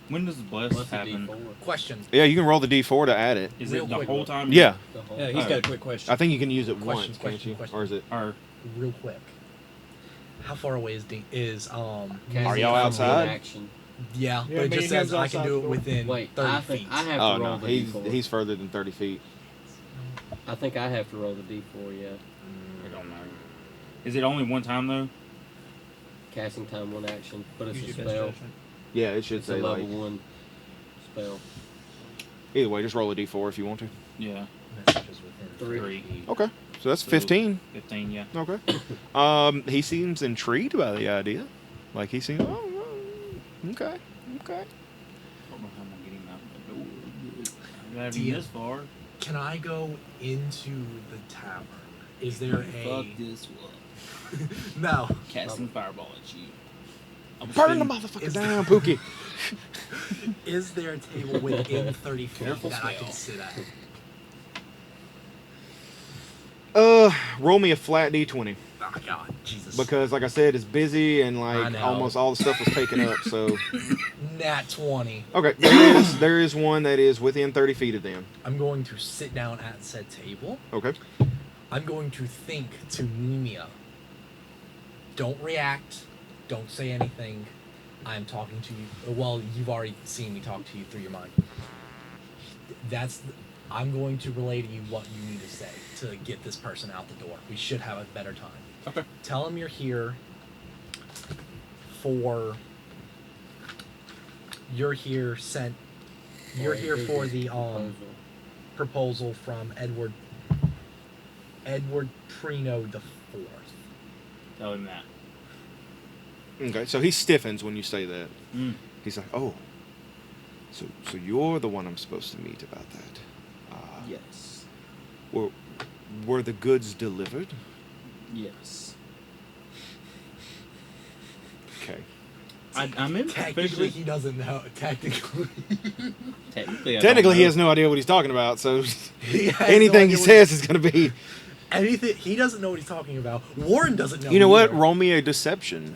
When does the bless What's the happen? D4? Question. Yeah, you can roll the d4 to add it. Is Real it the quick, whole though. time? Yeah, The whole Yeah, he's got a quick question. I think you can use it Question, once, can't you? question. Or is it? Or Real quick. How far away is Casting Are y'all time outside? Action. Yeah, Yeah, but it me just and him's says I can outside do the it door. within Wait, 30 I feet. think I have to Oh roll no, the D4. he's further than 30 feet. I think I have to roll the D4. Yeah. it don't matter. Is it only one time though? Casting time 1 action, but it's Use a your best spell. judgment. Yeah, it should It's a say level like. 1 spell. Either way, just roll a d4 if you want to. Yeah. Messages within 3. Okay, so that's So- 15. 15. Yeah. Okay. He seems intrigued by the idea. Like he seems. Oh, okay. I don't know how I'm gonna get him out the door. I got him Deal. this far. Can I go into the tavern? Is there Fuck a this one. no? Casting fireball at you. I'm Burn the spinning- motherfucker Is- down, Pookie. Is there a table within 30 feet Careful that I can spell. sit at? Roll me a flat d20 Oh God, Jesus! because, like I said, it's busy and I like know. almost all the stuff was taken up. So Nat 20. okay, there is one that is within 30 feet of them. I'm going to sit down at said table. Okay. I'm going to think to Nemia. Don't react. Don't say anything. I'm talking to you. Well, you've already seen me talk to you through your mind. I'm going to relay to you what you need to say to get this person out the door. We should have a better time. Okay. Tell him you're here for. You're here for the proposal from Edward Trino the Fourth. Tell him that. Okay. So he stiffens when you say that. Mm. He's like, oh. So you're the one I'm supposed to meet about that. Yes. Were the goods delivered? Yes. Okay. I'm in Technically, officially. he doesn't know. Technically, Technically, I Technically, don't he know. has no idea what he's talking about. So he has no anything idea he what says is going to be. anything. He doesn't know what he's talking about. Warren doesn't know. You know what? either. Roll me a deception.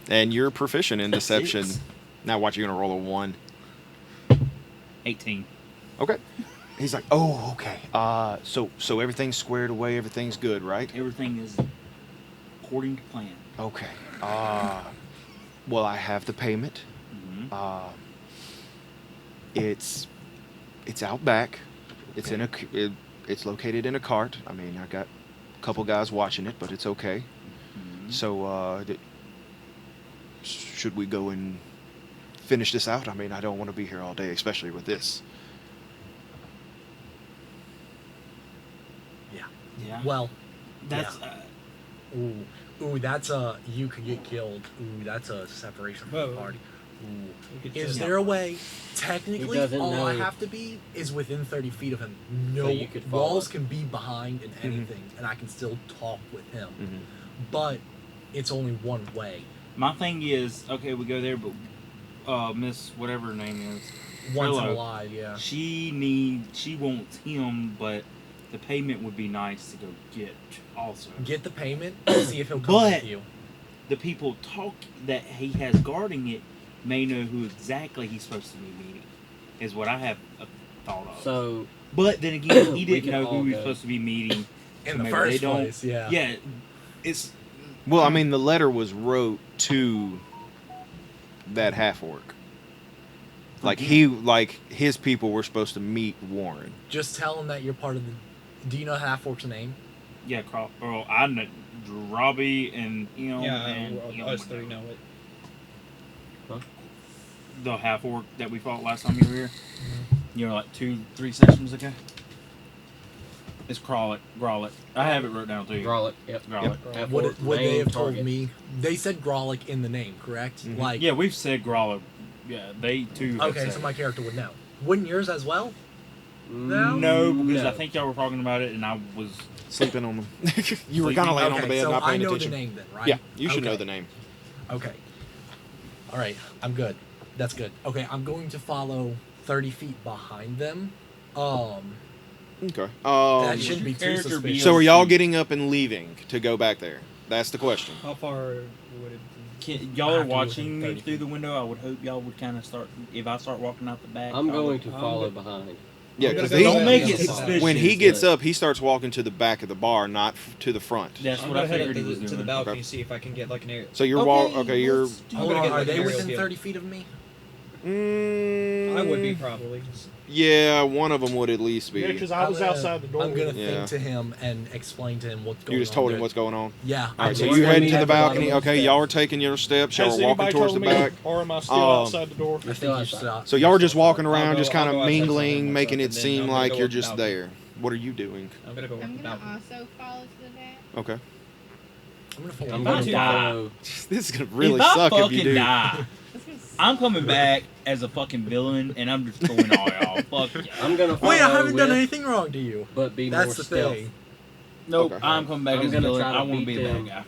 And you're proficient in deception. 6. Now watch, you're going to roll a 1. 18. Okay. He's like, oh, okay. So everything's squared away. Everything's good, right? Everything is according to plan. Okay. Well, I have the payment. Mm-hmm. It's out back. It's in it's located in a cart. I mean, I got a couple guys watching it, but it's okay. Mm-hmm. So, should we go and finish this out? I mean, I don't want to be here all day, especially with this. Yeah. Well, That's. ooh, that's a you could get killed. Ooh, that's a separation from the Whoa. party. Ooh. We could Is just- there a way? Technically, doesn't all I know. have to be is within 30 feet of him. No So you could follow. walls can be behind and anything, and I can still talk with him. Mm-hmm. But it's only one way. My thing is, okay, we go there, but Miss whatever her name is, Once in Trello, alive, yeah. she wants him, but the payment would be nice to go get also. Get the payment. See if he'll come But- with you. The people that he has guarding it may know who exactly he's supposed to be meeting. Is what I have a thought of. So but then again, he We didn't can know all who he was go. supposed to be meeting. In so the maybe first they don't- place, yeah. Yeah, it's Well, I mean, the letter was wrote to that half orc. Like his people were supposed to meet Warren. Just tell him that you're part of the. Do you know Half-Orc's name? yeah. Well, I know Robbie and Yeah, and us three know it. the half orc that we fought last time you were here. Like 2-3 sessions ago. It's Grollet. I have it wrote down too. Grollet. Yep. Grollet. Half Would orc, they main have told target. me? They said Grolic in the name, correct? Mhm. Like, Yeah, we've said Grollet. Yeah, they too. have okay, said so it. my character would know. Wouldn't yours as well? No? No, because No. I think y'all were talking about it, and I was. Sleeping on them. You were kind of laying on the bed, so not I paying know attention. the name then, right? Yeah, you should Okay. know the name. Okay. All right, I'm good. That's good. Okay, I'm going to follow 30 feet behind them. Okay. That shouldn't be too character be suspicious. So are y'all getting up and leaving to go back there? That's the question. How far would it be? Y'all I are have to be watching within me 30 through the window. I would hope y'all would kind of start. If I start walking out the back, I'm y'all going would- to follow behind. Yeah, I'm gonna because go Don't make the it other side. suspicious. when he gets but- up, he starts walking to the back of the bar, not to the front. That's I'm what I gonna head figured up he was to the doing. balcony, Okay. see if I can get like an air. So you're you're. let's do Hold I'm gonna on, get are like they an aerial within view. 30 feet of me? I would be Mm, probably. Yeah, one of them would at least be. Yeah, because I was I'm gonna- outside the door. I'm gonna Yeah. think to him and explain to him what's going on. You just told him there. what's going on. Yeah. All right, so Just you let heading me to the have the balcony. bottom of Okay, the y'all are taking your steps. Y'all Has are walking anybody towards the told me, back. or am I still Um, outside the door? I think still you outside. stop. So y'all are just walking around, I'll just go- kind I'll of go outside some mingling, what's making up, it and then seem I'm gonna like go you're up the just balcony. there. What are you doing? I'm gonna go up I'm the gonna balcony. also follow to the back. Okay. I'm gonna follow I'm If going I to die- follow. This is gonna really if I suck if fucking you do. die, I'm coming back as a fucking villain, and I'm just killing all y'all. Fuck yeah. I'm gonna follow. Wait, I haven't done with, anything wrong to you. But be That's more the stealth. thing. Nope, Okay. I'm coming back I'm as a gonna villain. try to I want to beat be a them. bad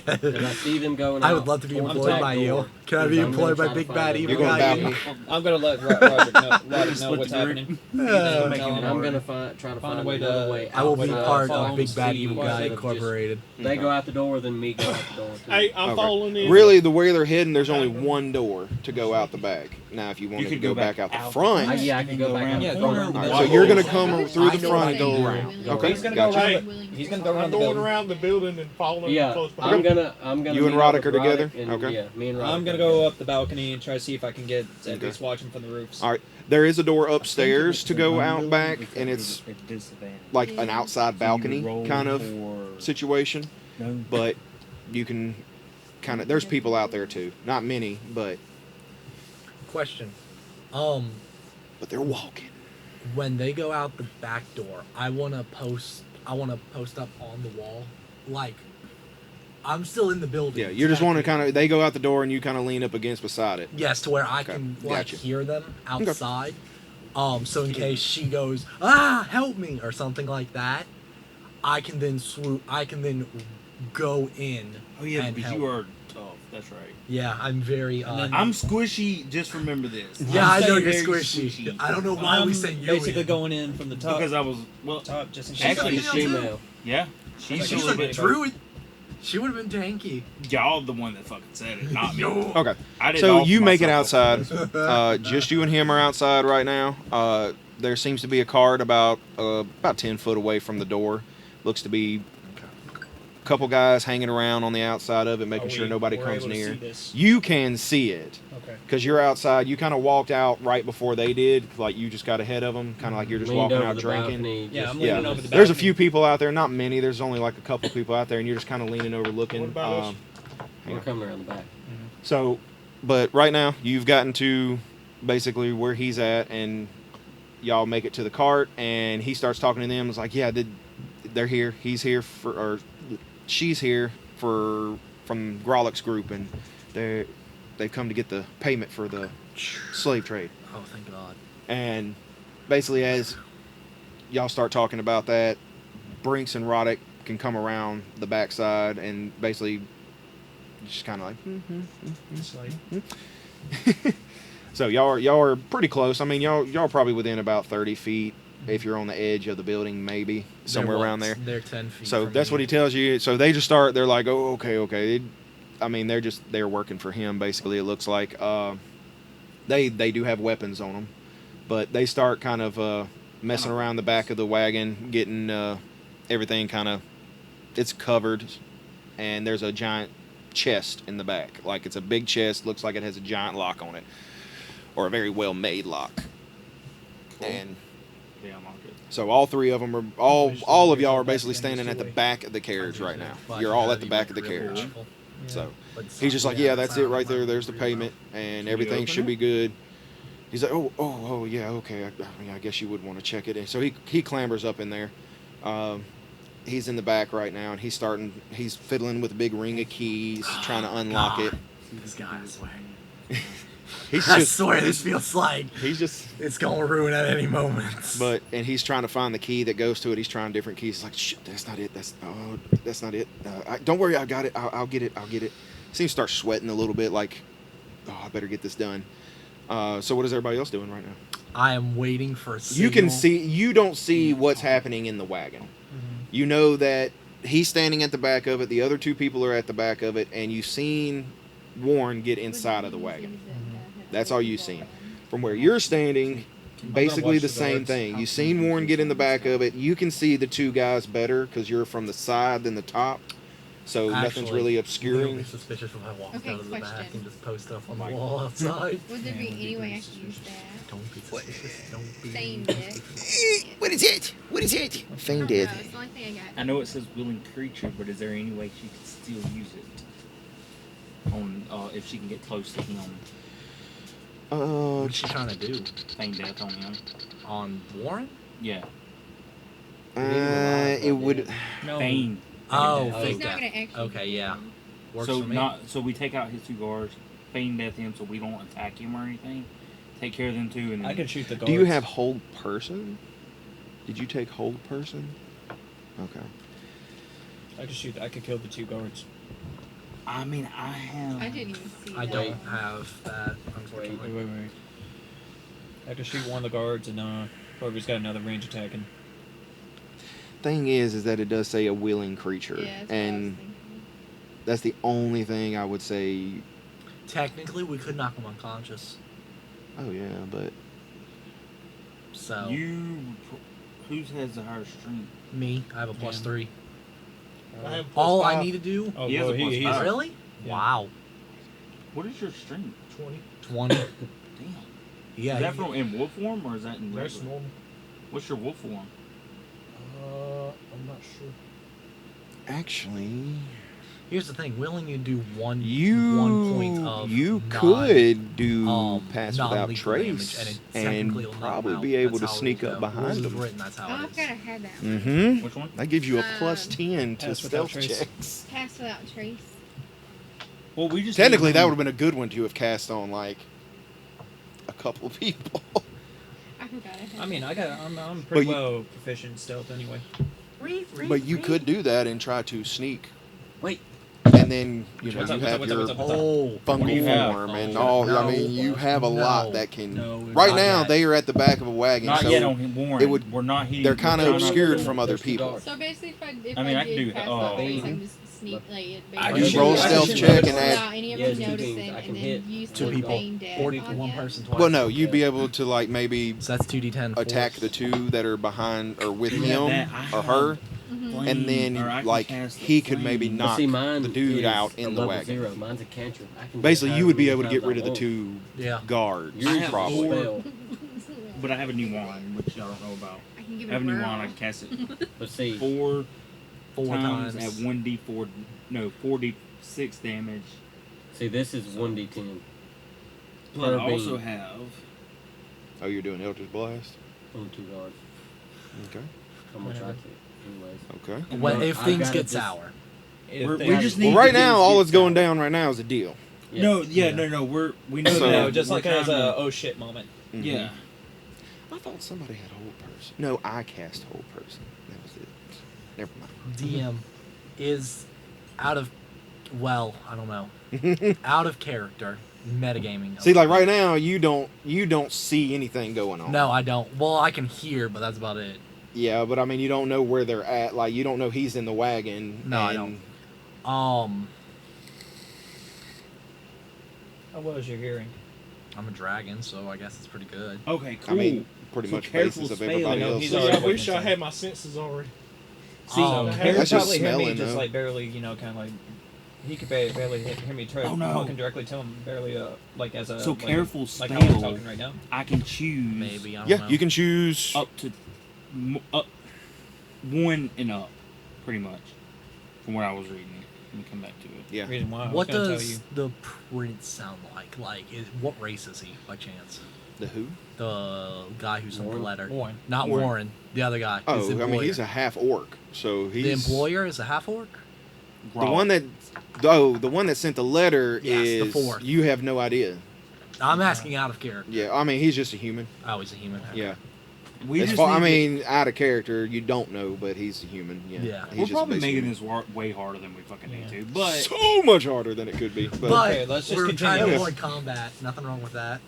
guy. Because I see them going I out would love to be towards the employed back by you. door, Can I be because I'm employed gonna by try Big to Bad find Evil You're going Guy? balcony. I'm gonna let Roger know Split what's the group. happening. Yeah. Tell him I'm gonna try to find a way another to- way I will be outside part so I of can Big Bad see Evil Guy instead of just- Incorporated. They go out the door, then me go out the door. Too. Hey, I'm Okay. following in. Really, the way they're hidden, there's only one door to go out the back. Now, if you wanted to could go go back back out the out. front, Yeah, I can go back out Yeah, the go corner. around the all right, middle. so you're gonna come through the I know front what and go I do. around. Go Okay, He's gonna gotcha. go Hey, around. He's gonna go around I'm the going building. around the building and following Yeah, close I'm behind. gonna. You and meet up Roddick with are together? Roddick and, Okay. Yeah, me and Roddick. I'm gonna go up the balcony and try to see if I can get at Okay. least watch him from the roofs. All right, there is a door upstairs to go out back, and it's like an outside balcony kind of situation. No. But you can kind of, there's people out there too. Not many, but Question. they're walking. When they go out the back door, I wanna post up on the wall. Like, I'm still in the building. Yeah, you just want to kind of, they go out the door and you kind of lean up against beside it. Yes, to where I Okay, can like gotcha. hear them outside. So in case she goes, help me or something like that, I can then swoop. I can then go in. Oh yeah, and but help. you are tough. That's right. Yeah, I'm very. I'm squishy. Just remember this. Yeah, I I'm know staying you're very squishy. I don't know why we say you. basically in. going in from the top. because I was top just in case. Actually, She's a female. yeah. She's She's a a little bit. druid. She would have been tanky. Y'all the one that fucking said it, not me. Okay, I did so offer you make it myself outside. up. Just you and him are outside right now. There seems to be a cart about 10 foot away from the door. Looks to be a couple guys hanging around on the outside of it, making sure nobody we're comes able to near. see this. You can see it Okay. because you're outside. You kind of walked out right before they did, like you just got ahead of them, kind of like you're just Leaned walking over out the drinking. balcony, Yeah, just- I'm Yeah, leaning over the there's a balcony. few people out there, not many. There's only like a couple people out there, and you're just kind of leaning over looking. What about us? We're coming around the back. So, but right now you've gotten to basically where he's at, and y'all make it to the cart, and he starts talking to them. It's like, yeah, they're here. He's here for, or she's here for from Grollick's group, and they've come to get the payment for the slave trade. Oh, thank God. And basically, as y'all start talking about that, Brinks and Roddick can come around the backside and basically just kind of like. Just like, So y'all are pretty close. I mean, y'all probably within about 30 feet if you're on the edge of the building, maybe somewhere They're around there. They're 10 feet. So from that's me. what he tells you. So they just start. They're like, oh, okay. I mean, they're working for him. Basically, it looks like they do have weapons on them, but they start kind of messing around the back of the wagon, getting everything kind of it's covered, and there's a giant chest in the back. Like it's a big chest, looks like it has a giant lock on it, or a very well made lock. And Yeah, I'm all good. so all three of them are all of y'all are basically standing at the back of the carriage right now. You're all at the back of the carriage. So he's just like, yeah, that's it right there. There's the payment, and everything should be good. He's like, oh, yeah, okay. I mean, I guess you would want to check it. And so he clambers up in there. He's in the back right now, and he's fiddling with a big ring of keys, trying to unlock it. This guy, I swear. I swear this feels like it's gonna ruin at any moment. And he's trying to find the key that goes to it. He's trying different keys. He's like, shit, that's not it. That's not it. Don't worry, I got it. I'll get it. Seems to start sweating a little bit. Like, I better get this done. So what is everybody else doing right now? I am waiting for a signal. You don't see what's happening in the wagon. You know that he's standing at the back of it. The other two people are at the back of it, and you've seen Warren get inside of the wagon. That's all you've seen. From where you're standing, basically the same thing. You've seen Warren get in the back of it. You can see the two guys better because you're from the side than the top. So nothing's really obscuring. Be suspicious if I walk Okay, out of the back question. and just post up on the wall outside. Would there be any way I could use that? Don't be suspicious. Don't be. Feign death. What is it? Feign No, death. it's the only thing I got. I know it says willing creature, but is there any way she could still use it on if she can get close to him? What's she trying to do? Feign death on him. On Warren? Yeah. It would. No. Feign. Oh, He's fake not death. gonna actually. Okay, yeah. Works So for me. so we take out his two guards, feign death him, so we don't attack him or anything. Take care of them too, and I can shoot the guards. Do you have hold person? Did you take hold person? Okay. I could kill the two guards. I mean, I have. I didn't even see I that. don't have that, unfortunately. Wait. I could shoot one of the guards, and whoever's got another range attacking. Thing is that it does say a willing creature, Yeah, that's what I was and thinking. that's the only thing I would say. Technically, we could knock him unconscious. Oh yeah, but So, Who has the higher strength? me, I have a plus Yeah. 3. I have All I +5. need to do? Oh, He has well, a plus he's five. Really? Yeah. Wow. What is your strength? 20. 20. Damn. Yeah. Is that in wolf form or is that in That's regular? normal. What's your wolf form? I'm not sure. actually, Here's the thing. Willing you do one point you of could do pass without non-lethal trace damage, and technically it'll knock probably him out. be able That's to how sneak it up goes. behind Rules of them. written, that's Oh, how I it forgot I is. had that one. Mm-hmm. Which one? That gives you a plus Um, 10 to pass without stealth trace. checks. Pass without trace. Well, we just Technically, need that him- would have been a good one to have cast on like a couple of people. I forgot I had I mean, that. I'm pretty you- well proficient in stealth anyway. But you could do that and try to sneak. Wait. And then you know What's you up, have what's up, your what's up, what's up? Oh. What do fungal you have? form and Oh, all. I no. mean, you have a lot No. that can. No, right not now, yet. they are at the back of a wagon, Not so yet on Warren. it would- We're not here. they're kind of We're not- obscured from other There's two people. guards. So basically, if I I mean, I can did do pass that. without Oh. trace, I can just sneak like it. I basically can roll just stealth shoot check them and add- without anyone Yeah, it's two noticing, things. I can and hit then use two the people. feign death Or on one him. person twice. Well, no, you'd be able to like maybe So that's 2d10. attack force. the two that are behind or with Yeah, him that I or her, Mhm. Flame, and then or I can like cast the he could maybe flame. But knock see, mine the dude is out a in the level wagon. 0. Mine's a cantrip. I can Basically, get you would be however able to many get rid of the times two Yeah. guards, I want. probably. Yours is spell. But I have a new wand, which y'all don't know about. I can give I it have a a new whirl. wand. I can cast it But see, 4 times. at 1d4. No, 4d6 damage. see, this is 1d10 But I Per also beam. have. Oh, you're doing Eldritch Blast. on 2 guards. Okay. I'm gonna try to, anyways. Okay. When, Well, if I've things got get it this- sour. We just need Well, to right get now, his all get that's going down. down right now is a deal. Yeah. No, Yeah. no. We know So- that. No, just We're like as trying a to- oh shit moment. Mhm. Yeah. I thought somebody had Hold Person. No, I cast Hold Person. That was it. Never mind. DM is out of, well, I don't know, out of character metagaming. See, like right now, you don't see anything going on. No, I don't. Well, I can hear, but that's about it. Yeah, but I mean, you don't know where they're at. Like, you don't know he's in the wagon. No, I and- don't. How well is your hearing? I'm a dragon, so I guess it's pretty good. Okay, cool. I mean, pretty So much careful basis of spell. everybody I know else. he's See, already I wish I witnessing. had my senses already. See, That's Harry just probably hear me smelling, just though. like barely, you know, kind of like he could barely hear me Oh, no. talking directly to him, barely like as a So like, careful like how I'm spell. talking right now. I can choose Maybe, I don't Yeah, know. you can choose. up to up 1 and up, pretty much, from what I was reading. Let me come back to it. Yeah. Reason why I was What gonna tell does you. the prince sound like? Like, what race is he, by chance? The who? The guy who sent the Warren. letter. Warren. Not Warren. Warren. The other guy. Oh, His I mean, employer. he's a half orc, so he's The employer is a half orc? The one that, the one that sent the letter Yes, the is. fourth. You have no idea. I'm asking out of character. Yeah, I mean, he's just a human. Oh, he's a human. Okay. Yeah. We As just far, I need mean, out of character, you don't know, but he's a human. Yeah. Yeah. He's we're just probably basically- making this way harder than we fucking need Yeah. to. But so much harder than it could be. But, But Okay, let's just we're continue. trying to Okay. avoid combat. Nothing wrong with that.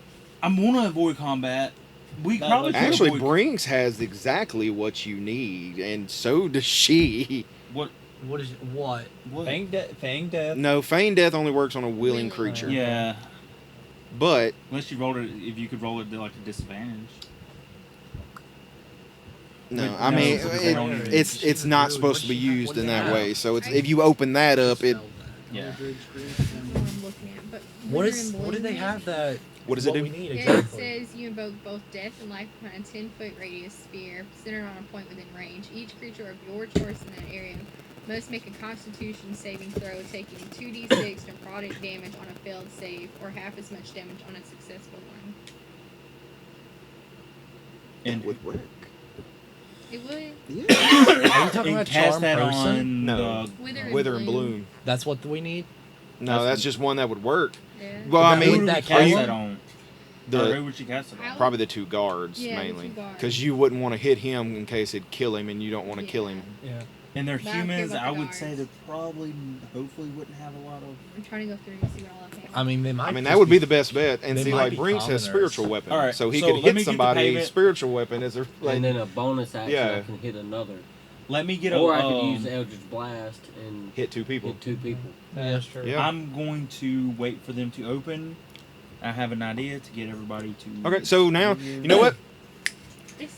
I'm gonna avoid combat. We That probably looks- could actually, avoid Brinks has exactly what you need, and so does she. what? What is what? What? Fang death. No, feign death only works on a willing Willing. creature. Yeah, But unless you rolled it, if you could roll it like a disadvantage. no, But I no, mean, because it, they don't it's not supposed to be used in that way. So it's if you open that up, it Yeah. That's what I'm looking at. But What Wither is? and What do they Bloom- have that? what does it we do? need It exactly. says you invoke both death and life upon a 10-foot radius sphere centered on a point within range. Each creature of your choice in that area must make a Constitution saving throw, taking 2d6 necrotic damage on a failed save, or half as much damage on a successful one. And Would work. It would. Yeah. Are you talking and about cast charm that person? on No. Wither and bloom. That's what we need. No, that's just one that would work. Yeah. Well, I Who mean, would who that would cast cast you- that on? Or the who would you cast it on? probably the two guards Yeah, the mainly, two guards. because you wouldn't want to hit him in case it'd kill him, and you don't want to kill Yeah. him. Yeah. And they're But I don't care humans. about I the would say guards. they probably, hopefully, wouldn't have a lot of. I'm trying to go through and see what all I have. I mean, they might. I mean, just that would be the best bet. And they see, might like be Brinks has commoners. spiritual weapon, All right, so he so could let hit me get the somebody. payment. Spiritual weapon is a like, And then a bonus action, Yeah. I can hit another. Let me get a. Or I could use Eldritch Blast and hit two people. hit 2 people. That's true. Yeah. I'm going to wait for them to open. I have an idea to get everybody to. Okay, so now you know what?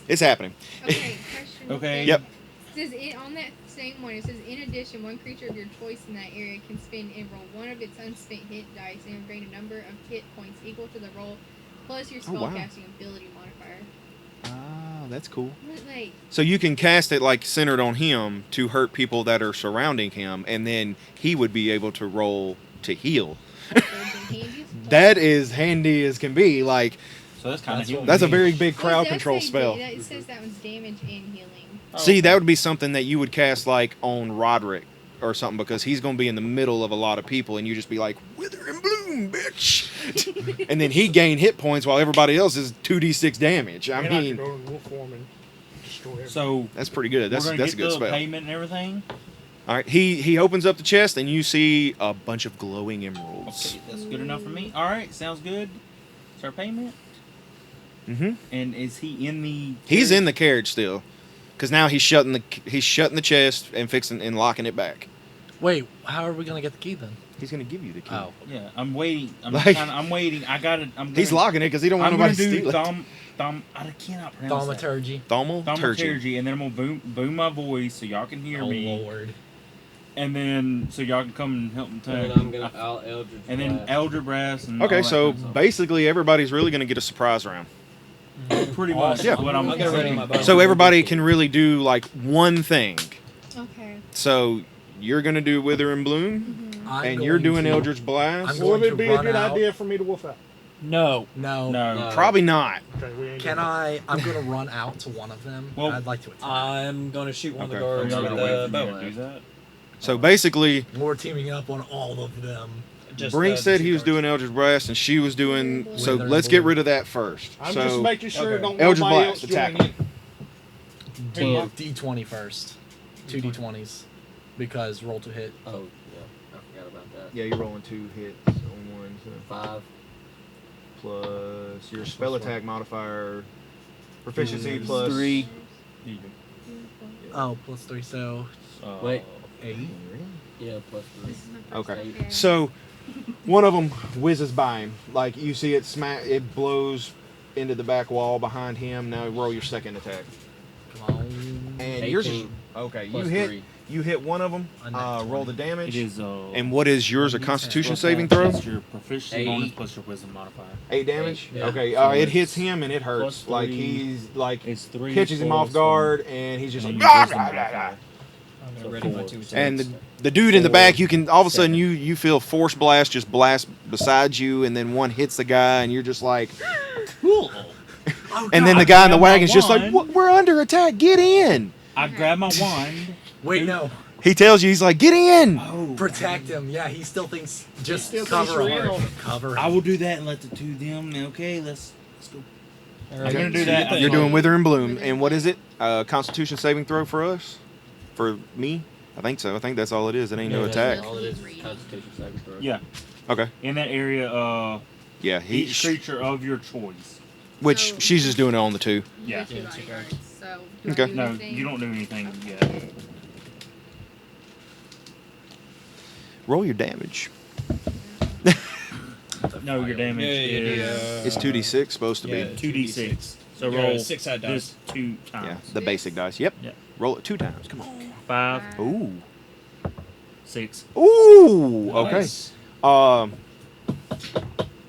It's happening. Okay, question. Okay. Yep. Says it on that same one. It says, in addition, one creature of your choice in that area can spend and roll one of its unspent hit dice and gain a number of hit points equal to the roll plus your Oh, wow. spellcasting ability modifier. Ah, that's cool. What, like, So you can cast it like centered on him to hurt people that are surrounding him, and then he would be able to roll to heal. that's good and handy as fuck. That is handy as can be. Like So that's kind of That's what that's a we very big Well, it crowd does control say spell. It says that one's damage and healing. See, that would be something that you would cast like on Roderick or something, because he's going to be in the middle of a lot of people, and you just be like, "Wither and bloom, bitch," and then he gained hit points while everybody else is 2d6 damage. I And I mean, could go in wolf form and destroy everything. So that's pretty good. That's we're gonna that's a get good the spell. payment and everything. All right, he opens up the chest, and you see a bunch of glowing emeralds. Okay, that's good enough for me. All right, sounds good. It's our payment. Mm-hmm. And is he in the? He's in the carriage still, because now he's shutting the chest and fixing and locking it back. Wait, how are we gonna get the key then? He's going to give you the key. Oh, Yeah, I'm waiting. I'm Like- I'm waiting. I got it. He's locking it because he don't want I'm nobody gonna to do steal it. I cannot pronounce that. thaumaturgy. Thaumaturgy, and then I'm gonna boom my voice so y'all can hear Oh me, Lord. and then so y'all can come and help me And tag. I'm gonna I'll Eldritch And then Blast. Elder Brass. And all Okay, that so kind of stuff. basically everybody's really going to get a surprise round. pretty much Yeah. what I'm I'll get ready thinking. my bow. So everybody can really do like one thing. Okay. So you're going to do Wither and Bloom, I'm and you're going doing to- Eldritch Blast. I'm going Would to it be a run good out. idea for me to wolf out? No. No. No. Probably not. Okay, we ain't Can doing I? I'm gonna run out to one of them. Well, I'd like to attack. I'm gonna shoot one Okay. of the Are guards y'all with gonna wait the for bow. me to do that? So basically, We're teaming up on all of them. Brink said he was doing. doing Eldritch Blast, and she was doing. So Wither and let's get Bloom. rid of that first. I'm so just making sure okay. don't Eldritch nobody Blast, else attack join in. 10. D20 first. 2 D20s. Because roll to hit. Oh, yeah. I forgot about that. yeah, you're rolling 2 hits on one. So 5. plus your spell attack modifier, proficiency plus 3. Oh, plus 3, so Uh, Wait. 8. Yeah, plus 3. This is my first Okay. time. So one of them whizzes by him. Like you see it it blows into the back wall behind him. Now roll your second attack. Come on. And yours is 18 okay. plus You hit 3. you hit one of them. A nat Roll the 20. damage. It is. And what is yours? A Constitution plus saving that, throw. Plus your proficiency 8. bonus plus your wisdom modifier. 8 damage. Yeah. Okay. So It it's hits him and it hurts. plus Like 3. he's like It's 3. catches him off plus guard and he's just and like. then your wisdom modifier. I'm So gonna ready my 4. 2 attacks. And the dude in the back, you can all of a sudden 7. you feel force blast just blast beside you, and then one hits the guy, and you're just like, Cool. and then the guy in the grab my wagon's just like, wand. "What? We're under attack. Get in." I grab my wand. Wait, no. He tells you, he's like, "Get in." Oh, Protect him. Yeah, he still thinks just Still cover thinks you're in him. on it. Cover him. I will do that and let the two of them. Okay, let's go. All I'm gonna do so that. you You're think- doing Wither and Bloom, and what is it? Constitution saving throw for us, for me. I think so. I think that's all it is. It ain't no Yeah, attack. that's all it is Constitution saving throw. Yeah, Okay. in that area, Yeah. each creature of your choice. Which So- she's just doing it on the 2. You Yeah. get two Yeah, it's okay. bodyguards, so do I Okay. do No, anything? you don't do anything yet. Okay. Roll your damage. No, your damage is It's 2d6 supposed to Yeah. be. 2d6. So Yeah, roll 6-sided this dice. 2 Yeah. times. The basic dice. Yep. Yeah. Roll it 2 times. Come on. 5, Ooh. 6. Ooh. Okay. Nice.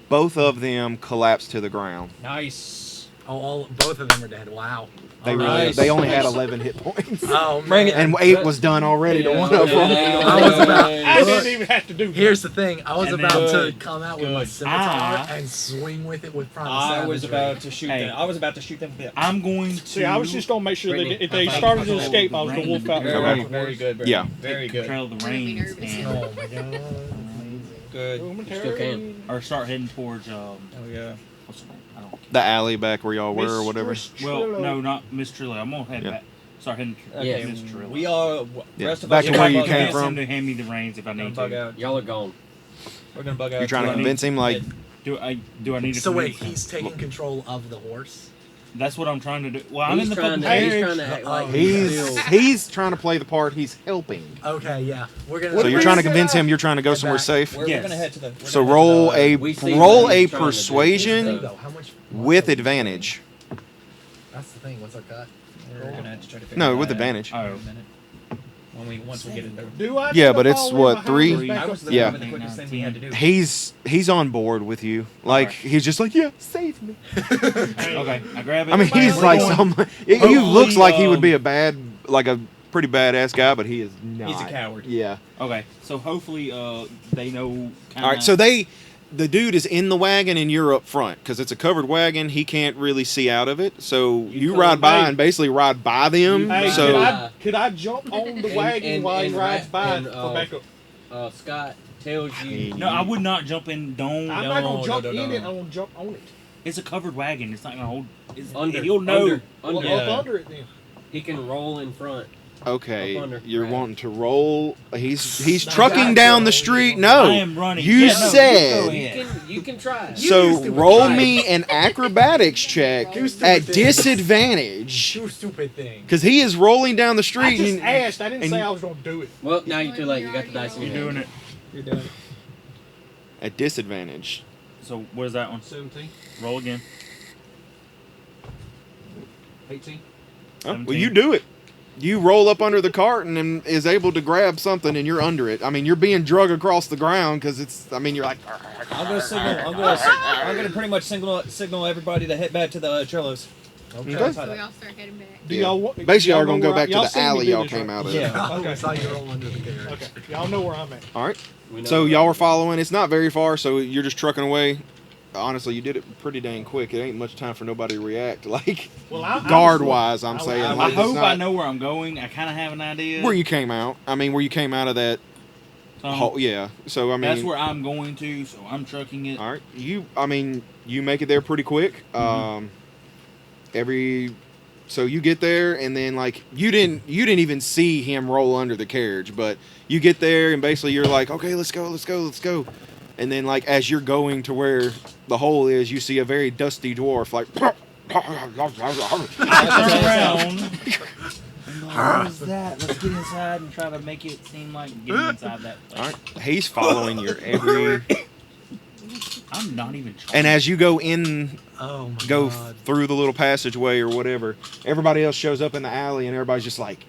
Both of them collapse to the ground. Nice. Oh, both of them are dead. Wow. They All really, right. Nice. they only had 11 hit points, Oh, Bring man. it. and 8 was done already to one of them. I was about- I didn't even have to do that. Here's the thing. I was And about to then- come out with my Good. scimitar Ah. and swing with it with primal I savagery. was about to shoot Hey. them. I was about to shoot them. I'm going to. See, I was just gonna make sure that Brittany, if they I started to think- escape, I was gonna wolf out. Very, Okay. very good. Very, Yeah. Very good. control the Gonna be reins nervous. and Oh my god. Good. still can. or start heading towards Oh yeah. what's her name? I don't. The alley back where y'all were or whatever. Well, no, not Miss Trillo. I'm gonna head Yeah. back. Start heading Yeah. Miss Trillo. We all. Yeah. Rest of Back us to are where gonna you bug came out. from. Him to hand me the reins if I We're gonna need bug to. out. Y'all are gone. We're gonna bug out. You're trying Do to I convince him, like, Do I need to? So wait, convince he's taking control of the horse? That's what I'm trying to do. Well, I'm He's in the trying fucking to, he's carriage. trying to act like He's- he's trying to play the part. He's helping. Okay, yeah. We're gonna. So you're trying to convince him. You're trying to go Head somewhere back. safe. We're Yes. gonna head to the. So roll a We see roll what a he's trying to do. persuasion Though, how much? with advantage. That's the thing. What's our cut? We're gonna have to try to figure No, that with out advantage. in a Oh. minute. Once we get it there. Do I? Yeah, need to but it's follow what, in behind 3? this back I up? was the, Yeah. the quickest thing we had to do. He's on board with you. Like Okay. he's just like, yeah, save me. Okay, I grab it. I mean, he's We're like going- he Hopefully, looks like he would be a pretty badass guy, but he is not. He's a coward. Yeah. Okay, so hopefully, they know. All right, so the dude is in the wagon and you're up front because it's a covered wagon. He can't really see out of it, so you come ride by hey. and basically ride by them. Hey, So could I jump on the wagon while he rides by for backup? Scott tells you. No, I would not jump in. Don't. I'm not gonna jump no, in it. no. I'm gonna jump on it. It's a covered wagon. It's not gonna hold. Under, He'll know. Under. Well, up under it then. He can roll in front. okay, Up under. you're Right. wanting to roll. He's No, trucking God, down no, the street. you No, I am running. You Yeah, no, said. go You ahead. can try. So stupid roll guy. me an acrobatics check You stupid at thing. disadvantage You stupid thing. because he is rolling down the street. I just and- asked. I didn't and say you- I was gonna do it. Well, now you're too late. You got the dice in your You're hand. doing it. You're doing it. at disadvantage. So what is that one? 17, Roll again. 18. Oh, well, 17. you do it. You roll up under the cart and then is able to grab something, and you're under it. I mean, you're being drug across the ground because it's. I mean, you're like. I'm gonna signal. I'm gonna pretty much signal everybody to head back to the Trillos. Okay. So we all start heading back. Do Yeah. y'all Basically, y'all y'all gonna know go where back to y'all the seen me alley do y'all this, came right? out of. Yeah. I saw you roll under the carriage. Okay, y'all know where I'm at. All right. We know So that. y'all were following. It's not very far, so you're just trucking away. Honestly, you did it pretty dang quick. It ain't much time for nobody to react. Like Well, I guard was- wise, I'm I- saying. I I like, it's hope I not- know where I'm going. I kind of have an idea. where you came out. I mean, where you came out of that. So, Yeah. So I mean, that's where I'm going to. So I'm trucking it. all right. You make it there pretty quick. So you get there, and then like you didn't even see him roll under the carriage, but you get there, and basically you're like, okay, let's go. And then like as you're going to where the hole is, you see a very dusty dwarf like. I turn around. What is that? Let's get inside and try to make it seem like getting inside that place. All right. He's following your every. I'm not even trying. And as you go in, Oh my go god. through the little passageway or whatever, everybody else shows up in the alley, and everybody's just like,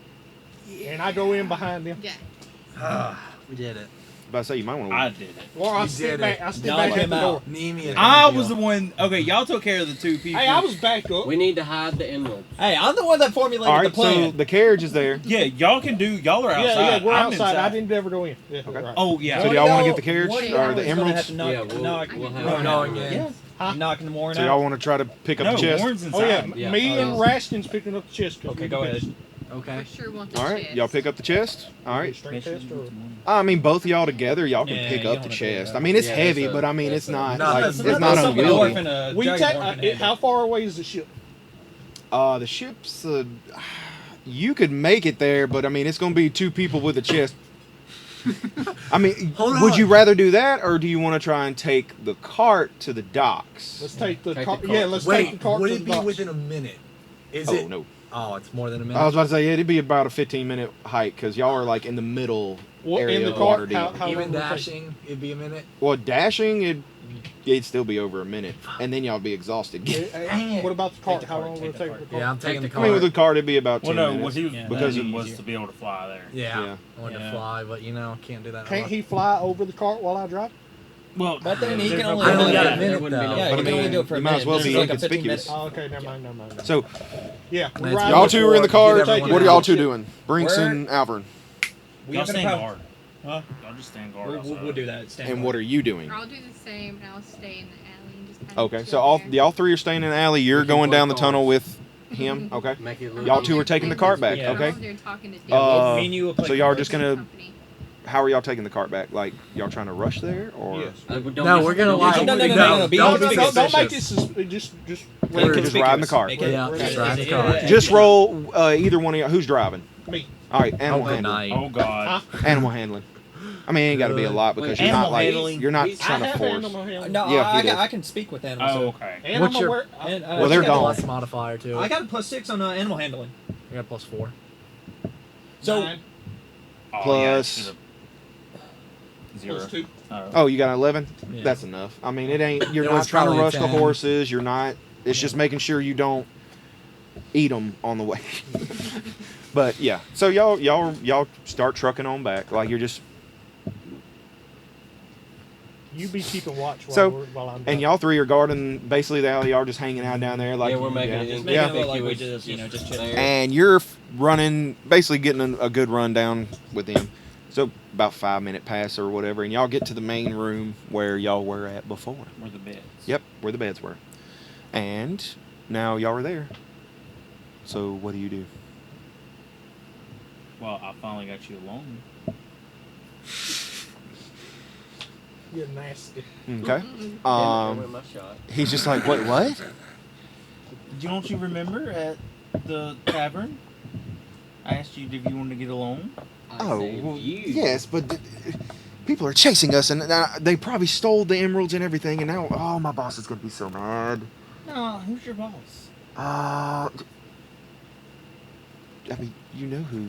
And I go in behind them. Yeah. We did it. about to say, you might want to. I did it. Or I You step did back. it. I step Y'all back at came the door. out. Nemi and I Abigail. was the one. Okay, y'all took care of the two people. Hey, I was backed up. We need to hide the emeralds. Hey, I'm the one that formulated All the right, so plan. the carriage is there. Yeah, y'all can do. Y'all are outside. Yeah, we're I'm outside. inside. I didn't ever go in. Yeah, Okay. right. Oh yeah. So do y'all want to get the carriage What or y'all the is gonna emeralds? have to knock, Yeah, we'll knock, have knock, going knock, in. yeah. Huh? Knocking the Warren So out. y'all want to try to pick up No, the chest? Warren's inside. Oh yeah, Yeah. me and Oh. Raskin's picking up the chest. 'cause Okay, we go the ahead. best. Okay. For sure want the All right, chest. y'all pick up the chest. All right. Strength test or I mean, both of y'all together, y'all can Yeah, pick you up don't the wanna do chest. that. I mean, it's Yeah, heavy, that's a- but I mean, that's it's a- not No, like that's it's not something a dwarf unwieldy. and a we take. dragonborn can handle. How far away is the ship? The ship's. You could make it there, but I mean, it's going to be two people with a chest. I mean, Hold would on. you rather do that, or do you want to try and take the cart to the docks? Let's take the Take car. the Yeah, cart. let's take the Wait, car. would to it the be docks. within a minute? Is Oh it? no! Oh, it's more than a minute. I was about to say, yeah, it'd be about a 15-minute hike because y'all are like in the middle What, area in the of car? Waterdeep. How long Even would it take? dashing, it'd be a minute. Well, dashing, it'd still be over a minute, and then y'all be exhausted. Hey, what about the cart? the How cart, long take will it the take cart. the cart? Yeah, I'm taking the the I mean, with car. the cart, it'd be about 10 Well, no. minutes. What he was Yeah. Because because it- was to be able to fly there. Yeah, Yeah. I wanted to Yeah. fly, but you know, can't do that. Can't he fly over the cart while I drive? Well, But then he there's can no only I only point. got a Yeah, minute there wouldn't be though. no- Yeah, But you I can only mean, do it for a you might minute. as well This be is like a 15 inconspicuous. minute. Oh, okay, never mind. So, Yeah, we're Let's riding y'all go two before are in the Get car. everyone What are out. y'all two doing? Brinks Where- and Alvern. We Y'all have stand power. guard. Huh? Y'all just stand guard. We'll outside. do that. Stand And guard. what are you doing? I'll do the same, and I'll stay in the alley and just kind of Okay, chill so all there. y'all three are staying in the alley. You're We can going play down the tunnel cards. with him. Okay. Make it look Y'all two are taking the cart back. Yeah. I'm Okay. over there talking to Uh, Me and you will play so y'all are cards. just gonna. company. How are y'all taking the cart back? Like y'all trying to rush there, or Yes. No, we're gonna like. No, no, no, no, be don't No, be don't make suspicious. this. Just We're just ride in the cart? Make it- Yeah, We're- just we're- ride the car. Just roll either one of y'all. Who's driving? me. All right, animal Good handling. night. Oh God. Animal handling. I mean, it ain't got to be a lot because Wait, you're not animal like handling? you're not He's- trying I to have force. animal handling. No, Yeah, he I does. can speak with animals. Oh, so- okay. Animal What's your- where- And, Well, they're I got gone. Plus modifier too. I got a +6 on animal handling. I got +4. So 9 Oh, Plus- yeah, I should've- Zero. plus 2. Oh, you got an 11? Yeah. That's enough. I mean, it ain't. You're It not was trying to probably a rush the 10. horses. You're not. It's just making sure you don't eat them on the way. But yeah, so y'all start trucking on back. Like you're just. You be keeping watch So, while I'm And driving. y'all three are guarding basically the alley. Y'all just hanging out down there. Like Yeah, we're making it just in- making Yeah. it look like we Inconspicuous, just, just chill. there. And you're running, basically getting a good run down with them. So about 5-minute pass or whatever, and y'all get to the main room where y'all were at before. Where the beds. Yep, where the beds were. And now y'all are there. So what do you do? Well, I finally got you alone. You're nasty. Okay. With my shot. He's just like, wait, what? Don't you remember at the tavern? I asked you if you wanted to get alone. I Oh, saved well, you. yes, but people are chasing us, and they probably stole the emeralds and everything, and now, oh, my boss is gonna be so mad. No, who's your boss? I mean, you know who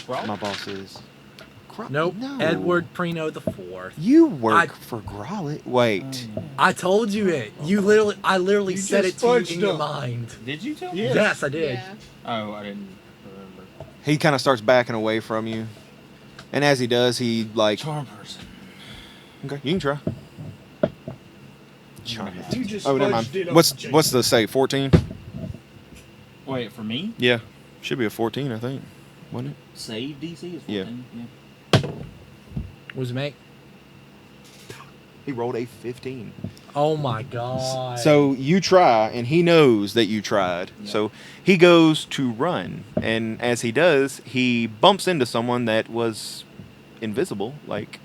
Rob? my boss is. Nope. No. Edward Prino the Fourth. You work I- for Growlit. Wait. I told you it. I literally You said it just to you fudged in your up. mind. Did you tell me? Yes. Yes, I did. Yeah. Oh, I didn't remember. He kind of starts backing away from you, and as he does, he like, Charm person. okay, you can try. Charm. You just Oh, never fudged it mind. up, What's Jake. what's the say? 14? Wait, for me? Yeah, should be a 14, I think. Wasn't it? Save DC is 14. Yeah. What does it make? He rolled a 15. Oh my god. So you try, and he knows that you tried. Yeah. So he goes to run, and as he does, he bumps into someone that was invisible, like,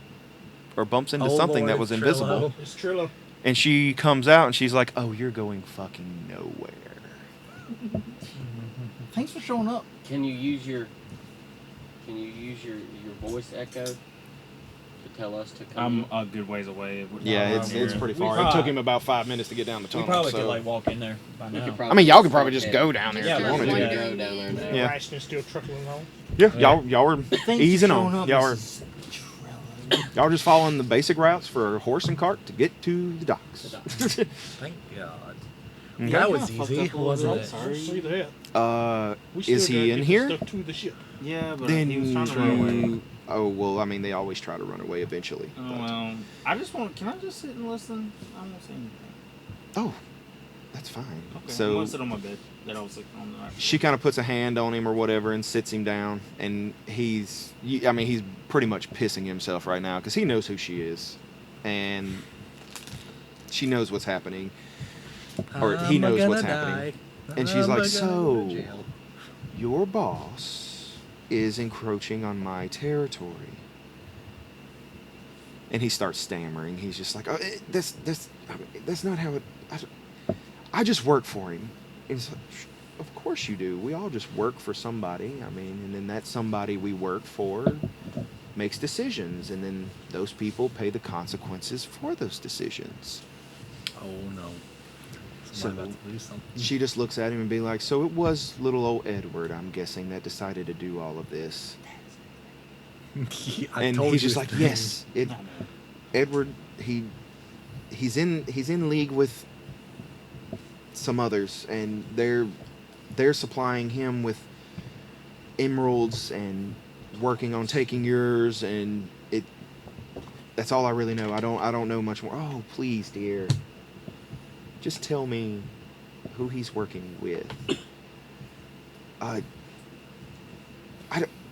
or bumps into Oh, something that Lord, was Trillo. invisible. It's Trillo. And she comes out, and she's like, "Oh, you're going fucking nowhere." Thanks for showing up. Can you use your voice echo to tell us to come? I'm a good ways away. Yeah, it's pretty far. It probably- took him about 5 minutes to get down the We tunnel. probably so. could like walk in there by We now. could I mean, y'all could probably walk just in. go down there Yeah, if you let's wanted do to. that. Go down there now. Yeah. Ration's still truckling on. Yeah, y'all were easing on. Y'all were Trello. y'all were just following the basic routes for a horse and cart to get to the docks. Thank God. Okay. That was Fucked easy, up a little wasn't bit, it? sorry. See that? We Is still he gotta in get here? the stuff to the ship. Yeah, but Then he was trying to run away. Oh well, I mean they always try to run away eventually. Oh but- well, I just want. Can I just sit and listen? I won't say anything. Oh, that's fine. Okay. I'm So gonna sit on my bed that I was sitting on the night. she kind of puts a hand on him or whatever and sits him down, and he's pretty much pissing himself right now because he knows who she is, and she knows what's happening, or he knows what's happening. And she's like, "So, your boss is encroaching on my territory." And he starts stammering. He's just like, that's not how it. I just work for him. And it's like, of course you do. We all just work for somebody. I mean, and then that somebody we work for makes decisions, and then those people pay the consequences for those decisions. Oh no. So- Somebody about to do something. She just looks at him and be like, "So it was little old Edward, I'm guessing, that decided to do all of this." I And told he's you just his like, name. "Yes, Edward. He's in league with some others, and they're supplying him with emeralds and working on taking yours, and that's all I really know. I don't know much more." "Oh, please, dear. Just tell me who he's working with."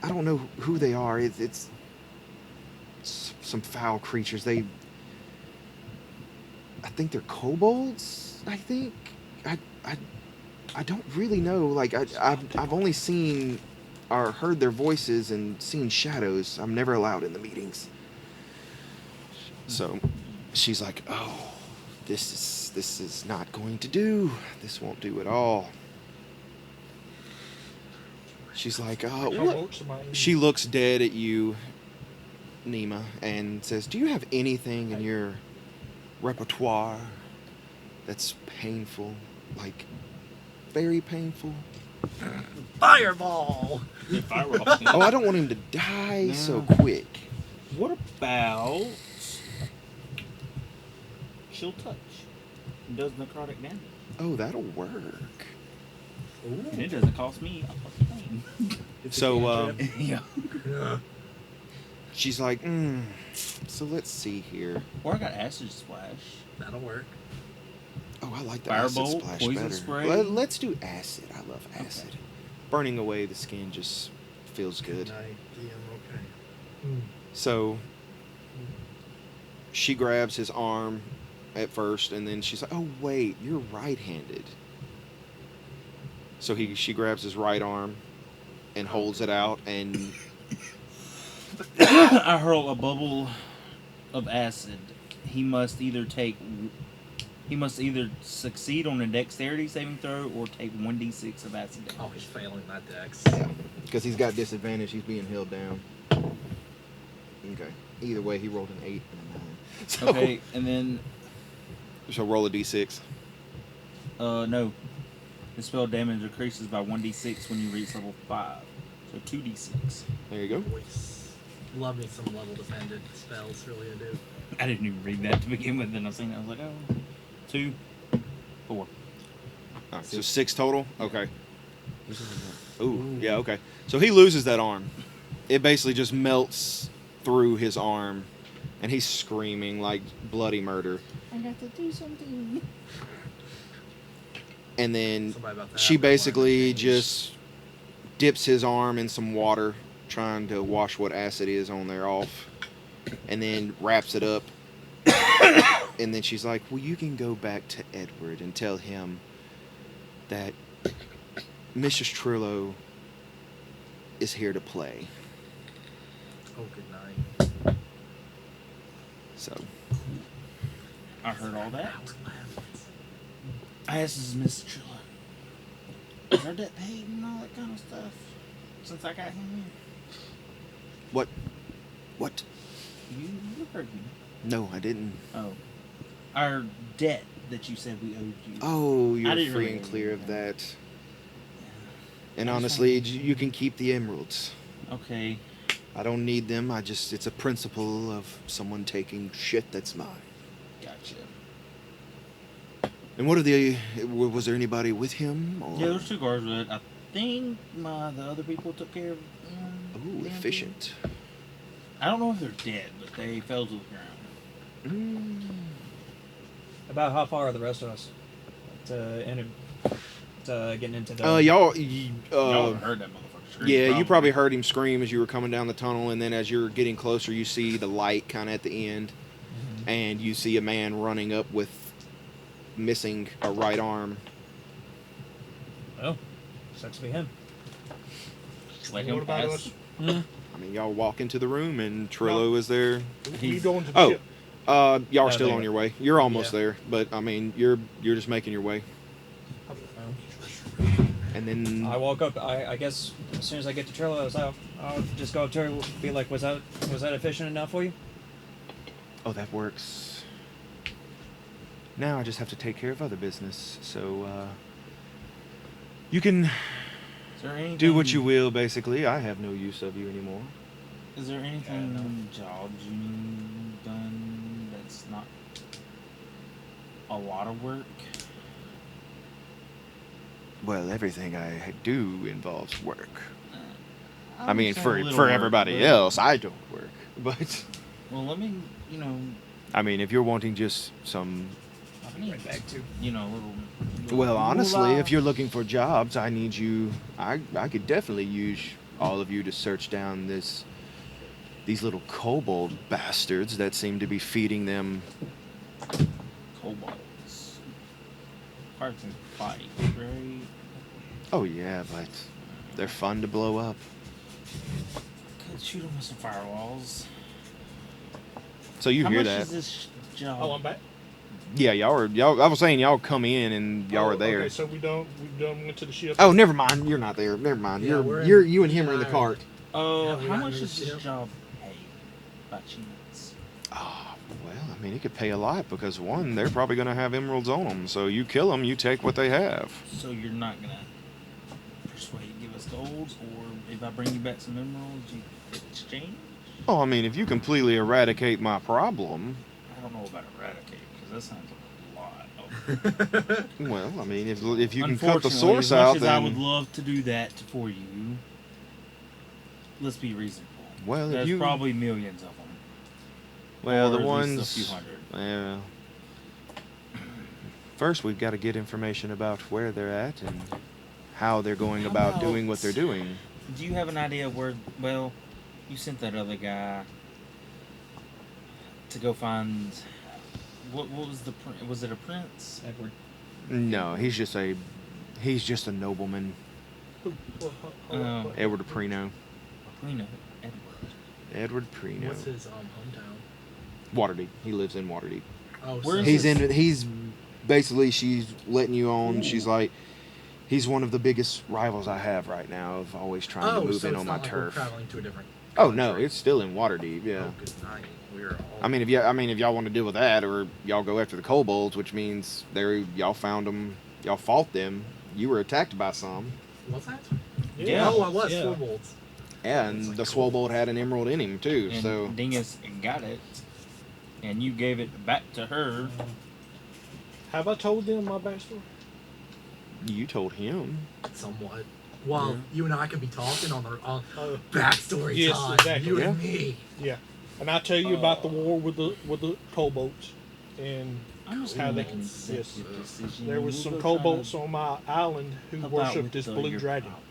I don't know who they are. It's some foul creatures. I think they're kobolds. I think I don't really know. Like I've only seen or heard their voices and seen shadows. I'm never allowed in the meetings. So she's like, "Oh, this is not going to do. This won't do at all." She's like, I what? wrote somebody. She looks dead at you, Nima, and says, "Do you have anything in your repertoire that's painful? Like, very painful?" Fireball. If I were "Oh, I don't want him to die so quick." What about Chill Touch? It does necrotic damage. "Oh, that'll work." And it doesn't cost me a fucking thing. It's a So, cantrip. Yeah. Yeah. She's like, "So let's see here. Or I got Acid Splash. That'll work. Oh, I like the Firebolt, acid splash poison better. spray? Let's do acid. I love acid. Burning away the skin just feels good." Night, DM, okay. So she grabs his arm at first, and then she's like, "Oh wait, you're right-handed." So she grabs his right arm and holds it out, and I hurl a bubble of acid. He must either succeed on a dexterity saving throw or take 1d6 of acid damage. Oh, he's failing that dex. because he's got disadvantage, he's being held down. Okay. Either way, he rolled an 8 and a 9. So, Okay, and then So roll a d6. no. The spell damage increases by 1d6 when you reach level 5. So 2d6. There you go. Voice. Love me some level dependent spells, really I do. I didn't even read that to begin with, and I seen it. I was like, oh. 2, 4. All right, so 6 total? Okay. Ooh, yeah, okay. So he loses that arm. It basically just melts through his arm, and he's screaming like bloody murder. I got to do something. And then Somebody about to she have their basically climate change. just dips his arm in some water, trying to wash what acid is on there off, and then wraps it up. And then she's like, "Well, you can go back to Edward and tell him that Mrs. Trillo is here to play." Oh, good night. So I heard all that. I asked his Miss Trilla. Is our debt paid and all that kind of stuff since I got him in? what? You heard me. No, I didn't. Oh. Our debt that you said we owed you. Oh, I you're didn't free really and clear of know. that. Yeah. And I just honestly, wanted- you can keep the emeralds. Okay. I don't need them. It's a principle of someone taking shit that's mine. Gotcha. And was there anybody with him? Or? Yeah, there's 2 guards with it. I think the other people took care of Ooh, them. efficient. I don't know if they're dead, but they fell to the ground. About how far are the rest of us? Getting into the. Y'all heard that motherfucker scream. Yeah, you probably heard him scream as you were coming down the tunnel, and then as you're getting closer, you see the light kind of at the end, and you see a man running up with missing a right arm. Oh, sucks to be him. Let What him about pass. us? I mean, y'all walk into the room, and Trillo is there. We going to the Oh, ship. y'all are No, still they- on your way. You're almost Yeah. there, but I mean, you're just making your way. And then I woke up. I guess as soon as I get to Trillo's, I'll just go up to her and be like, was that efficient enough for you? oh, that works. Now I just have to take care of other business. So you can Is there anything, do what you will. Basically, I have no use of you anymore. Is there anything jobs you need done that's not a lot of work? Well, everything I do involves work. Uh, I mean, just for a little for work, everybody but- else, I don't work. But Well, let me, I mean, if you're wanting just some, I'll be right back too. little well, honestly, moolah. if you're looking for jobs, I need you. I could definitely use all of you to search down these little kobold bastards that seem to be feeding them. Kobolds. Hard to fight, right? Oh yeah, but they're fun to blow up. Could shoot them with some firewalls. So you How hear much that? is this job? Oh, I'm back. Yeah, y'all. I was saying y'all come in and y'all are there. Okay, so we done went to the ship. Oh, never mind. You're not there. Never mind. Yeah, we're You and him are in the in- cart. Oh, Yeah, we how got much into is the this ship. job pay by chance? Oh, well, I mean, it could pay a lot because one, they're probably going to have emeralds on them. So you kill them, you take what they have. So you're not gonna persuade, give us golds, or if I bring you back some emeralds, you exchange? Oh, I mean, if you completely eradicate my problem, I don't know about eradicate because that sounds like a lot. well, I mean, if you can cut the Unfortunately, source as much out, as I would then love to do that for you, let's be reasonable. well, if There's you probably millions of them. well, or the at least ones a few hundred. yeah. First, we've got to get information about where they're at and how they're going How about doing what about- they're doing. Do you have an idea of where? Well, you sent that other guy to go find. What was the? Was it a prince? Edward. No, he's just a nobleman, Edward Prino. Prino. Edward. Edward Prino. What's his hometown? Waterdeep. He lives in Waterdeep. Oh, Where so is He's this- in. He's basically she's letting you on. Ooh. She's like, he's one of the biggest rivals I have right now of always trying to move so in it's on not my like turf. We're traveling to a different. Oh no, country. it's still in Waterdeep. Yeah. Oh, good night. We're all. I mean, if y'all want to deal with that, or y'all go after the kobolds, which means y'all found them, y'all fought them. You were attacked by some, What's that? Yeah. Oh, I was Yeah. Swobolds. and It's like the kobolds. Swobold had an emerald in him too. And So Dingus got it, and you gave it back to her. Have I told them my backstory? you told him. Somewhat. Well, Yeah. you and I could be talking on the Oh, backstory Yes, time. exactly. You Yeah. and me. yeah. And I tell you about the war with the kobolds, and I'm just How gonna they- make an executive decision. there was We'll some go try to kobolds on my island who help out worshipped with this the- blue your dragon. problem.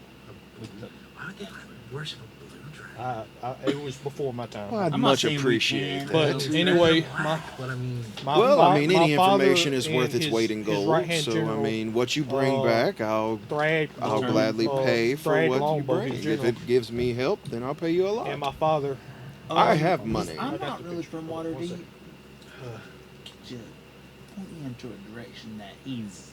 With the- Why did I worship a blue dragon? It was before my time. Well, I'd I'm not much saying we appreciate can, that. But Blue anyway, dragon black, but I mean, Well, I mean, any father information is worth and its his- weight in his gold. right-hand So I general, mean, what you bring back, I'll I'll gladly pay for what you bring. If general. it gives me help, then I'll pay you a lot. And my father, I have money. I'm I got not the really picture. from One Waterdeep. second. Just point me into a direction that he's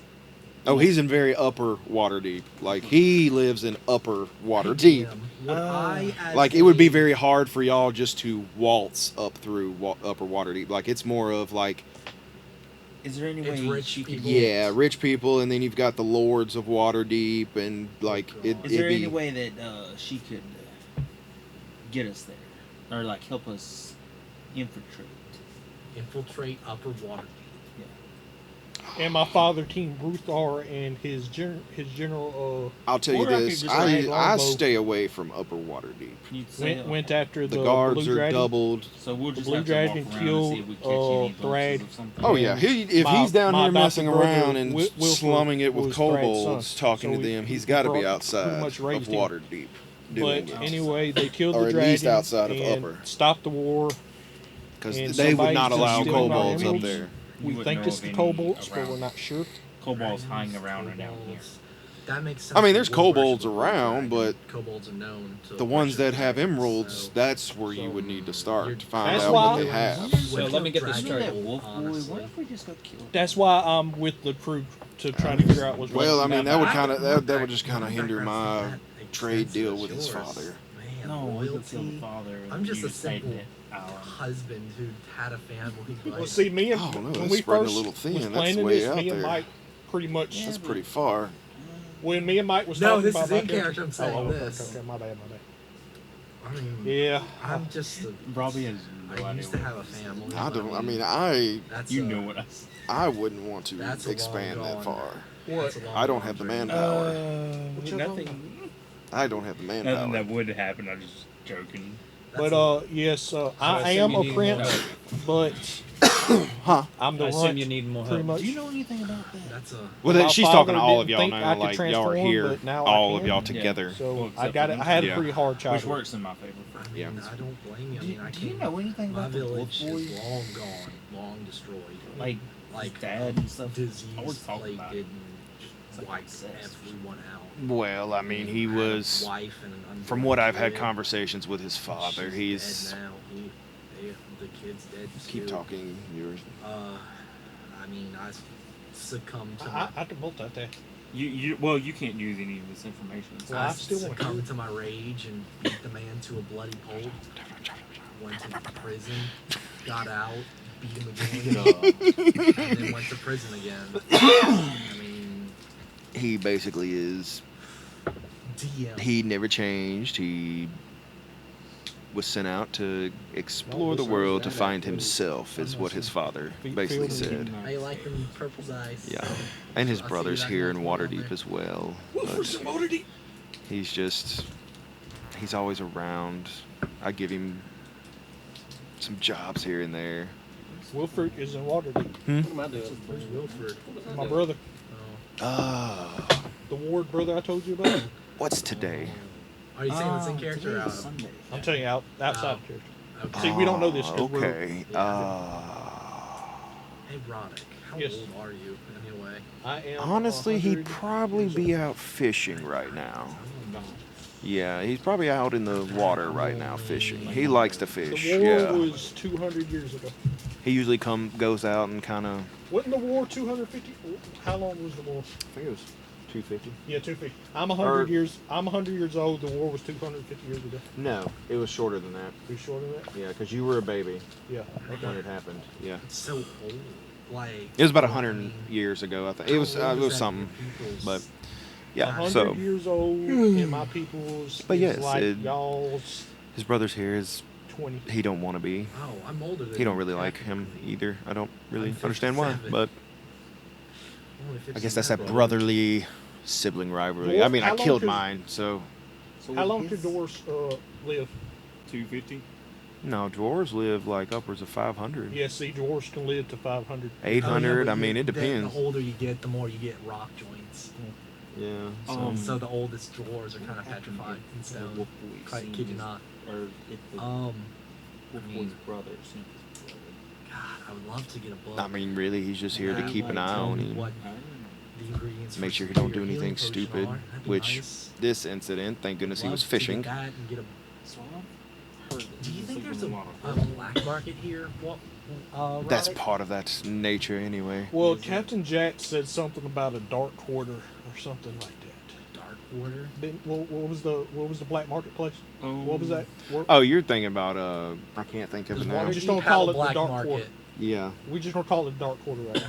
Oh, he's in very upper Waterdeep. Like, he lives in upper Waterdeep. Damn. Would I, as Like, it would be a- very hard for y'all just to waltz up through upper Waterdeep. Like, it's more of like, Is there any It's way rich she could people. yeah, rich people, and then you've got the lords of Waterdeep, and like Oh, it. God. Is it'd there be, any way that she could get us there, or like help us infiltrate Upper Waterdeep? And my father, King Bruthar, and his general I'll tell you or I could this: just drag I longbow. stay away from upper Waterdeep. You'd say, went after The the guards blue are dragon. doubled. so we'll the just Blue have Dragon to walk around and see if we catch any killed, glimpses of something. Oh yeah, if My- he's down my here adopted messing brother, around and Wilford, slumming it with was Brad's kobolds, son. talking So to them, he he's got to be pretty outside much of raised him. Waterdeep doing But it, anyway, they killed Or the at dragon least outside of and upper. stopped the war. because and they would somebody's not just allow stealing our kobolds up emeralds. there. We wouldn't think know it's of the any kobolds, but around. we're not sure. Kobolds hanging around and down here. That makes sense. I mean, for there's Woodrush kobolds with Blue around, Dragon. but kobolds are known to the ones worship that have dragons, emeralds, so- that's where you So, would need to start to find That's out why- what they have. So let me get this Dragon, straight. Wolf boy, honestly. what if we just go kill him? That's why I'm with the crew to try to figure out what's wrong. Well, I with mean, that that would guy. kind of that would just kind of My hinder background's my not that trade extensive deal as with his yours. father. Man, No, we go kill the loyalty. father. And I'm just you a saved simple it. husband who had a family. Well, Like, see, me and Oh, no, when that's we spreading a first little thin. was That's planning way this, out me and there. Mike pretty much. That's pretty far. When me and Mike was No, talking this about is my in character, I'm saying okay, this. Okay, my bad. I mean, Yeah, I'm just. Robbie has no I idea used to what have a it is. family. I but don't. I mean, That's You a- know what I said. I wouldn't want to That's a long expand that gone. far. that's a long I don't have the journey. manpower. What y'all Nothing. I don't have the Nothing manpower. that would happen. I'm just joking. That's but a- yes, I I assume am you a need prince, more but Huh? I'm the I assume runt, you need more pretty help. much. Do you know anything about that? That's a. Well, My she's talking to father all of didn't y'all think now. I could Like y'all are transform, here, but now I all of can. y'all Yeah. together. So Well, I except got for it. I had Yeah. a pretty hard Which childhood. works in my favor. I mean, Yeah. I don't blame you. I Do, mean, I do you came- know anything My about the wolf village boy? is long gone, long destroyed. Like Like dad and stuff. disease, always talk plague about it. didn't It's like wipe incest. everyone out. Well, I mean, he had a was. wife and an From unborn what I've had kid. conversations with his father, She's he's. dead now. The kid's dead Keep too. talking. You're. I mean, I succumbed to I can multitask. Well, you can't use any of this information. So Well, I I still wanna succumbed to my rage and beat the man to a bloody pulp. Went to prison, got out, beat him again, and then went to prison again. I mean, He basically is. DM. He never changed. He was sent out to explore the world to find himself, is what his father basically said. How you like them purple dice? Yeah, and his I'll see brother's you guys here in later on Waterdeep there. as well. Wolfers But in Waterdeep. he's always around. I give him some jobs here and there. Wilford is in Waterdeep. What am I doing? Where's Wilford? My brother, Oh. Ah, the ward brother I told you about. what's today? Are you saying it's in character or Today's out? Sunday. I'm telling you, outside Oh. character. Okay. See, we don't know this 'cause we're- Okay. Hey, Rodick, how Yes. old are you anyway? I am. Honestly, he'd 100 probably years be old. out fishing right now. No. Yeah, he's probably out in the water right now fishing. He likes to The fish. war Yeah, was 200 years ago. he usually goes out and kind of. Wasn't the war 250? How long was the war? I think it was 250. Yeah, 250. I'm 100 Or- years. I'm 100 years old. The war was 250 years ago. No, it was shorter than that. Are you sure of that? Yeah, because you were a baby Yeah. when it happened. Yeah, It's so old. Like it was about I 100 mean, years ago. I think how it was. old It is was that something. in people's- But yeah, 100 so years old, and my people's But is yes, like it- y'all's his brother's here. Is 20. he don't want to be. Oh, I'm older than He don't you, really like him technically. either. I don't really I'm understand why, 57. but I'm only I guess that's that 57. brotherly sibling rivalry. Dwarf- I mean, how I long killed could- mine, so So How with long his did dwarves live? 250? no, dwarves live like upwards of 500. Yeah, see, dwarves can live to 500. 800. but I mean, it the depends. older you get, the more you get rock joints. Yeah. So. So the oldest dwarves are kind of petrified in stone. Wolf boy Quite seen kid you his- not. Or if the Um, Wolf I mean- boy's brother seen his brother. God, I would love to get a book. I mean, really, he's just here to that, keep an like, eye tell on me him. What I don't know. the ingredients Make for sure he don't do your healing anything potion stupid. are. That'd be Which nice. this incident, thank goodness he Love was to get fishing. that and get a So I've heard that Do you think there's a a lot of- black market here? What? That's Roddick? part of that nature anyway. Well, Captain Jack said something about a dark quarter or something like that. Dark Order. What was the black marketplace? What was that? Oh, you're thinking about I can't think of it Does now. We just Waterdeep don't have call a it the black dark market? quarter. Yeah. We just gonna call it the dark quarter right now.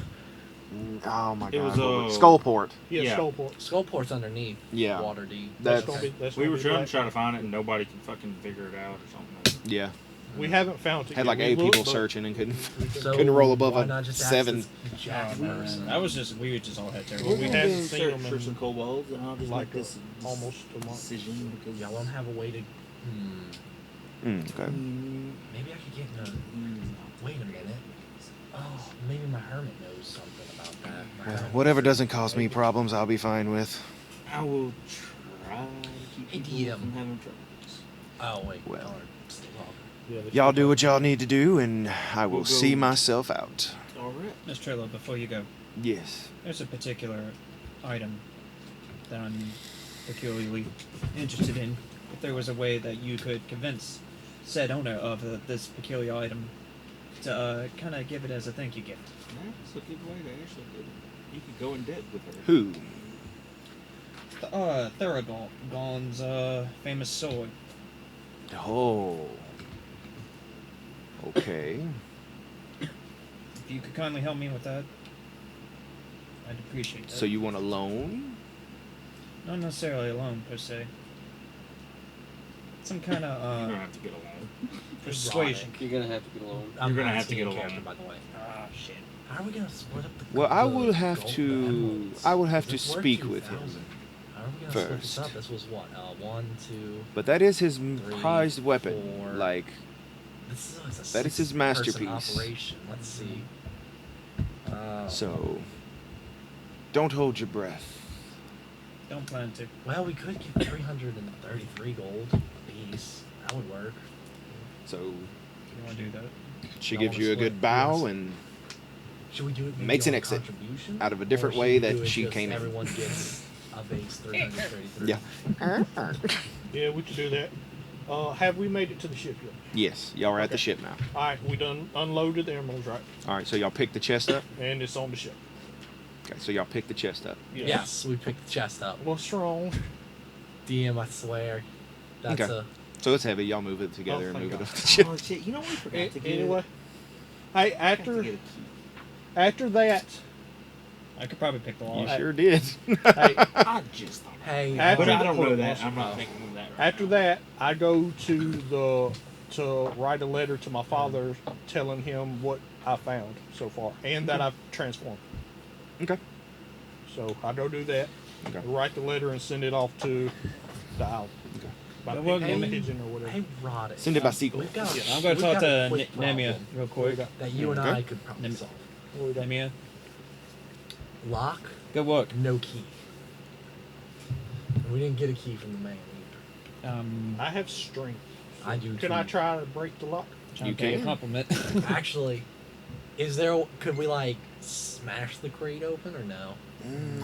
Oh my It God. was, Skullport. Yeah, Yeah. Skullport. Skullport's underneath. Yeah. Waterdeep. That's That's We gonna were be trying black. to try to find it, and nobody could fucking figure it out or something. yeah. We haven't found it. Had yet. like We 8 looked, people but searching and couldn't So couldn't roll above why a not just ask 7. this Jack Oh, man. person? That was just we just all had terrible. We We had- had seen search them for in some kobolds, and I'll just like make this almost a month. decision because Y'all don't have a way to. Okay. Maybe I could get in a. Wait a minute. Oh, maybe my hermit knows something about that. My Well, hermit- whatever doesn't cause me problems, I'll be fine with. I will try to keep Hey, people DM. from having troubles. Oh wait. Well. darn, still talking. Yeah, they Y'all still do what y'all need to do, and I will We'll go- see myself out. All right. Miss Trilla, before you go, Yes. there's a particular item that I'm peculiarly interested in. If there was a way that you could convince said owner of this peculiar item to kind of give it as a thank you gift. That's a good way to actually do it. You could go in debt with her. Who? Theragon's famous sword. Oh. Okay. If you could kindly help me with that, I'd appreciate that. So you want a loan? Not necessarily alone per se. Some kind You're gonna of have to get along. persuasion. You're gonna have to get along. I'm gonna not have to seeing get character, along. by the way. Ah, shit. How are we gonna split up the? Well, I the will have gold to. emeralds? I will have to This worked speak 2,000. with him. How are we gonna split this first. up? This was what? 1, 2. But that is his Three, prized weapon. 4. Like, This is a That is his 6-person masterpiece. Operation. Let's see. so. Don't hold your breath. Don't plan to. Well, we could get 333 gold a piece. That would work. So If you want to do that. she Y'all gives wanna you a split? good bow Yes. and Should we do it? Maybe Makes an on exit contribution? out of a Or different should way we that do it she just came in. Everyone gets a base 333. Yeah. Yeah, we could do that. Have we made it to the ship yet? Yes, y'all are at the Okay. ship now. All right, we done unloaded the emeralds, right? All right, so y'all pick the chest up. And it's on the ship. Okay, so y'all pick the chest up. Yes, we picked the chest up. What's wrong? DM, I swear. That's Okay. a. So it's heavy. Y'all move it together Oh, and thank move it God. off the ship. Oh shit! You know what we forgot to get? Anyway, hey, I forgot to after get a key. after that, I could probably pick the You lock. sure did. hey, I just thought. Hey, After But I the- don't know that. Oh. I'm not thinking of that. Right after now. that, I go to write a letter to my father, telling him what I found so far and that I've transformed. Okay. So I go do that. Okay. Write the letter and send it off to the owl. Okay. By Good work, pigeon, Nami. pigeon or whatever. Hey, Roddick. Send it by sequel. We've got, I'm going we've to talk got a to quick Nemia problem real quick. that you and Okay. I could probably Nem- solve. What we got? Nemia, Lock, good work. no key. And we didn't get a key from the man either. I have strength. I do Can too. I try to break the lock? Trying You to pay a can. compliment. Actually, could we like smash the crate open or no?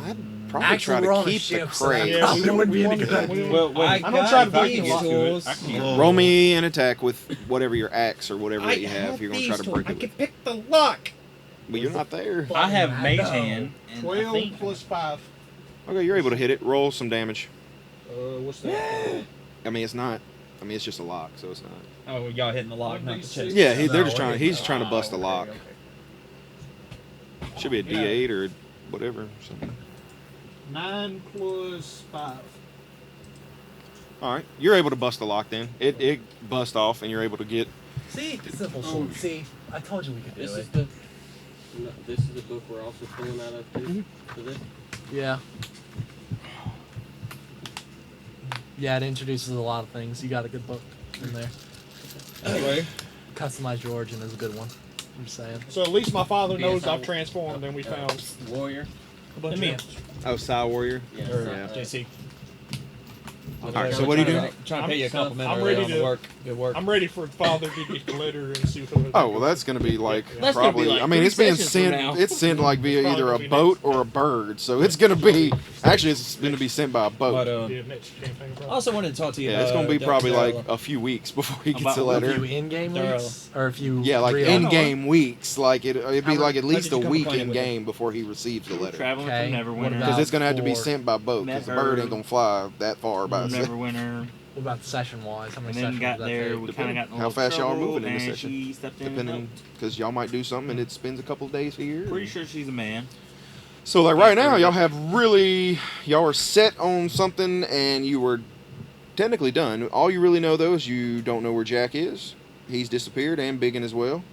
I'd probably Actually, we're try on to a keep the ship, so that crate. Yeah, probably wouldn't be any good. Well, I don't try to break the lock. tools. Roll me an attack with whatever your axe or whatever that you have. You're gonna try to break I it can with. pick the lock. But you're not there. I have I mage know. hand. And I 12 think plus 5. Okay, you're able to hit it. Roll some damage. What's that? I mean, it's not. I mean, it's just a lock, so it's not. Oh, y'all hitting the lock, not the chest. Yeah, they're No, just trying. He's trying to bust a okay, lock. okay. Should be a D8 or whatever. Something. 9 plus 5. All right, you're able to bust the lock. Then it busts off, and you're able to get. See, simple. See, I told you we could do This it. is the. No, this is the book we're also pulling out of too. For this. Yeah. Yeah, it introduces a lot of things. You got a good book in there. Anyway, Customize your origin is a good one. I'm just saying. So at least my father knows BSI. I've transformed and we found Warrior. a bunch Let me- of Oh, Psy Warrior. Yeah. Yeah. JC. All right, so what do you do? Trying to pay you a compliment I'm early ready on to- the work. Good work. I'm ready for Father to get the letter and see what. Oh well, that's gonna be like That's gonna be probably. like I mean, 3 it's being sessions from sent. now. It's sent like via It's either a probably boat next- or a bird. So it's gonna be. Actually, it's gonna be sent by a boat. But Yeah, next campaign. I also wanted to talk to you. Yeah, it's gonna be probably like a few weeks before he gets About the what letter. If you in-game Thorough. weeks, or if you Yeah, like real- in-game weeks. Like it'd be How- like at how least did you a come week acquainted with in-game before he receives the letter. Traveling Okay, from what Neverwinter. about- Because it's gonna have to be for- sent by boat. Because the bird ain't gonna fly that far by itself. Neverwinter. What about session-wise? How many And then sessions got does that there. take? We kind of got in a How little fast y'all are trouble, moving in this and session. she stepped in and Depending, helped. because y'all might do something and it spends a couple of days here. Pretty sure she's a man. So like right now, y'all are set on something and you were technically done. All you really know though is you don't know where Jack is. He's disappeared and Biggin as well.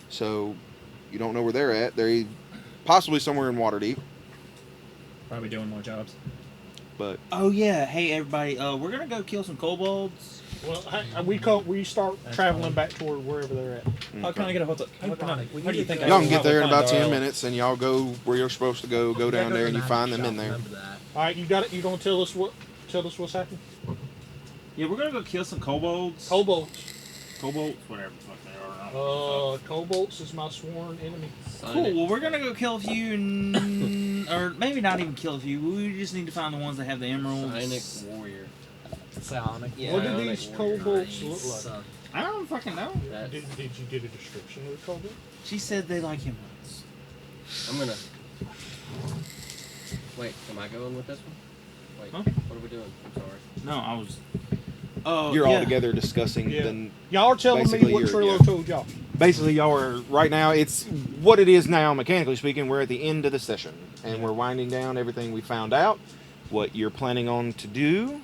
So you don't know where they're at. They're possibly somewhere in Waterdeep. Probably doing more jobs. But Oh yeah. Hey everybody. We're gonna go kill some kobolds. Well, we start That's traveling fine. back toward wherever they're at. How can I get a hold of? Hey, Bonnie, we How do you need think to I y'all go- can get there in about 10 10 minutes and y'all go where you're supposed to go. Go We gotta down to there the and you magic find them shop, in there. Remember that. All right, you got it. You gonna tell us what's happened? Yeah, we're gonna go kill some kobolds. Kobolds. Kobolds, whatever the fuck they are. Kobolds is my sworn enemy. Cool. Well, we're gonna go kill a few, and, or maybe not even kill a few. We just need to find the ones that have the emeralds. Sonic Warrior. Psionic. Yeah, what do I these like kobolds Nice. look like? I don't fucking know. That's, Did you get a description of the kobold? She said they like emeralds. I'm gonna. Wait, am I going with this one? Wait, Huh? what are we doing? I'm sorry. No, I was. Oh, You're yeah. all together discussing Yeah. the Y'all are telling me Basically, what you're- Trillo yeah. told y'all. basically y'all are right now, it's what it is now, mechanically speaking. We're at the end of the session and we're winding down everything we found out, what you're planning on to do.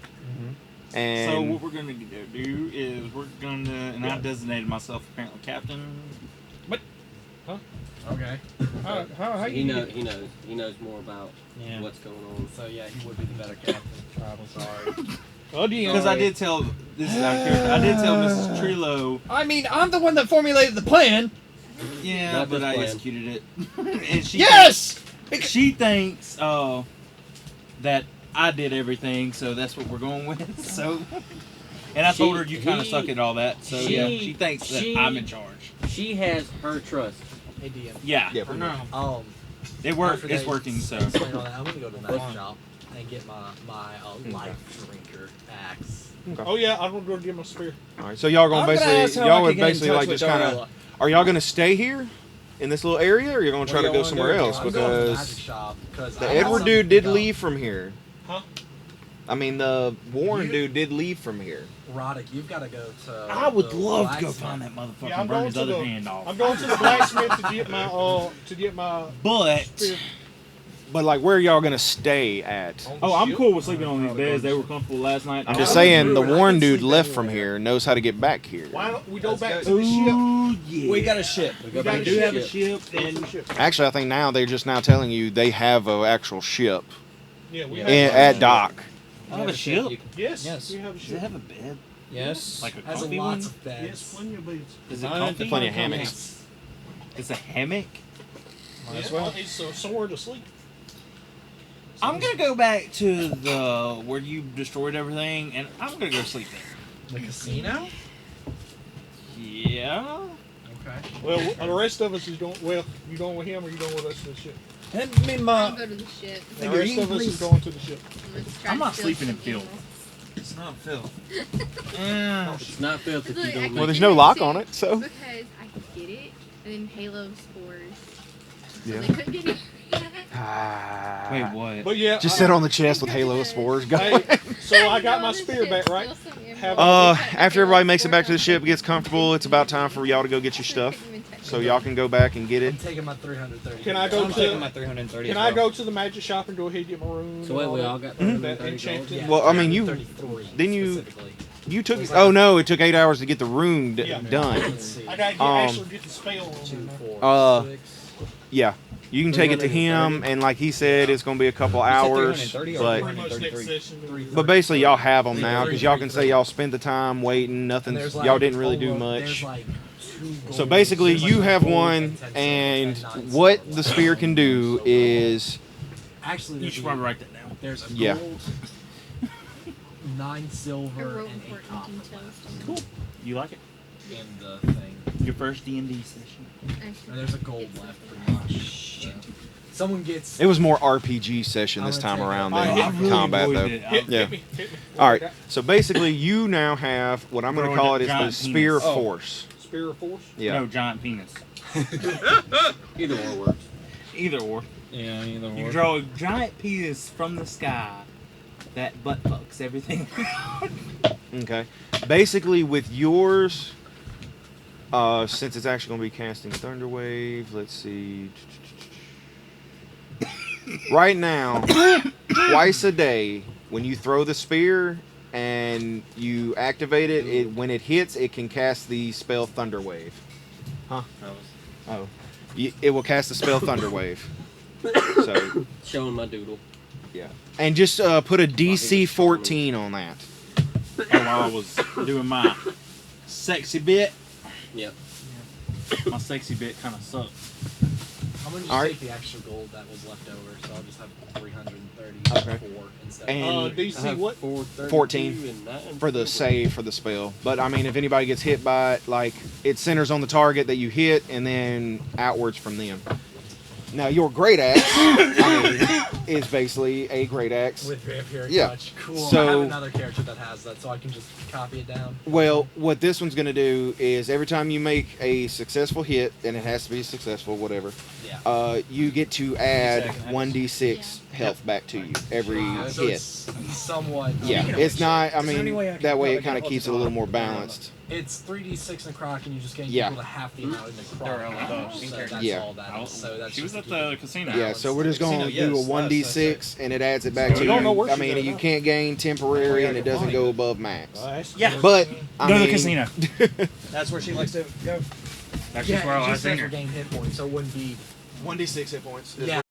And So what we're gonna do is we're gonna, and I designated myself apparently captain. Okay. How He you knows. He knows more about Yeah. what's going on. So yeah, he would be the better captain. Tribal. Sorry. Again. Because I did tell this is out of character. I did tell Mrs. Trillo. I mean, I'm the one that formulated the plan. Yeah, Not but this I plan. executed it. And she Yes. she thinks that I did everything, so that's what we're going with. So, and I told her you kind of suck at all that. So yeah, she thinks that I'm in charge. She has her trust. Hey DM. Yeah, Yeah, pretty much. it worked. after It's they working. So explain all that, I'm gonna go to the magic shop and get my life drinker axe. Oh yeah, I'm gonna go get my spear. all right, so y'all gonna I'm gonna ask basically how I y'all can would get in basically touch like with just kind of Darla. are y'all gonna stay here in this little area or you're gonna try What to do go y'all somewhere wanna do? else? I'm going to the magic Because shop because the Edward dude did leave from here. Huh? I mean, the Warren You- dude did leave from here. Roddick, you've got to go to. I would the love to go blacksmith. find that motherfucker Yeah, I'm and burn going his to other the- hand off. I'm going to the blacksmith to get my But spear. But like, where y'all gonna stay at? On the oh, I'm ship? cool with sleeping on these beds. They were comfortable last night. I'm I just would saying, do the it. I Warren can dude sleep left from anywhere. here, knows how to get back here. Why don't we go Let's back go. to the ship? Ooh, yeah. We got a ship. We You go got back We a to do the have a ship. ship, Go to and the ship. Actually, I think now they're just now telling you they have an actual ship Yeah, we Yeah. have at dock. I have a ship. You can- Yes, Yes. we have a Does it ship. have a bed? Yes. Like a Has comfy lots one? of beds. Yes, plenty of beds. Is it Mine- comfy? Plenty of hammocks. It's a hammock. Might as Yeah, well. it's somewhere to sleep. I'm gonna go back to the where you destroyed everything, and I'm gonna go sleep there. The casino? Yeah. Okay. Well, the rest of us is going. Well, you going with him or you going with us to the ship? Hand me I'll my. go to the ship. The rest of us is going to the ship. I'm not sleeping in filth. It's not Phil. Yeah. It's not filth if you Look, I don't can Well, there's get no it lock too, on it, so. Because I could get it, and then Halo spores. So Yeah. they couldn't get it. Wait, what? But yeah, Just sit on the chest with Halo spores going. Hey, so I got Go my on the spear ship, back, right? steal some Have- emeralds, After everybody makes it Halo back to the spores ship, gets comfortable, it's about time for y'all to go get your stuff. Couldn't even touch So it. y'all can go back and get it. I'm taking my 330. Can I go I'm taking my to? 330. Can as I well. go to the magic shop and go ahead and get my room? So wait, and we that? all got Mhm. 330 gold? Enchanted. Yeah, Well, I mean, you- 333 didn't you- specifically. You took. Oh no, it took 8 hours to get the room Yeah. done. Let's see. I gotta actually get the spell on 2, there. 4, Uh, 6. Yeah, you can take it to him, and like he said, it's gonna be a couple You said hours, 330 or but. Pretty much next 33. session. But basically, y'all have them now because y'all can say y'all spent the time waiting. Nothing. And there's Y'all like didn't really do almost- much. there's like 2 So gold- basically, there's like you have gold one, 10 and silver, 9 what silver. the spear can do is Actually, You there's should a- probably write that down. There's a Yeah. gold 9 silver, Heroic and 8 work copper details. left Cool. You like it? in the thing. Your first D&D session. And there's a gold left, pretty much. So. Someone gets. It was more RPG session this I'm time gonna take around it. than I really combat, enjoyed though. it. Yeah. Hit me. All right. So basically, you now have what I'm going to Throw a call it is the giant Spear of penis. Oh. Force. Spear of Force. Yeah. No, giant penis. Either or works. Either or. Yeah, either You or. draw a giant penis from the sky that butt fucks everything. Okay. Basically, with yours, since it's actually going to be casting Thunderwave, let's see. Right now, twice a day, when you throw the spear and you activate it, when it hits, it can cast the spell Thunderwave. Huh? Oh. It will cast the spell Thunderwave. So, Showing my doodle. yeah. And just put a DC 14 on that. Oh, while I was doing my sexy bit. Yep. My sexy bit kind of sucks. I'm gonna just All right. take the extra gold that was left over, so I'll just have 334 Okay. instead. And DC what? 14 and 9 for the save for the spell. But I mean, if anybody gets hit by it, like it centers on the target that you hit, and then outwards from them. Now your great axe is basically a great axe. With vampiric Yeah. touch. Cool. So- I have another character that has that, so I can just copy it down. Well, what this one's going to do is every time you make a successful hit, and it has to be successful, whatever, Yeah. you get to add Second. 1d6 health back to you every So hit. it's somewhat. Yeah, Speaking of it's which, not. I Is there any mean, way I can that way it probably kind of get keeps it a little more balanced. It's 3d6 necrotic, and you just gain Yeah. equal to half the amount of necrotic. They're all damage, those. so that's Yeah. all that is. So that's She was just at to keep the it casino. Yeah, so we're just going to Casino, do a yes, 1d6, and it adds it back to We don't know you. where I she's mean, at and you now. can't gain temporary, and it doesn't go above max. Yeah. But I Go to mean, the casino. That's where she likes to go. That's Yeah, just where it I just seen says her. regain hit points, so it wouldn't be. 1d6 hit points. Yeah.